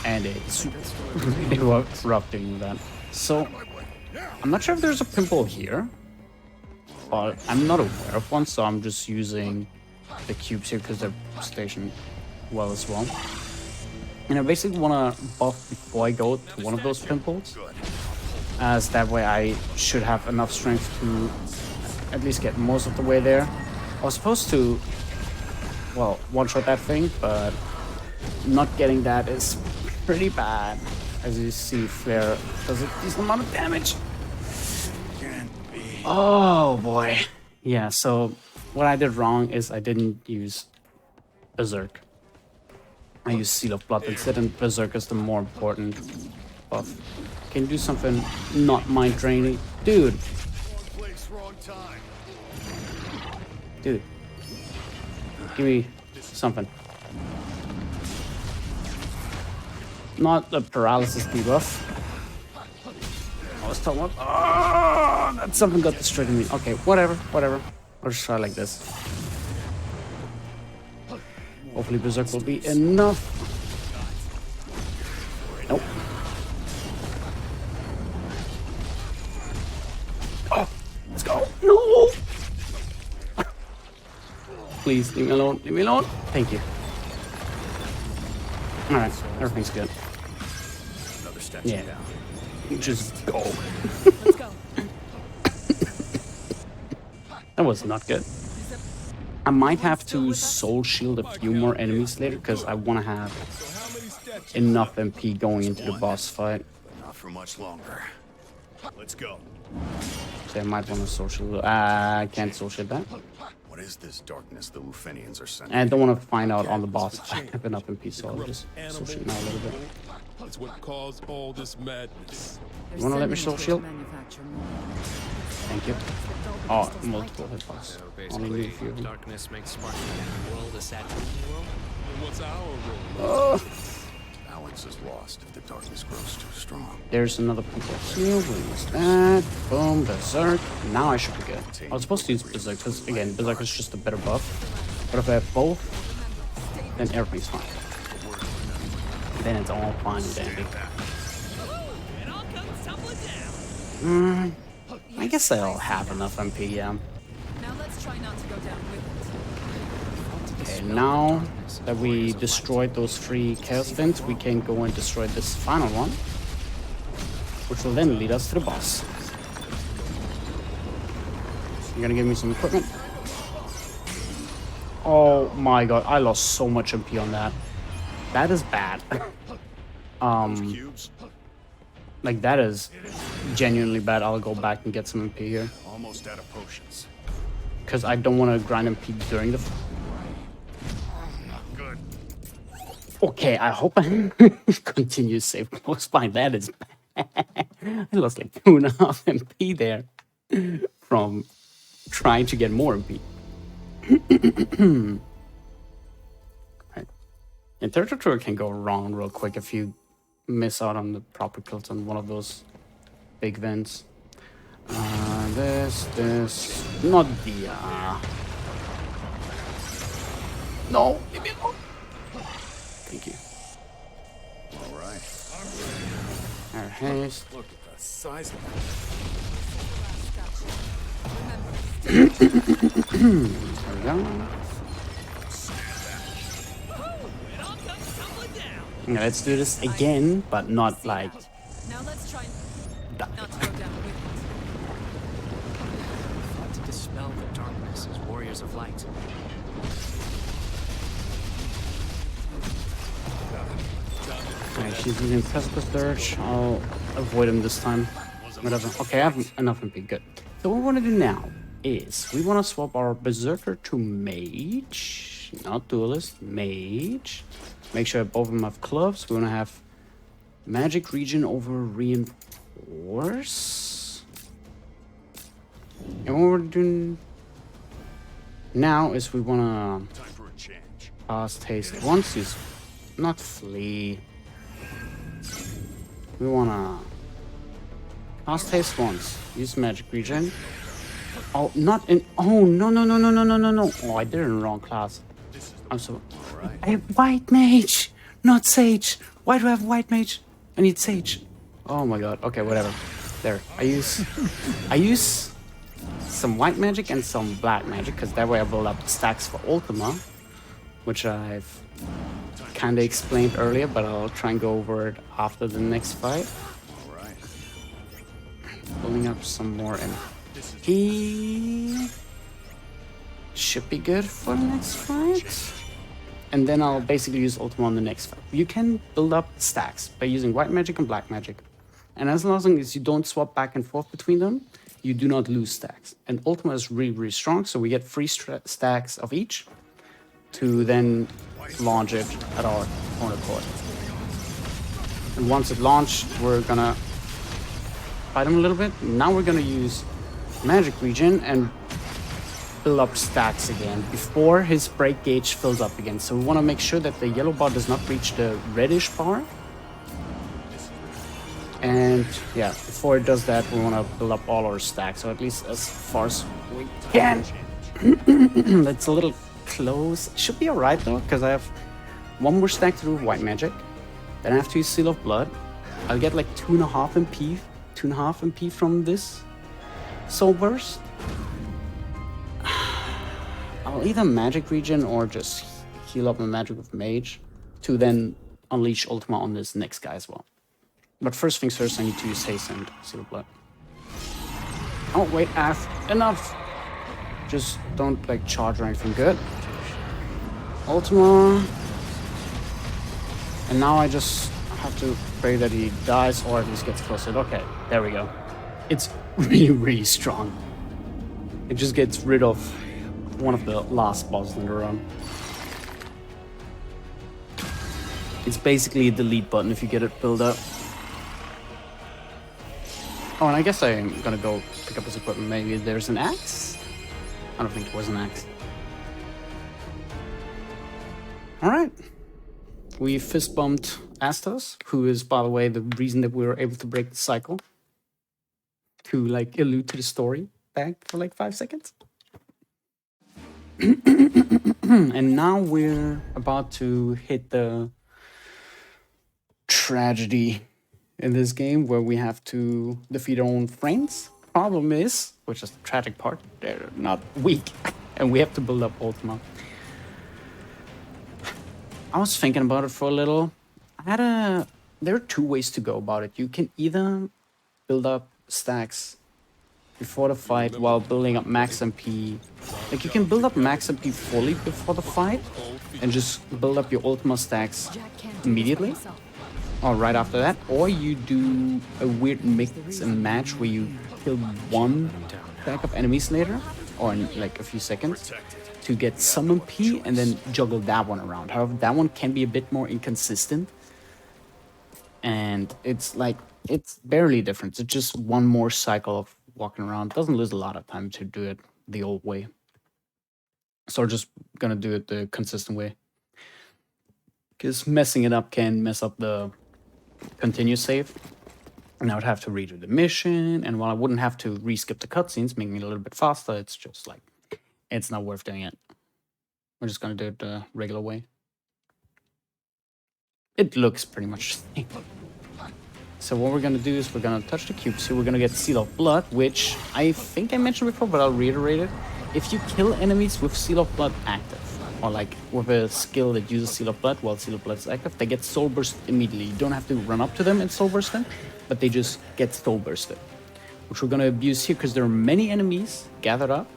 [SPEAKER 2] And it's really rough doing that. So, I'm not sure if there's a pimple here, but I'm not aware of one, so I'm just using the cubes here because they're stationed well as well. And I basically want to buff before I go to one of those pimples, as that way I should have enough strength to at least get most of the way there. I was supposed to, well, one-shot that thing, but not getting that is pretty bad. As you see, Flare does a decent amount of damage. Oh boy. Yeah, so what I did wrong is I didn't use Berserk. I used Seal of Blood instead, and Berserk is the more important buff. Can you do something not mind draining? Dude. Dude. Give me something. Not the paralysis debuff. I was talking about. Oh, that something got destroyed in me. Okay, whatever. I'll just try like this. Hopefully Berserk will be enough. Nope. Oh, let's go. No! Please, leave me alone. Leave me alone. Thank you. Alright, everything's good.
[SPEAKER 6] Another step
[SPEAKER 2] Yeah.
[SPEAKER 6] down.
[SPEAKER 2] Just go.
[SPEAKER 7] Let's go.
[SPEAKER 2] That was not good. I might have to soul shield a few more enemies later because I want to have enough MP going into the boss fight.
[SPEAKER 6] Not for much longer. Let's go.
[SPEAKER 2] So I might want to soul shield. I can't soul shield that.
[SPEAKER 6] What is this darkness the Lufenians are sending?
[SPEAKER 2] And I don't want to find out on the boss if I have enough MP, so I'll just soul shield now a little bit.
[SPEAKER 4] That's what caused all this madness.
[SPEAKER 2] You want to let me soul shield? Thank you. Oh, multiple hitbox.
[SPEAKER 5] So
[SPEAKER 2] Only need a
[SPEAKER 5] basically,
[SPEAKER 2] few.
[SPEAKER 5] darkness makes sparking the world a sad world.
[SPEAKER 4] And what's our role?
[SPEAKER 6] Balance is lost if the darkness grows too strong.
[SPEAKER 2] There's another people here. We'll use that. Boom, Berserk. Now I should be good. I was supposed to use Berserk because, again, Berserk is just a better buff. But if I have both, then everything's fine. Then it's all fine and dandy. I guess I'll have enough MP, yeah.
[SPEAKER 3] Now let's try not to go down with it.
[SPEAKER 2] Okay, now that we destroyed those 3 Chaos Vents, we can go and destroy this final one, which will then lead us to the boss. You're gonna give me some equipment? Oh my god, I lost so much MP on that. That is bad.
[SPEAKER 6] Cubes?
[SPEAKER 2] Like that is genuinely bad. I'll go back and get some MP here.
[SPEAKER 6] Almost out of potions.
[SPEAKER 2] Because I don't want to grind MP during the...
[SPEAKER 6] Not good.
[SPEAKER 2] Okay, I hope I continue save close by. That is bad. I lost like 2.5 MP there from trying to get more MP. Right. And Territory can go wrong real quick if you miss out on the proper kills on one of those big vents. This, not the, no, leave me alone. Thank you.
[SPEAKER 6] All right.
[SPEAKER 2] Air haste.
[SPEAKER 6] Look at the size of
[SPEAKER 2] There we go. Yeah, let's do this again, but not like
[SPEAKER 3] Now let's try
[SPEAKER 2] that.
[SPEAKER 3] not to go down with it.
[SPEAKER 5] Fought to dispel the darkness as warriors of light.
[SPEAKER 2] Okay, she's using Precipice Dirge. I'll avoid him this time. Whatever. Okay, I have enough MP. Good. So what we want to do now is we want to swap our Berserker to Mage. Not Duelist. Mage. Make sure both of them have clubs. We want to have Magic Region over Reinforce. And what we're doing now is we want to
[SPEAKER 6] time for a change.
[SPEAKER 2] fast haste once. Use not flee. We want to fast haste once. Use Magic Region. Oh, not in. Oh, no. Oh, I did it in the wrong class. I'm so. I have white mage, not sage. Why do I have white mage? I need sage. Oh my god. Okay, whatever. There. I use some white magic and some black magic, because that way I build up stacks for Ultima, which I've kind of explained earlier, but I'll try and go over it after the next fight.
[SPEAKER 6] Alright.
[SPEAKER 2] Building up some more, and he should be good for the next fight. And then I'll basically use Ultima on the next fight. You can build up stacks by using white magic and black magic. And as long as you don't swap back and forth between them, you do not lose stacks. And Ultima is really, really strong, so we get 3 stacks of each to then launch it at our own accord. And once it launched, we're gonna fight him a little bit. Now we're gonna use Magic Regen and build up stacks again before his break gauge fills up again. So we want to make sure that the yellow bar does not reach the reddish bar. And yeah, before it does that, we want to build up all our stacks, or at least as far as we can. That's a little close. Should be alright though, because I have 1 more stack to do with white magic. Then I have to use Seal of Blood. I'll get like 2.5 MP, 2.5 MP from this Soul Burst. I'll either Magic Regen or just heal up my magic with Mage to then unleash Ultima on this next guy as well. But first things first, I need to use Haste and Seal of Blood. Oh wait, enough! Just don't like charge or anything. Good. Ultima. And now I just have to pray that he dies or at least gets closer. Okay, there we go. It's really, really strong. It just gets rid of one of the last bosses in the run. It's basically a delete button if you get it built up. Oh, and I guess I'm gonna go pick up his equipment. Maybe there's an axe? I don't think there was an axe. Alright. We fist bumped Astos, who is, by the way, the reason that we were able to break the cycle. To like allude to the story back for like 5 seconds. And now we're about to hit the tragedy in this game where we have to defeat our own friends. Problem is, which is the tragic part, they're not weak and we have to build up Ultima. I was thinking about it for a little. There are 2 ways to go about it. You can either build up stacks before the fight while building up max MP. Like you can build up max MP fully before the fight and just build up your Ultima stacks immediately or right after that, or you do a weird mix and match where you kill 1 stack of enemies later or in like a few seconds to get some MP and then juggle that one around. However, that one can be a bit more inconsistent and it's barely different. It's just 1 more cycle of walking around. Doesn't lose a lot of time to do it the old way. So we're just gonna do it the consistent way. Because messing it up can mess up the continue save. And I would have to redo the mission. And while I wouldn't have to re-skip the cutscenes, making it a little bit faster, it's just like, it's not worth doing it. We're just gonna do it the regular way. It looks pretty much the same. So what we're gonna do is we're gonna touch the cubes here. We're gonna get Seal of Blood, which I think I mentioned before, but I'll reiterate it. If you kill enemies with Seal of Blood active, or like with a skill that uses Seal of Blood while Seal of Blood is active, they get Soul Burst immediately. You don't have to run up to them and Soul Burst them, but they just get Soul Bursted. Which we're gonna abuse here because there are many enemies gathered up.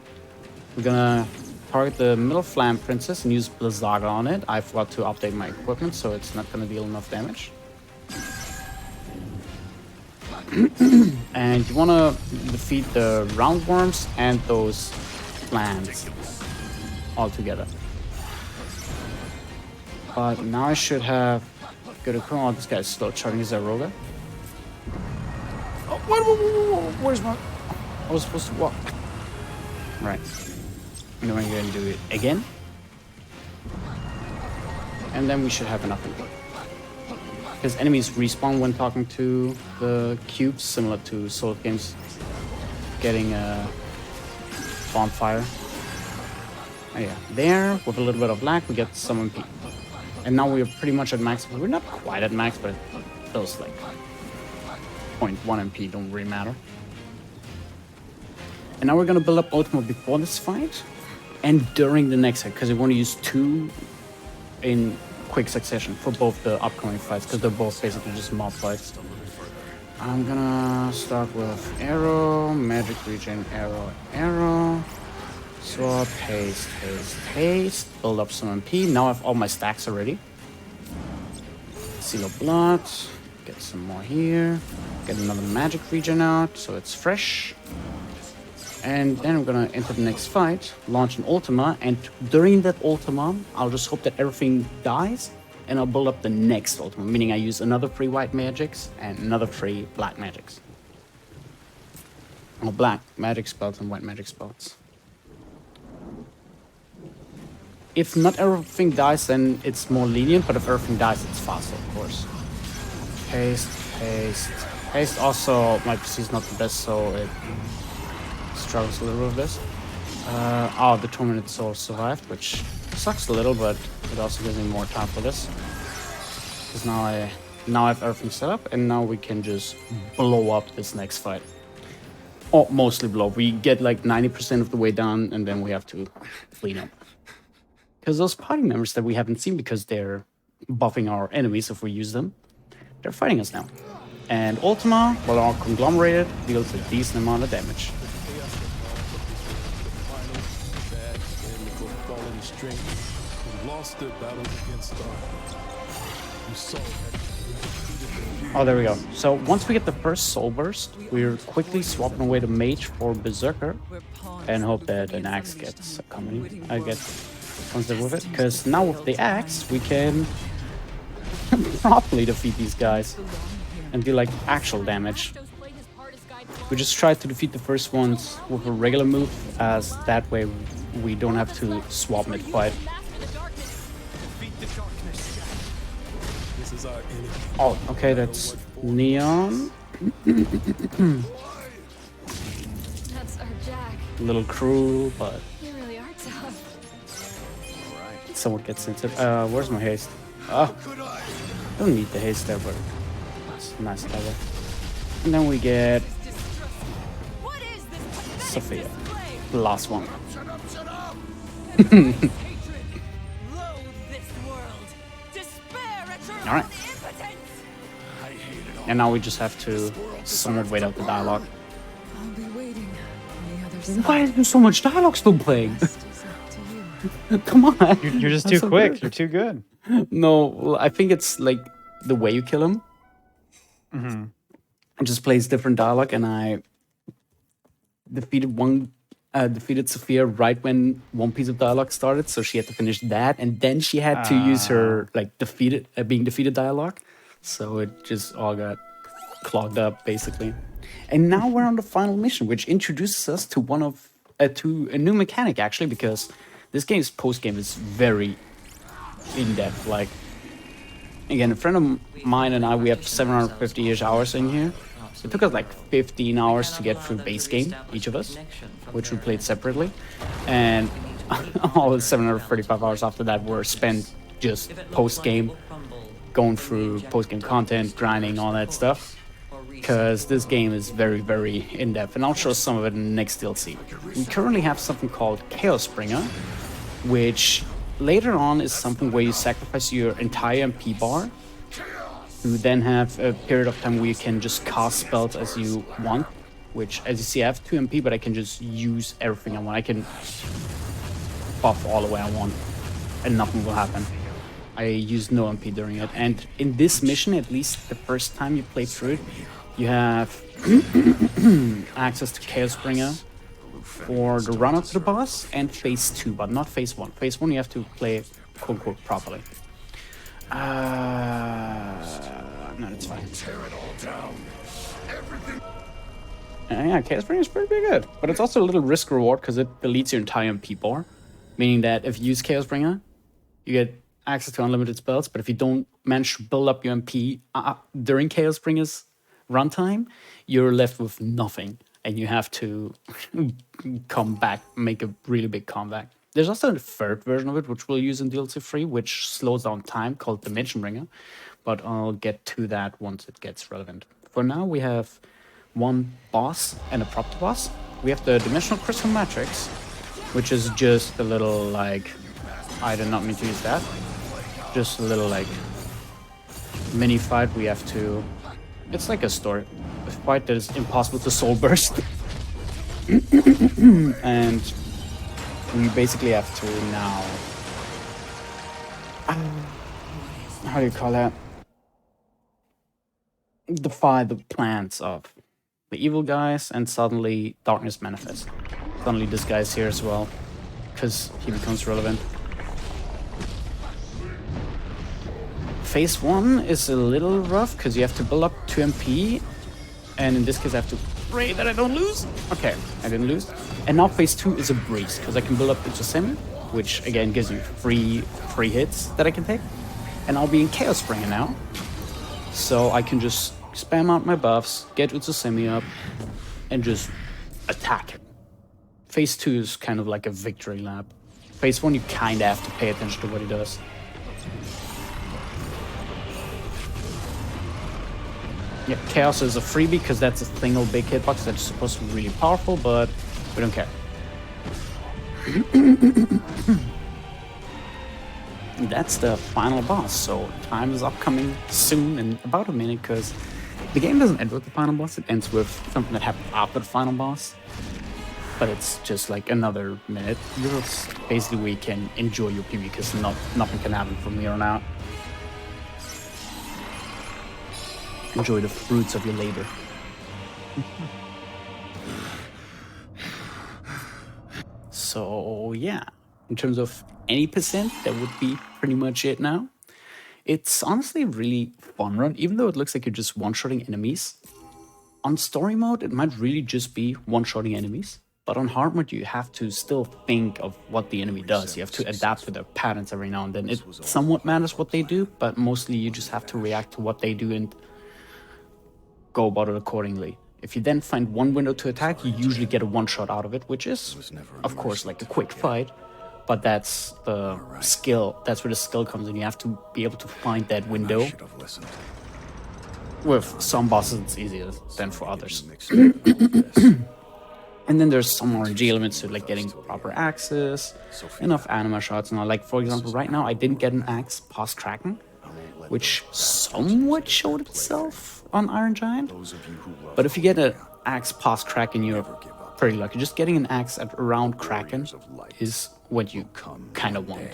[SPEAKER 2] We're gonna target the middle flam princess and use Blizzaga on it. I forgot to update my equipment, so it's not gonna deal enough damage. And you want to defeat the roundworms and those plants all together. But now I should have good equipment. Oh, this guy's slow charging his Aroga. Oh, where's my... I was supposed to walk. Right. And then we're going to do it again. And then we should have enough input. Because enemies respawn when talking to the cubes, similar to Soul games getting a bonfire. Oh yeah, there, with a little bit of lag, we get some MP. And now we're pretty much at max. We're not quite at max, but those like 0.1 MP don't really matter. And now we're gonna build up Ultima before this fight and during the next fight, because we want to use 2 in quick succession for both the upcoming fights, because they're both basically just mob fights. I'm gonna start with arrow, magic regen, arrow, arrow, sword, haste, haste, haste, build up some MP. Now I have all my stacks already. Seal of blood, get some more here, get another magic regen out so it's fresh. And then I'm gonna enter the next fight, launch an Ultima, and during that Ultima, I'll just hope that everything dies, and I'll build up the next Ultima, meaning I use another 3 white magics and another 3 black magics. Or black magic spells and white magic spells. If not everything dies, then it's more lenient, but if everything dies, it's faster, of course. Haste, haste, haste. Also, my PC is not the best, so it struggles a little with this. Oh, the 2-minute soul survived, which sucks a little, but it also gives me more time for this. Because now I have everything set up, and now we can just blow up this next fight. Or mostly blow up. We get like 90% of the way down, and then we have to clean up. Because those party members that we haven't seen, because they're buffing our enemies if we use them, they're fighting us now. And Ultima, while all conglomerated, deals a decent amount of damage. Oh, there we go. So once we get the first soul burst, we're quickly swapping away the mage for berserker and hope that an axe gets accompanied. Comes there with it, because now with the axe we can properly defeat these guys and do like actual damage. We just try to defeat the first ones with a regular move, as that way we don't have to swap mid-fight. Oh, okay, that's Neon.
[SPEAKER 7] That's our Jack.
[SPEAKER 2] A little cruel, but
[SPEAKER 7] You really are tough.
[SPEAKER 2] someone gets into it. Where's my haste? Oh, don't need the haste there, but it's nice level. And then we get
[SPEAKER 7] What is this
[SPEAKER 2] Sophia, the last one.
[SPEAKER 7] Loathe this world. Despair at your
[SPEAKER 2] All right.
[SPEAKER 7] impotence.
[SPEAKER 2] And now we just have to somewhat wait out the dialogue.
[SPEAKER 3] I'll be waiting on the other side.
[SPEAKER 2] Why is there so much dialogue still playing?
[SPEAKER 3] Rest is up to you.
[SPEAKER 2] Come on.
[SPEAKER 1] You're just
[SPEAKER 2] That's
[SPEAKER 1] too
[SPEAKER 2] so
[SPEAKER 1] quick.
[SPEAKER 2] good.
[SPEAKER 1] You're too good.
[SPEAKER 2] No, well, I think it's like the way you kill him. It just plays different dialogue, and I defeated Sophia right when one piece of dialogue started, so she had to finish that, and then she had to use her like being defeated dialogue. So it just all got clogged up basically. And now we're on the final mission, which introduces us to to a new mechanic actually, because this game's post game is very in depth. Like, again, a friend of mine and I, we have 750-ish hours in here. It took us like 15 hours to get through base game, each of us, which we played separately. And all the 735 hours after that were spent just post-game, going through post-game content, grinding, all that stuff. Because this game is very, very in-depth, and I'll show some of it in the next DLC. We currently have something called Chaos Bringer, which later on is something where you sacrifice your entire MP bar. You then have a period of time where you can just cast spells as you want, which, as you see, I have 2 MP, but I can just use everything I want. I can buff all the way I want, and nothing will happen. I use no MP during it. And in this mission, at least the first time you play through it, you have access to Chaos Bringer for the run up to the boss and phase 2, but not phase 1. Phase 1 you have to play quote unquote properly. No, that's fine. Yeah, Chaos Bringer is pretty good, but it's also a little risk reward because it deletes your entire MP bar, meaning that if you use Chaos Bringer, you get access to unlimited spells, but if you don't manage to build up your MP during Chaos Bringer's runtime, you're left with nothing, and you have to come back, make a really big comeback. There's also a third version of it, which we'll use in DLC 3, which slows down time, called Dimension Bringer. But I'll get to that once it gets relevant. For now, we have one boss and a prop boss. We have the Dimensional Crystal Matrix, which is just a little, like... I did not mean to use that. Just a little, like, mini fight. We have to... It's like a story. A fight that is impossible to soul burst. And... we basically have to now... how do you call that? Defy the plans of the evil guys, and suddenly darkness manifests. Suddenly this guy's here as well, because he becomes relevant. Phase 1 is a little rough, because you have to build up 2 MP, and in this case I have to pray that I don't lose. Okay, I didn't lose. And now phase 2 is a breeze, because I can build up into semi, which again gives you free hits that I can take. And I'll be in Chaos Springer now, so I can just spam out my buffs, get Utsusemi up, and just attack him. Phase 2 is kind of like a victory lap. Phase 1 you kinda have to pay attention to what he does. Yeah, Chaos is a freebie because that's a single big hitbox that's supposed to be really powerful, but we don't care. That's the final boss, so time is upcoming soon in about a minute, because the game doesn't end with the final boss, it ends with something that happened after the final boss. But it's just like another minute. Basically we can enjoy your PB because nothing can happen from here on out. Enjoy the fruits of your labor. So yeah, in terms of any percent, that would be pretty much it now. It's honestly a really fun run, even though it looks like you're just one-shotting enemies. On story mode, it might really just be one-shotting enemies, but on hard mode, you have to still think of what the enemy does. You have to adapt to their patterns every now and then. It somewhat matters what they do, but mostly you just have to react to what they do and go about it accordingly. If you then find one window to attack, you usually get a one-shot out of it, which is, of course, like a quick fight, but that's the skill. That's where the skill comes in. You have to be able to find that window. With some bosses, it's easier than for others. And then there's some RNG elements to like getting proper access, enough anima shots, and all. Like, for example, right now I didn't get an axe past Kraken, which somewhat showed itself on Iron Giant. But if you get an axe past Kraken, you're pretty lucky. Just getting an axe at around Kraken is what you kind of want.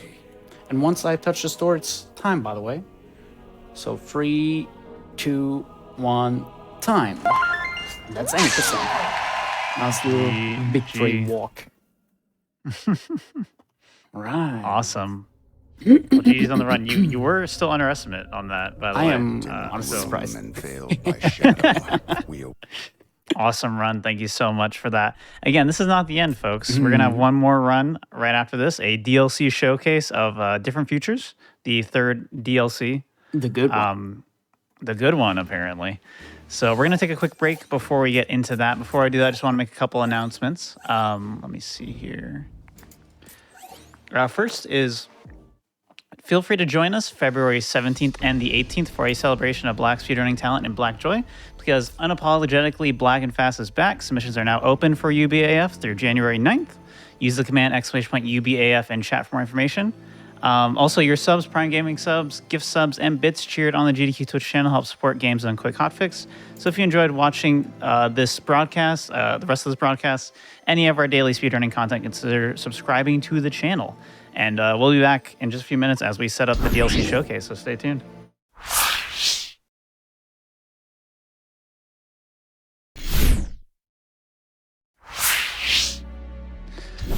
[SPEAKER 2] And once I touch the store, it's time, by the way. So 3, 2, 1, time. That's 80%. Nice little victory walk. Right.
[SPEAKER 1] Awesome. Well, GG's on the run. You were still underestimate on that, by the way.
[SPEAKER 2] I am honestly surprised.
[SPEAKER 1] Awesome run. Thank you so much for that. Again, this is not the end, folks. We're going to have one more run right after this, a DLC showcase of Different Futures, the third DLC.
[SPEAKER 2] The good one.
[SPEAKER 1] The good one, apparently. So we're going to take a quick break before we get into that. Before I do that, I just want to make a couple announcements. Let me see here. First is, feel free to join us February 17th and the 18th for a celebration of Black speedrunning talent and Black joy, because unapologetically Black and Fast is back. Submissions are now open for UBAF through January 9th. Use the command !UBAF in chat for more information. Also, your subs, Prime Gaming subs, gift subs, and bits cheered on the GDQ Twitch channel help support games on Quick Hotfix. So if you enjoyed watching this broadcast, the rest of this broadcast, any of our daily speedrunning content, consider subscribing to the channel. And we'll be back in just a few minutes as we set up the DLC showcase, so stay tuned.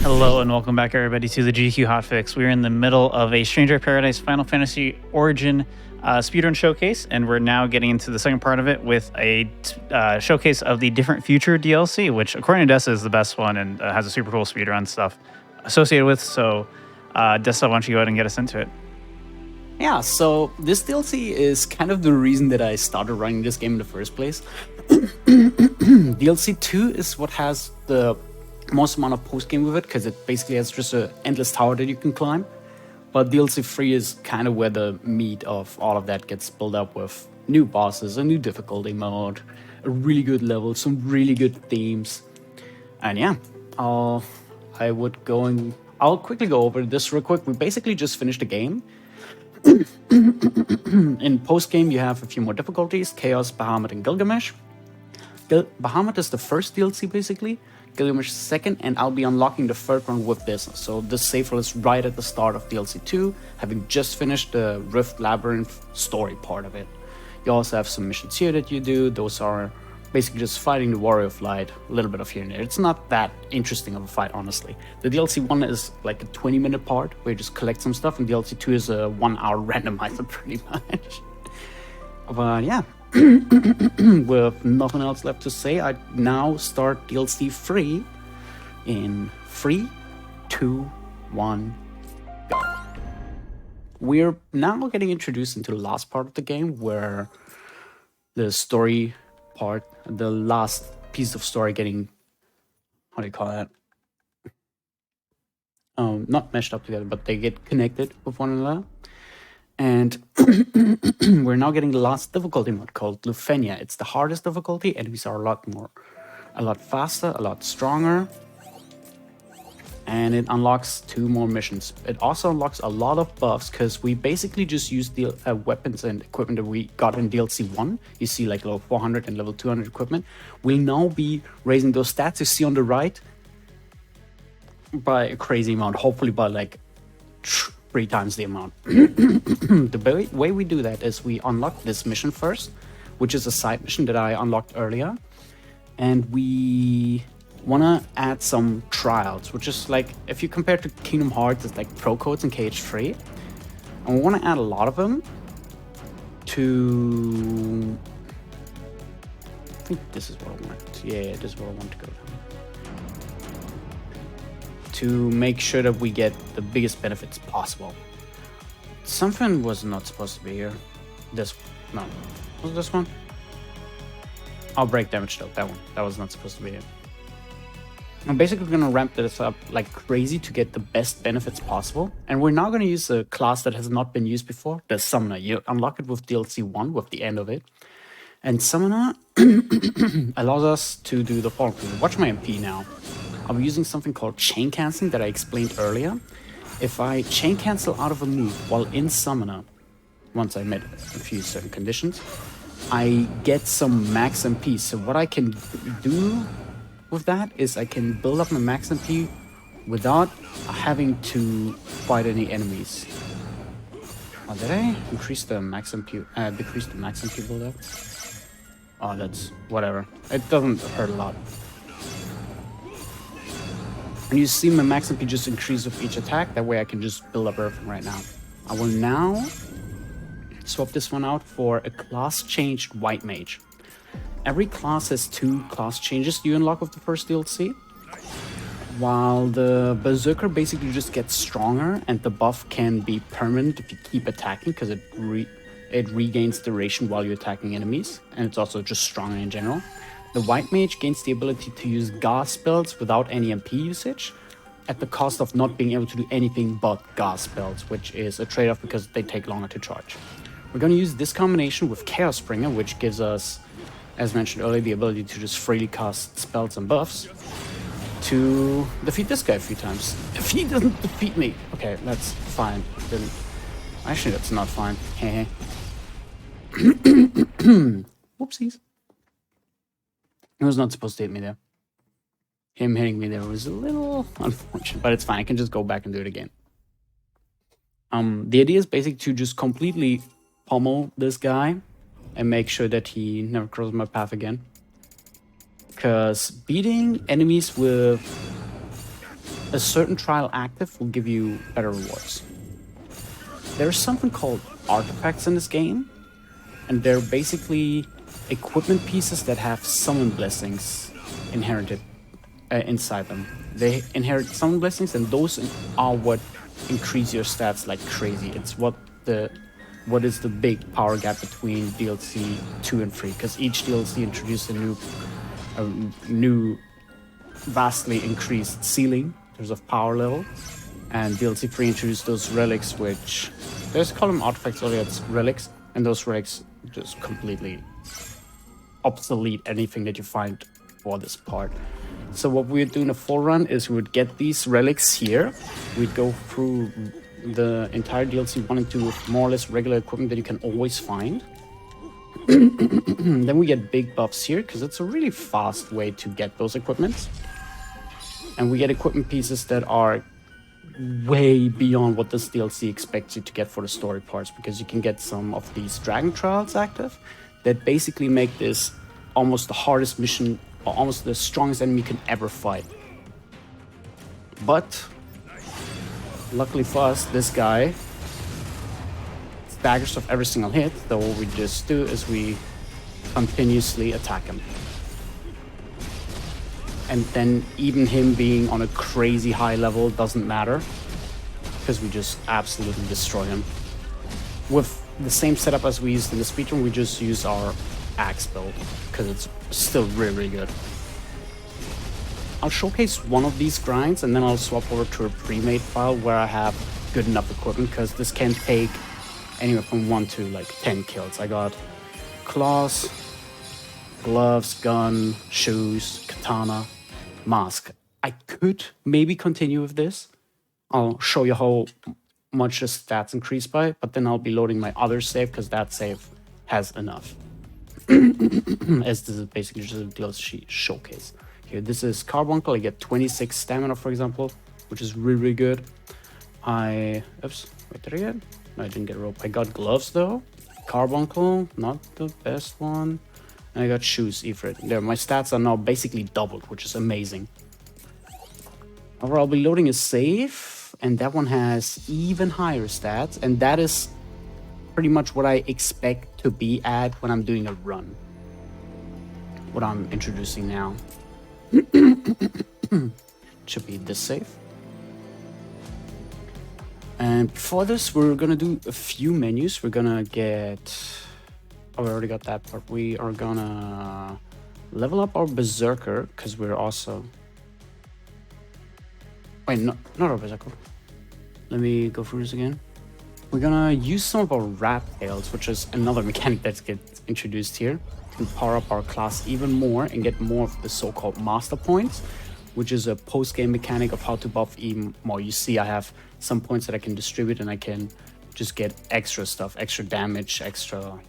[SPEAKER 1] Hello and welcome back, everybody, to the GDQ Hotfix. We're in the middle of a Stranger of Paradise Final Fantasy Origin speedrun showcase, and we're now getting into the second part of it with a showcase of the Different Future DLC, which, according to Dessa, is the best one and has a super cool speedrun stuff associated with. So, Dessa, why don't you go ahead and get us into it?
[SPEAKER 2] Yeah, so this DLC is kind of the reason that I started running this game in the first place. DLC 2 is what has the most amount of post game with it because it basically has just an endless tower that you can climb. But DLC 3 is kind of where the meat of all of that gets built up with new bosses, a new difficulty mode, a really good level, some really good themes. And yeah, I'll quickly go over this real quick. We basically just finished the game. In post-game, you have a few more difficulties: Chaos, Bahamut, and Gilgamesh. Bahamut is the first DLC, basically. Gilgamesh is second, and I'll be unlocking the third one with this. So this save is right at the start of DLC 2, having just finished the Rift Labyrinth story part of it. You also have some missions here that you do. Those are basically just fighting the Warrior of Light, a little bit of here and there. It's not that interesting of a fight, honestly. The DLC 1 is like a 20-minute part where you just collect some stuff, and DLC 2 is a 1-hour randomizer, pretty much. But yeah, with nothing else left to say, I now start DLC 3 in 3, 2, 1, go. We're now getting introduced into the last part of the game, where the story part, the last piece of story getting, how do you call that? Not meshed up together, but they get connected with one another. And we're now getting the last difficulty mode called Lufenia. It's the hardest difficulty. Enemies are a lot faster, a lot stronger. And it unlocks 2 more missions. It also unlocks a lot of buffs because we basically just used the weapons and equipment that we got in DLC 1. You see like level 400 and level 200 equipment. We'll now be raising those stats you see on the right by a crazy amount, hopefully by like 3 times the amount. The way we do that is we unlock this mission first, which is a side mission that I unlocked earlier. And we want to add some trials, which is like, if you compare to Kingdom Hearts, it's like pro codes in KH3. And we want to add a lot of them to... I think this is what I want. Yeah, this is what I want to go to make sure that we get the biggest benefits possible. Something was not supposed to be here. No. Was this one? Oh, break damage though, that one. That was not supposed to be here. I'm basically going to ramp this up like crazy to get the best benefits possible. And we're now going to use a class that has not been used before, the Summoner. You unlock it with DLC 1, with the end of it. And Summoner allows us to do the following. Watch my MP now. I'll be using something called chain canceling that I explained earlier. If I chain cancel out of a move while in Summoner, once I met a few certain conditions, I get some max MP. So what I can do with that is I can build up my max MP without having to fight any enemies. Oh, did I increase the max MP, decrease the max MP build up? Oh, that's whatever. It doesn't hurt a lot. And you see my max MP just increase with each attack. That way I can just build up everything right now. I will now swap this one out for a class changed White Mage. Every class has 2 class changes you unlock with the first DLC. While the Berserker basically just gets stronger, and the buff can be permanent if you keep attacking because it regains duration while you're attacking enemies, and it's also just stronger in general. The White Mage gains the ability to use Gauss spells without any MP usage, at the cost of not being able to do anything but Gauss spells, which is a trade-off because they take longer to charge. We're going to use this combination with Chaos Springer, which gives us, as mentioned earlier, the ability to just freely cast spells and buffs to defeat this guy a few times. If he doesn't defeat me... Okay, that's fine. Actually, that's not fine. Whoopsies. He was not supposed to hit me there. Him hitting me there was a little unfortunate, but it's fine. I can just go back and do it again. The idea is basically to just completely pummel this guy and make sure that he never crosses my path again. Because beating enemies with a certain trial active will give you better rewards. There's something called artifacts in this game, and they're basically equipment pieces that have summon blessings inherited inside them. They inherit summon blessings, and those are what increase your stats like crazy. It's what is the big power gap between DLC 2 and 3, because each DLC introduced a new vastly increased ceiling in terms of power level. And DLC 3 introduced those relics, which there's call them artifacts, only it's relics, and those relics just completely obsolete anything that you find for this part. So what we would do in a full run is we would get these relics here. We'd go through the entire DLC 1 and 2 with more or less regular equipment that you can always find. Then we get big buffs here because it's a really fast way to get those equipments. And we get equipment pieces that are way beyond what this DLC expects you to get for the story parts, because you can get some of these dragon trials active that basically make this almost the hardest mission, or almost the strongest enemy you can ever fight. But luckily for us, this guy staggers off every single hit. So what we just do is we continuously attack him. And then even him being on a crazy high level doesn't matter, because we just absolutely destroy him. With the same setup as we used in the speedrun, we just use our axe build, because it's still really, really good. I'll showcase one of these grinds, and then I'll swap over to a pre-made file where I have good enough equipment, because this can take anywhere from 1 to like 10 kills. I got claws, gloves, gun, shoes, katana, mask. I could maybe continue with this. I'll show you how much the stats increase by, but then I'll be loading my other save because that save has enough. As this is basically just a DLC showcase. Here, this is Carbuncle. I get 26 stamina, for example, which is really, really good. Oops, what did I get? No, I didn't get rope. I got gloves though. Carbuncle, not the best one. And I got shoes, Ifrit. There, my stats are now basically doubled, which is amazing. However, I'll be loading a save, and that one has even higher stats, and that is pretty much what I expect to be at when I'm doing a run. What I'm introducing now. Should be this save. And before this, we're gonna do a few menus. We're gonna get... Oh, we already got that part. We are gonna level up our Berserker, because we're also... Wait, no, not our Berserker. Let me go through this again. We're gonna use some of our Rat Tails, which is another mechanic that gets introduced here, to power up our class even more and get more of the so-called Master Points, which is a post-game mechanic of how to buff even more. You see, I have some points that I can distribute, and I can just get extra stuff, extra damage, extra...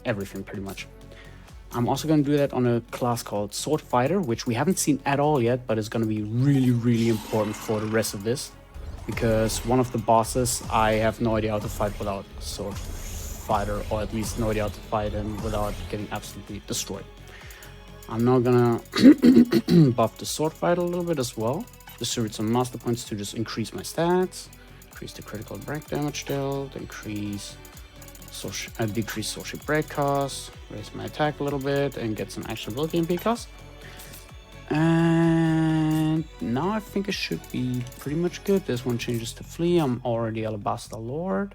[SPEAKER 2] everything pretty much. I'm also going to do that on a class called Sword Fighter, which we haven't seen at all yet, but it's going to be really, really important for the rest of this, because one of the bosses, I have no idea how to fight without Sword Fighter, or at least no idea how to fight him without getting absolutely destroyed. I'm now gonna buff the Sword Fighter a little bit as well, distribute some master points to just increase my stats, increase the critical break damage dealt, decrease social break cost, raise my attack a little bit, and get some extra ability MP cost. And now I think it should be pretty much good. This one changes to Flee. I'm already Alabaster Lord.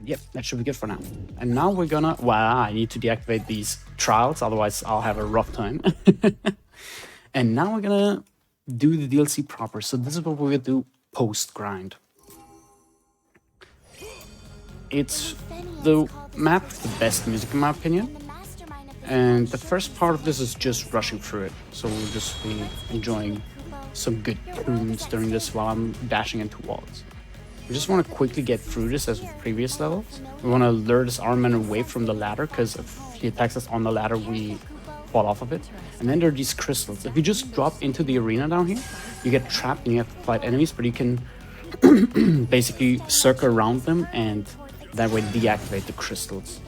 [SPEAKER 2] Yep, that should be good for now. And now we're gonna... Well, I need to deactivate these trials, otherwise I'll have a rough time. And now we're gonna do the DLC proper. So this is what we're gonna do post-grind. It's the map with the best music in my opinion, and the first part of this is just rushing through it, so we'll just be enjoying some good tunes during this while I'm dashing into walls. We just want to quickly get through this as with previous levels. We want to lure this Iron Man away from the ladder, because if he attacks us on the ladder we fall off of it. And then there are these crystals. If you just drop into the arena down here, you get trapped and you have to fight enemies, but you can basically circle around them and that way deactivate the crystals,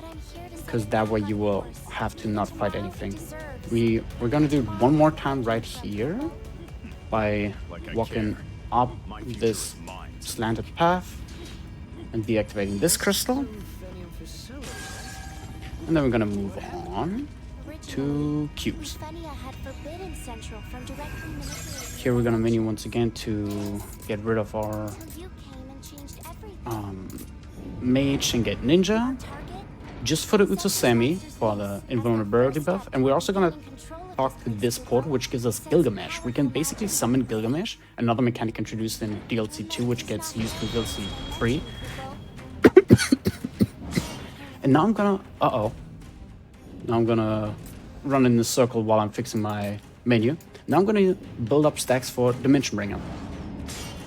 [SPEAKER 2] because that way you will have to not fight anything. We're gonna do it one more time right here by walking up this slanted path and deactivating this crystal, and then we're gonna move on to cubes. Here we're gonna menu once again to get rid of our mage and get ninja. just for the Utsusemi, for the invulnerability buff, and we're also gonna talk to this portal, which gives us Gilgamesh. We can basically summon Gilgamesh, another mechanic introduced in DLC 2, which gets used in DLC 3. And now I'm gonna, now I'm gonna run in a circle while I'm fixing my menu. Now I'm gonna build up stacks for Dimension Bringer.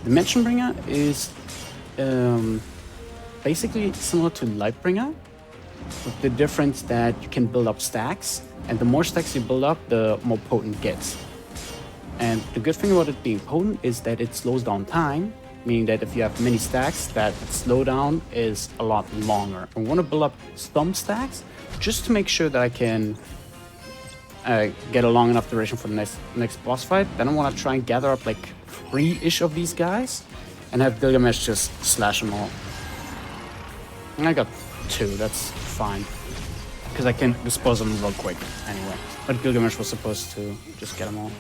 [SPEAKER 2] Dimension Bringer is basically similar to Lightbringer, with the difference that you can build up stacks, and the more stacks you build up, the more potent it gets. And the good thing about it being potent is that it slows down time, meaning that if you have many stacks, that slowdown is a lot longer. I want to build up some stacks just to make sure that I can get a long enough duration for the next boss fight. Then I want to try and gather up like 3-ish of these guys and have Gilgamesh just slash them all. And I got 2, that's fine. Because I can dispose of them real quick anyway. But Gilgamesh was supposed to just get them all.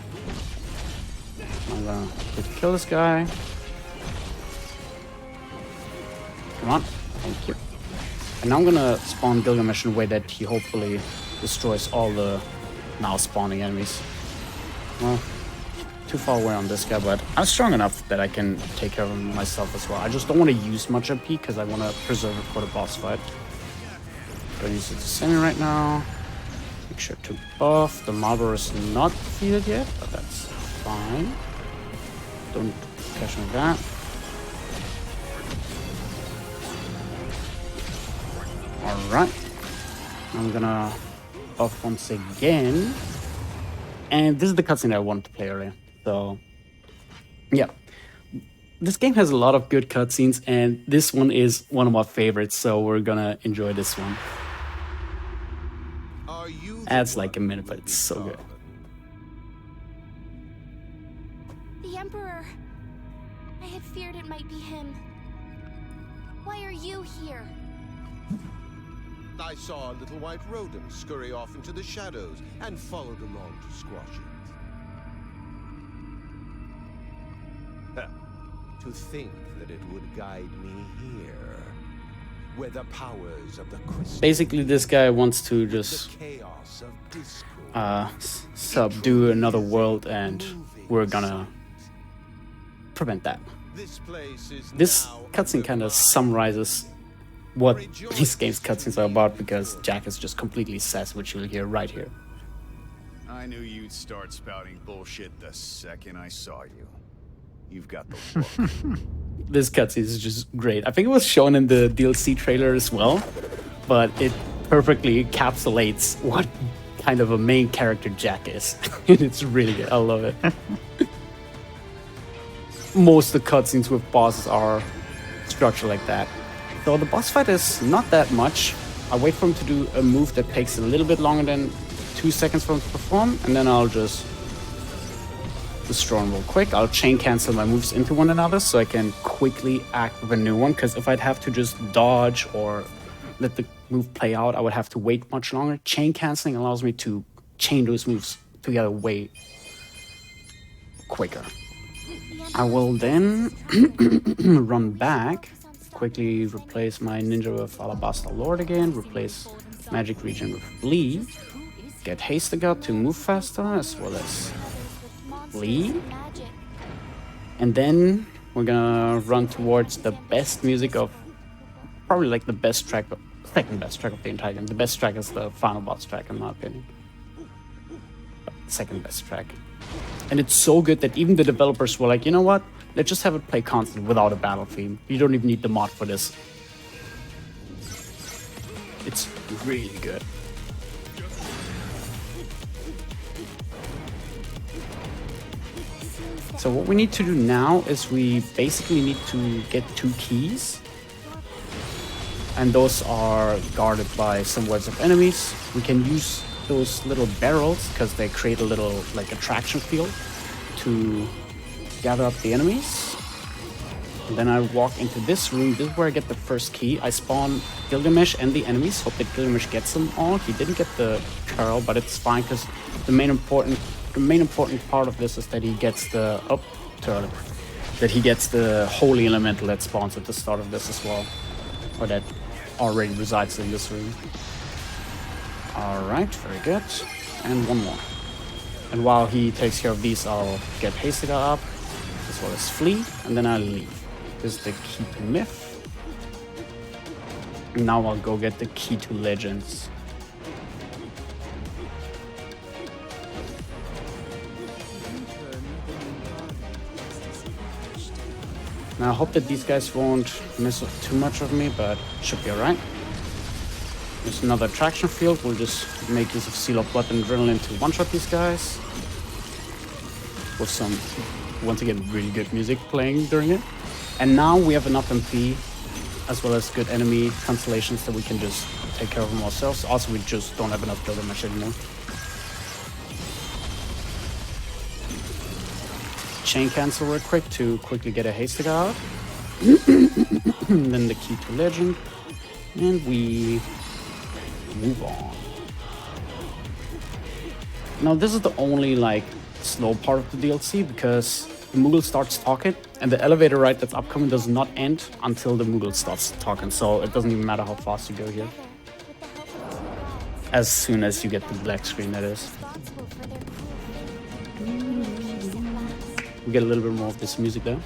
[SPEAKER 2] I'm gonna kill this guy. Come on, thank you. And now I'm gonna spawn Gilgamesh in a way that he hopefully destroys all the now spawning enemies. Well, too far away on this guy, but I'm strong enough that I can take care of him myself as well. I just don't want to use much MP because I want to preserve it for the boss fight. Don't use it to semi right now. Make sure to buff. The Marlboro is not defeated yet, but that's fine. Don't catch me with that. Alright. I'm gonna buff once again. And this is the cutscene I wanted to play earlier. So, yeah. This game has a lot of good cutscenes, and this one is one of my favorites, so we're gonna enjoy this one. Adds like a minute, but it's so good.
[SPEAKER 8] The Emperor. I had feared it might be him. Why are you here?
[SPEAKER 9] I saw a little white rodent scurry off into the shadows and followed along to squash it. To think that it would guide me here, where the powers of the crystal,
[SPEAKER 2] basically this guy wants to just subdue another world, and we're gonna prevent that. This cutscene kind of summarizes what this game's cutscenes are about, because Jack is just completely sass, which you'll hear right here.
[SPEAKER 6] I knew you'd start spouting bullshit the second I saw you. You've got the look.
[SPEAKER 2] This cutscene is just great. I think it was shown in the DLC trailer as well, but it perfectly encapsulates what kind of a main character Jack is. It's really good. I love it. Most of the cutscenes with bosses are structured like that. So the boss fight is not that much. I wait for him to do a move that takes a little bit longer than 2 seconds for him to perform, and then I'll just destroy him real quick. I'll chain cancel my moves into one another so I can quickly act with a new one, because if I'd have to just dodge or let the move play out, I would have to wait much longer. Chain canceling allows me to chain those moves together way quicker. I will then run back, quickly replace my ninja with Alabaster Lord again, replace Magic Regen with Flee, get Haste God to move faster, as well as Flee. And then we're gonna run towards the best music of, probably like the best track, second best track of the entire game. The best track is the final boss track, in my opinion. Second best track. And it's so good that even the developers were like, you know what? Let's just have it play constant without a battle theme. You don't even need the mod for this. It's really good. So what we need to do now is we basically need to get 2 keys. And those are guarded by some waves of enemies. We can use those little barrels because they create a little like attraction field to gather up the enemies. And then I walk into this room. This is where I get the first key. I spawn Gilgamesh and the enemies. Hope that Gilgamesh gets them all. He didn't get the curl, but it's fine because the main important part of this is that he gets the that he gets the holy elemental that spawns at the start of this as well, or that already resides in this room. Alright, very good. And one more. And while he takes care of these, I'll get Hasted up, as well as Flee, and then I'll leave. This is the key to Myth. Now I'll go get the key to Legends. Now I hope that these guys won't miss too much of me, but should be alright. There's another attraction field. We'll just make use of Seal of Blood and Adrenaline to one-shot these guys. With some, once again, really good music playing during it. And now we have enough MP, as well as good enemy constellations, that we can just take care of them ourselves. Also, we just don't have enough build damage anymore. Chain cancel real quick to quickly get a Hasted out. Then the key to Legend. And we move on. Now this is the only like slow part of the DLC, because the Moogle starts talking and the elevator ride that's upcoming does not end until the Moogle stops talking, so it doesn't even matter how fast you go here. As soon as you get the black screen, that is. We get a little bit more of this music there.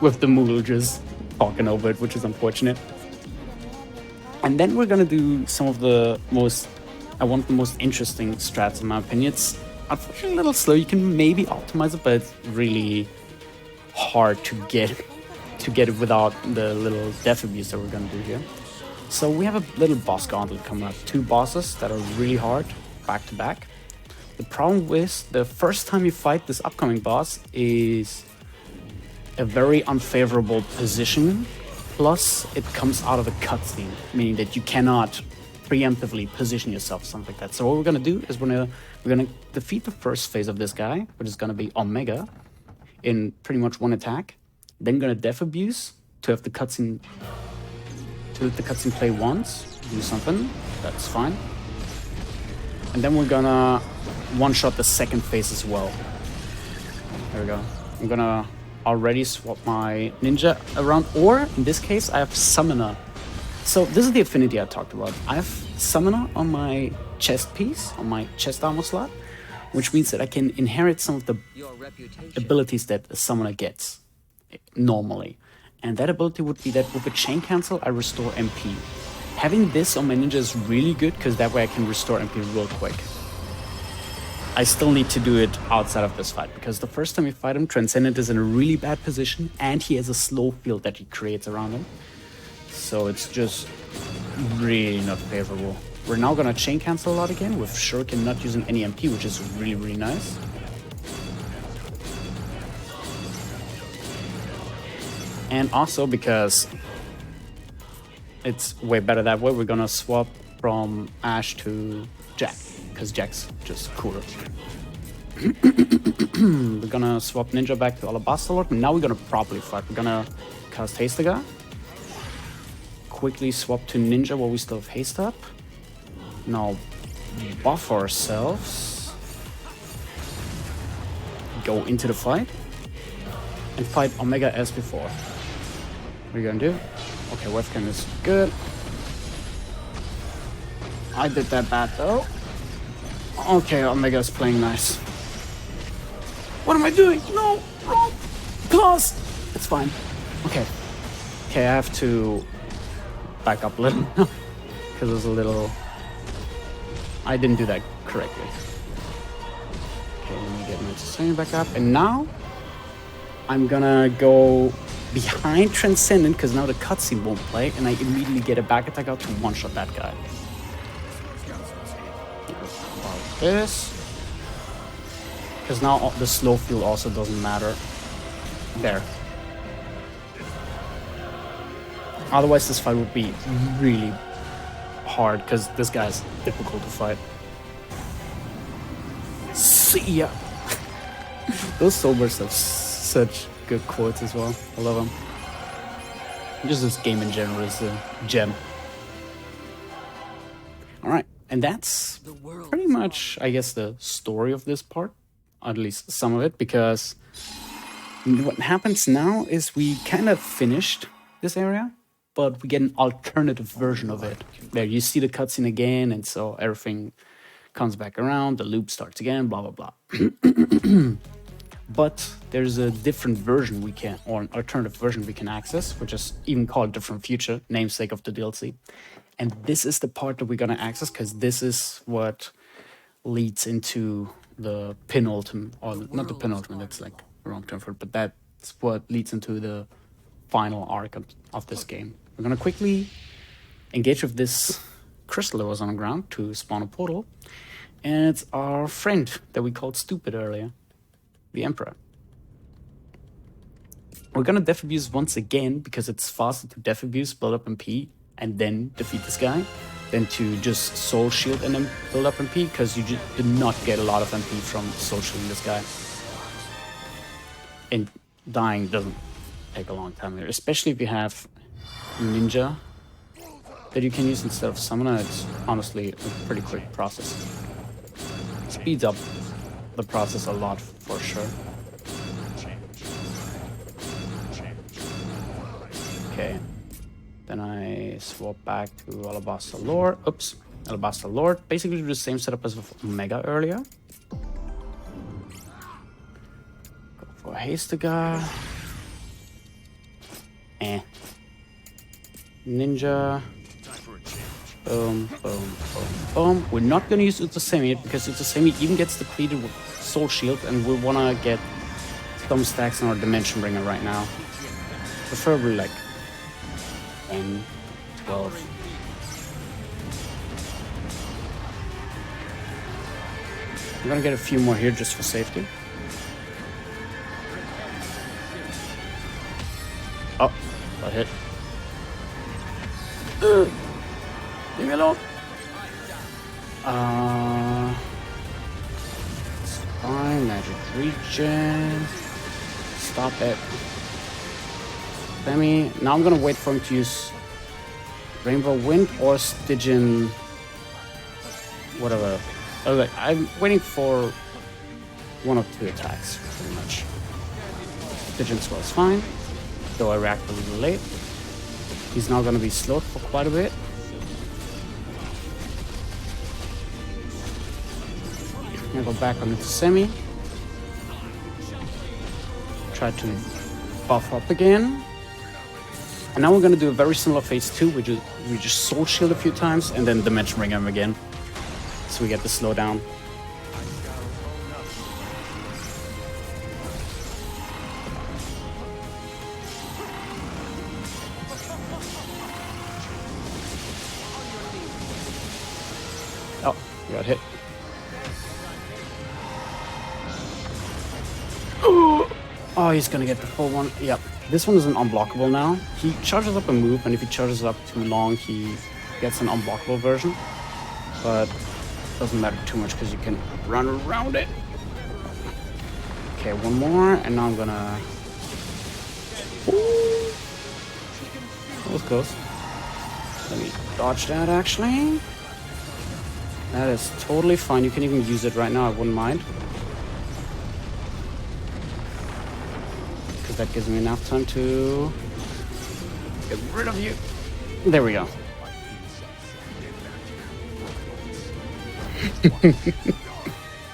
[SPEAKER 2] With the Moogle just talking over it, which is unfortunate. And then we're gonna do some of the most, I want the most interesting strats in my opinion. It's unfortunately a little slow. You can maybe optimize it, but it's really hard to get it without the little death abuse that we're gonna do here. So we have a little boss gauntlet coming up. 2 bosses that are really hard, back to back. The problem with the first time you fight this upcoming boss is a very unfavorable position. Plus, it comes out of a cutscene, meaning that you cannot preemptively position yourself, something like that. So what we're gonna do is we're gonna defeat the first phase of this guy, which is gonna be Omega, in pretty much one attack. Then gonna Death Abuse to have the cutscene, to let the cutscene play once, do something. That's fine. And then we're gonna one-shot the second phase as well. There we go. I'm gonna already swap my ninja around, or in this case I have Summoner. So this is the affinity I talked about. I have Summoner on my chest piece, on my chest armor slot, which means that I can inherit some of the abilities that a Summoner gets normally. And that ability would be that with a chain cancel I restore MP. Having this on my ninja is really good, because that way I can restore MP real quick. I still need to do it outside of this fight, because the first time you fight him, Transcendent is in a really bad position and he has a slow field that he creates around him. So it's just really not favorable. We're now gonna chain cancel a lot again with Shuriken not using any MP, which is really, really nice. And also because it's way better that way, we're gonna swap from Ash to Jack, because Jack's just cooler. We're gonna swap Ninja back to Alabaster Lord, and now we're gonna properly fight. We're gonna cast Haste guy. Quickly swap to Ninja while we still have Haste up. Now buff ourselves. Go into the fight. And fight Omega as before. What are you gonna do? Okay, webcam is good. I did that bad though. Okay, Omega's playing nice. What am I doing? No, wrong. Claws. It's fine. Okay. Okay, I have to back up a little because there's a little. I didn't do that correctly. Okay, let me get my Sustain back up, and now I'm gonna go behind Transcendent because now the cutscene won't play, and I immediately get a back attack out to one-shot that guy. Like this. Because now the slow field also doesn't matter. There. Otherwise this fight would be really hard because this guy's difficult to fight. See ya! Those sobers have such good quotes as well. I love them. Just this game in general is a gem. Alright, and that's pretty much, I guess, the story of this part. At least some of it, because what happens now is we kind of finished this area. but we get an alternative version of it. There, you see the cutscene again, and so everything comes back around, the loop starts again, blah, blah, blah. But there's a different version we can, or an alternative version we can access, which is even called Different Future, namesake of the DLC. And this is the part that we're gonna access, because this is what leads into the penultimate, or not the penultimate, it's like the wrong term for it, but that's what leads into the final arc of this game. We're gonna quickly engage with this crystal that was on the ground to spawn a portal, and it's our friend that we called stupid earlier, the Emperor. We're gonna def abuse once again because it's faster to def abuse, build up MP, and then defeat this guy than to just soul shield and then build up MP, because you just do not get a lot of MP from soul shielding this guy. And dying doesn't take a long time here, especially if you have ninja that you can use instead of summoner. It's honestly a pretty quick process. Speeds up the process a lot for sure. Okay, then I swap back to Alabaster Lord. Oops, Alabaster Lord. Basically do the same setup as with Omega earlier. Go for Hastegar. Ninja. Boom, boom, boom, boom. We're not gonna use Utsasemi yet because Utsasemi even gets depleted with Soul Shield, and we wanna get some stacks on our Dimension Bringer right now. Preferably like 10, 12. I'm gonna get a few more here just for safety. Oh, that hit. Leave me alone. It's fine. Magic regen. Stop it. Now I'm gonna wait for him to use Rainbow Wind or Stygian. Whatever. Okay, I'm waiting for one of two attacks, pretty much. Stygian Swell is fine, though I react a little late. He's now gonna be slowed for quite a bit. I'm gonna go back on the semi. Try to buff up again. And now we're gonna do a very similar phase 2, which is we just soul shield a few times and then dimension ring him again. So we get the slowdown. Oh, we got hit. Oh, he's gonna get the full one. Yep. This one is an unblockable now. He charges up a move, and if he charges up too long, he gets an unblockable version. But it doesn't matter too much because you can run around it. Okay, one more, and now I'm gonna... Ooh. That was close. Let me dodge that, actually. That is totally fine. You can even use it right now. I wouldn't mind. That gives me enough time to get rid of you. There we go.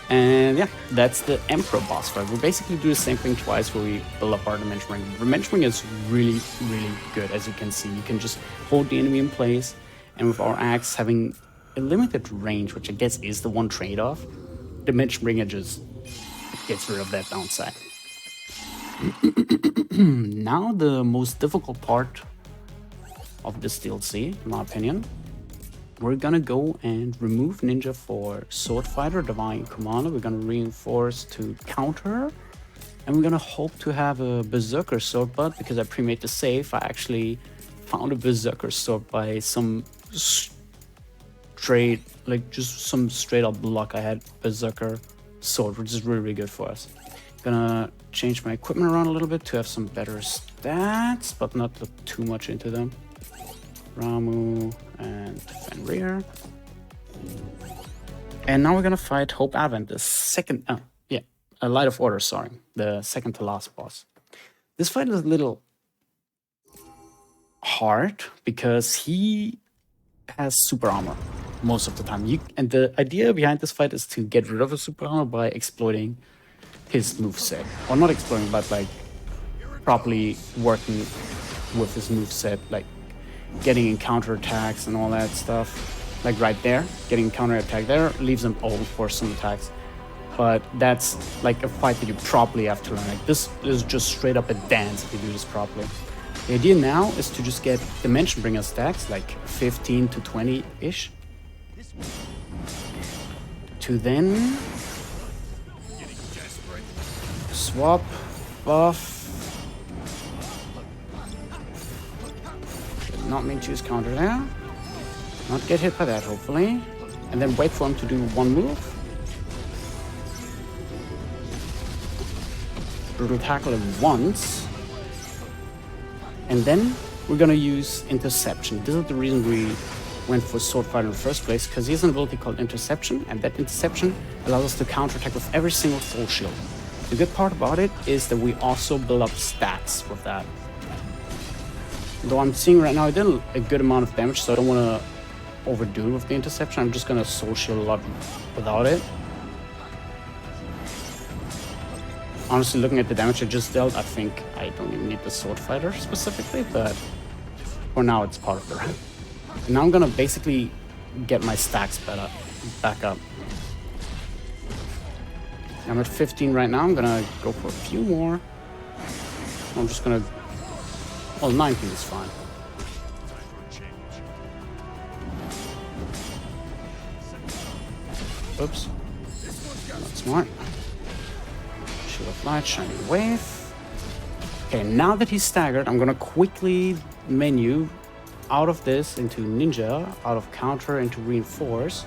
[SPEAKER 2] And yeah, that's the Emperor boss fight. We basically do the same thing twice where we build up our Dimension Ring. Dimension Ring is really, really good, as you can see. You can just hold the enemy in place, and with our axe having a limited range, which I guess is the one trade-off, Dimension Bringer just gets rid of that downside. Now the most difficult part of this DLC, in my opinion, we're gonna go and remove Ninja for Sword Fighter, Divine Commander. We're gonna reinforce to counter, and we're gonna hope to have a Berserker Sword, but because I pre-made the save, I actually found a Berserker Sword by some straight, like just some straight up luck. I had Berserker Sword, which is really, really good for us. Gonna change my equipment around a little bit to have some better stats, but not look too much into them. Ramu and Fenrir. And now we're gonna fight Hope Advent, the second, Light of Order, sorry, the second to last boss. This fight is a little hard because he has super armor most of the time. And the idea behind this fight is to get rid of his super armor by exploiting his moveset. Or not exploiting, but like properly working with his moveset, like getting in counterattacks and all that stuff. Like right there, getting counterattack there leaves him old for some attacks. But that's like a fight that you properly have to learn. Like this is just straight up a dance if you do this properly. The idea now is to just get Dimension Bringer stacks, like 15 to 20-ish. To then swap, buff. Did not mean to use counter there. Not get hit by that, hopefully. And then wait for him to do one move. Brutal tackle him once. And then we're gonna use Interception. This is the reason we went for Sword Fighter in the first place, because he has an ability called Interception, and that Interception allows us to counterattack with every single soul shield. The good part about it is that we also build up stats with that. Though I'm seeing right now I did a good amount of damage, so I don't want to overdo it with the Interception. I'm just gonna soul shield a lot without it. Honestly, looking at the damage I just dealt, I think I don't even need the Sword Fighter specifically, but for now it's part of the rank. And now I'm gonna basically get my stacks back up. I'm at 15 right now. I'm gonna go for a few more. I'm just gonna... Well, 19 is fine. Oops. Not smart. Shield of Light, Shining Wave. Okay, now that he's staggered, I'm gonna quickly menu out of this into Ninja, out of Counter into Reinforce.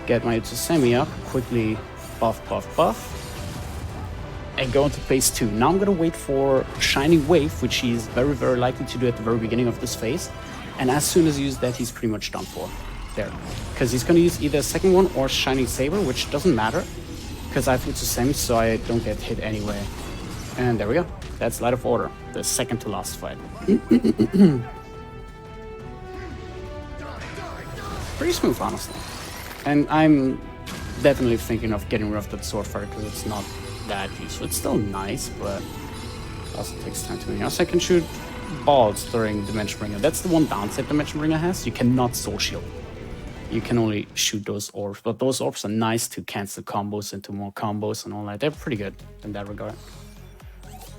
[SPEAKER 2] Get my Semi up, quickly buff, and go into phase 2. Now I'm gonna wait for Shining Wave, which he's very, very likely to do at the very beginning of this phase. And as soon as he uses that, he's pretty much done for. There. Because he's gonna use either a second one or Shining Saber, which doesn't matter. Because I have Semi, so I don't get hit anyway. And there we go. That's Light of Order, the second to last fight. Pretty smooth, honestly. And I'm definitely thinking of getting rid of that Sword Fighter because it's not that useful. It's still nice, but it also takes time to make. Also, I can shoot balls during Dimension Bringer. That's the one downside Dimension Bringer has. You cannot soul shield. You can only shoot those orbs, but those orbs are nice to cancel combos into more combos and all that. They're pretty good in that regard.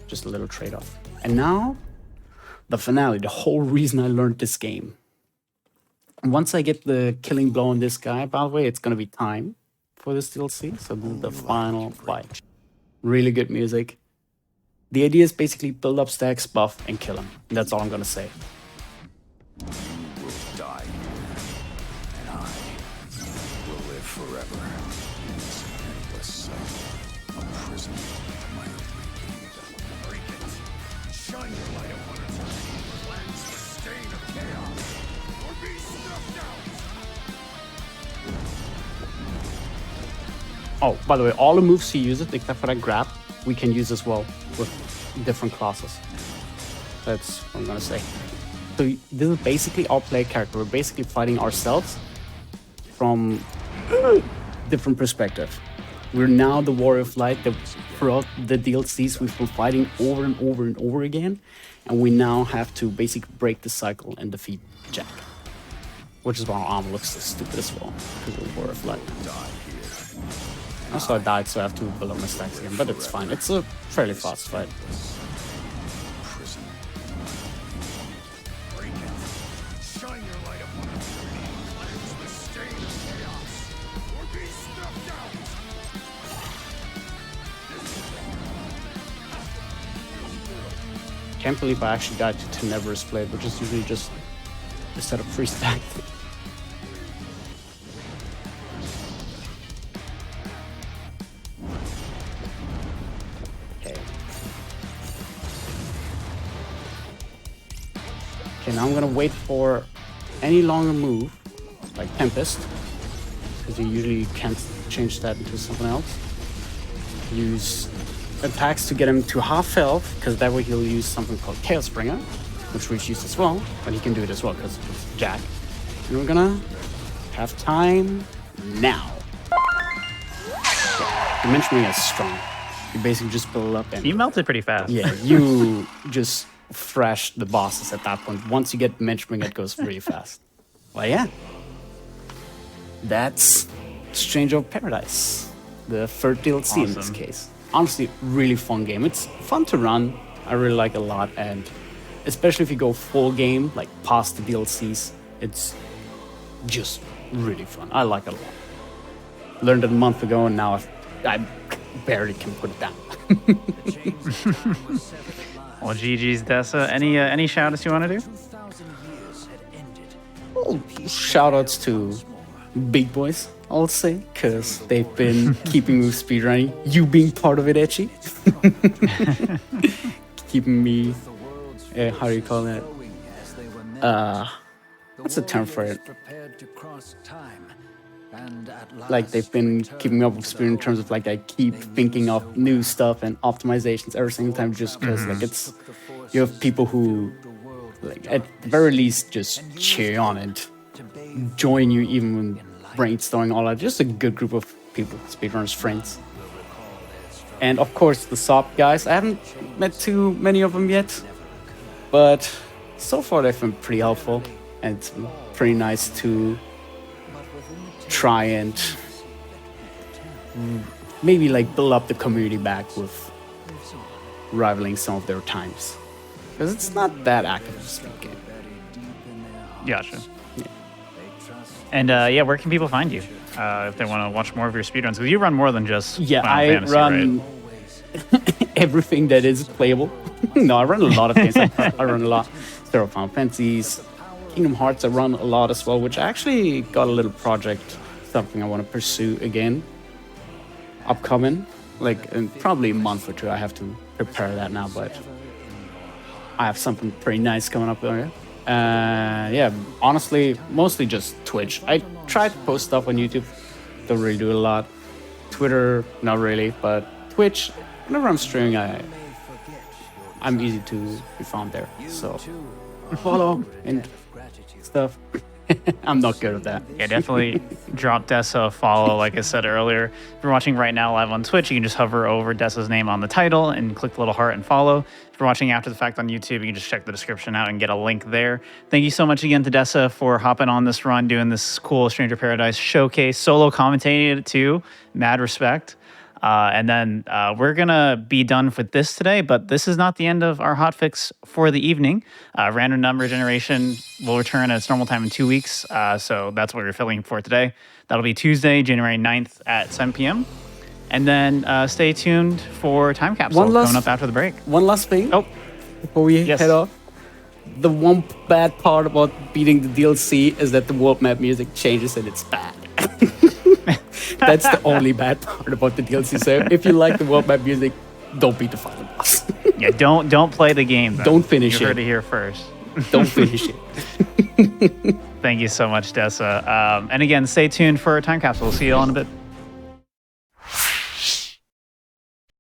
[SPEAKER 2] Just a little trade-off. And now, the finale, the whole reason I learned this game. Once I get the killing blow on this guy, by the way, it's gonna be time for this DLC. So this is the final fight. Really good music. The idea is basically build up stacks, buff, and kill him. That's all I'm gonna say.
[SPEAKER 6] You will die, and I will live forever in this endless cycle, a prison of my own making. Break it. Shine your light upon eternity, cleanse the stain of chaos, or be snuffed out.
[SPEAKER 2] Oh, by the way, all the moves he uses, except for that grab, we can use as well with different classes. That's what I'm gonna say. So this is basically our play character. We're basically fighting ourselves from different perspective. We're now the Warrior of Light that throughout the DLCs we've been fighting over and over and over again, and we now have to basically break the cycle and defeat Jack. Which is why our armor looks so stupid as well, because of the Warrior of Light. Also I died, so I have to build up my stacks again, but it's fine. It's a fairly fast fight. Can't believe I actually died to Tenebra's Blade, which is usually just a set of free stacked. Okay, now I'm gonna wait for any longer move, like Tempest, because you usually can't change that into something else. Use attacks to get him to half health, because that way he'll use something called Chaos Bringer, which we've used as well, but he can do it as well because it's Jack. And we're gonna have time now. Dimension Ring is strong. You basically just build up and
[SPEAKER 1] You melted pretty fast.
[SPEAKER 2] yeah, you just thrash the bosses at that point. Once you get Dimension Ring, it goes really fast. Well, yeah. That's Stranger of Paradise, the third DLC in this
[SPEAKER 1] Awesome.
[SPEAKER 2] case. Honestly, really fun game. It's fun to run. I really like it a lot, and especially if you go full game, like past the DLCs, it's just really fun. I like it a lot. Learned it a month ago, and now I barely can put it down.
[SPEAKER 1] Well, GG's, Dessa. Any shout-outs you want to do?
[SPEAKER 2] Shout outs to Big Boys, I'll say, because they've been keeping me speedrunning. You being part of it, Etchy. Keeping me, how do you call that? What's the term for it? Like they've been keeping up with speed in terms of like I keep thinking of new stuff and optimizations every single time, just because like it's you have people who like at the very least just cheer on and join you even when brainstorming all that. Just a good group of people, speedrunners, friends. And of course the SOP guys. I haven't met too many of them yet, but so far they've been pretty helpful, and it's been pretty nice to try and maybe like build up the community back with rivaling some of their times, because it's not that active of a speed game.
[SPEAKER 1] Gotcha. And yeah, where can people find you if they want to watch more of your speedruns? Because you run more than just
[SPEAKER 2] Yeah,
[SPEAKER 1] Final
[SPEAKER 2] I
[SPEAKER 1] Fantasy,
[SPEAKER 2] run
[SPEAKER 1] right?
[SPEAKER 2] everything that is playable. No, I run a lot of things. I run a lot. Several Final Fantasies, Kingdom Hearts. I run a lot as well, which I actually got a little project, something I want to pursue again. Upcoming, like in probably a month or two. I have to prepare that now, but I have something pretty nice coming up there. Yeah, honestly, mostly just Twitch. I try to post stuff on YouTube, don't really do it a lot. Twitter, not really, but Twitch, whenever I'm streaming, I'm easy to be found there. So follow and stuff. I'm not good at that.
[SPEAKER 1] Yeah, definitely drop Dessa a follow. Like I said earlier, if you're watching right now live on Twitch, you can just hover over Dessa's name on the title and click the little heart and follow. If you're watching after the fact on YouTube, you can just check the description out and get a link there. Thank you so much again to Dessa for hopping on this run, doing this cool Stranger Paradise showcase, solo commentating it too. Mad respect. And then we're going to be done with this today, but this is not the end of our hotfix for the evening. Random number generation will return at its normal time in 2 weeks. So that's what we're filling for today. That'll be Tuesday, January 9th at 7 p.m. And then stay tuned for Time Capsule coming up after the break.
[SPEAKER 2] One last thing.
[SPEAKER 1] Oh,
[SPEAKER 2] before we
[SPEAKER 1] yes.
[SPEAKER 2] head off. The one bad part about beating the DLC is that the world map music changes and it's bad. That's the only bad part about the DLC. So if you like the world map music, don't beat the final boss.
[SPEAKER 1] Yeah, don't play the game, though.
[SPEAKER 2] Don't finish
[SPEAKER 1] You
[SPEAKER 2] it.
[SPEAKER 1] heard it here first.
[SPEAKER 2] Don't finish it.
[SPEAKER 1] Thank you so much, Dessa. And again, stay tuned for Time Capsule. We'll see you all in a bit.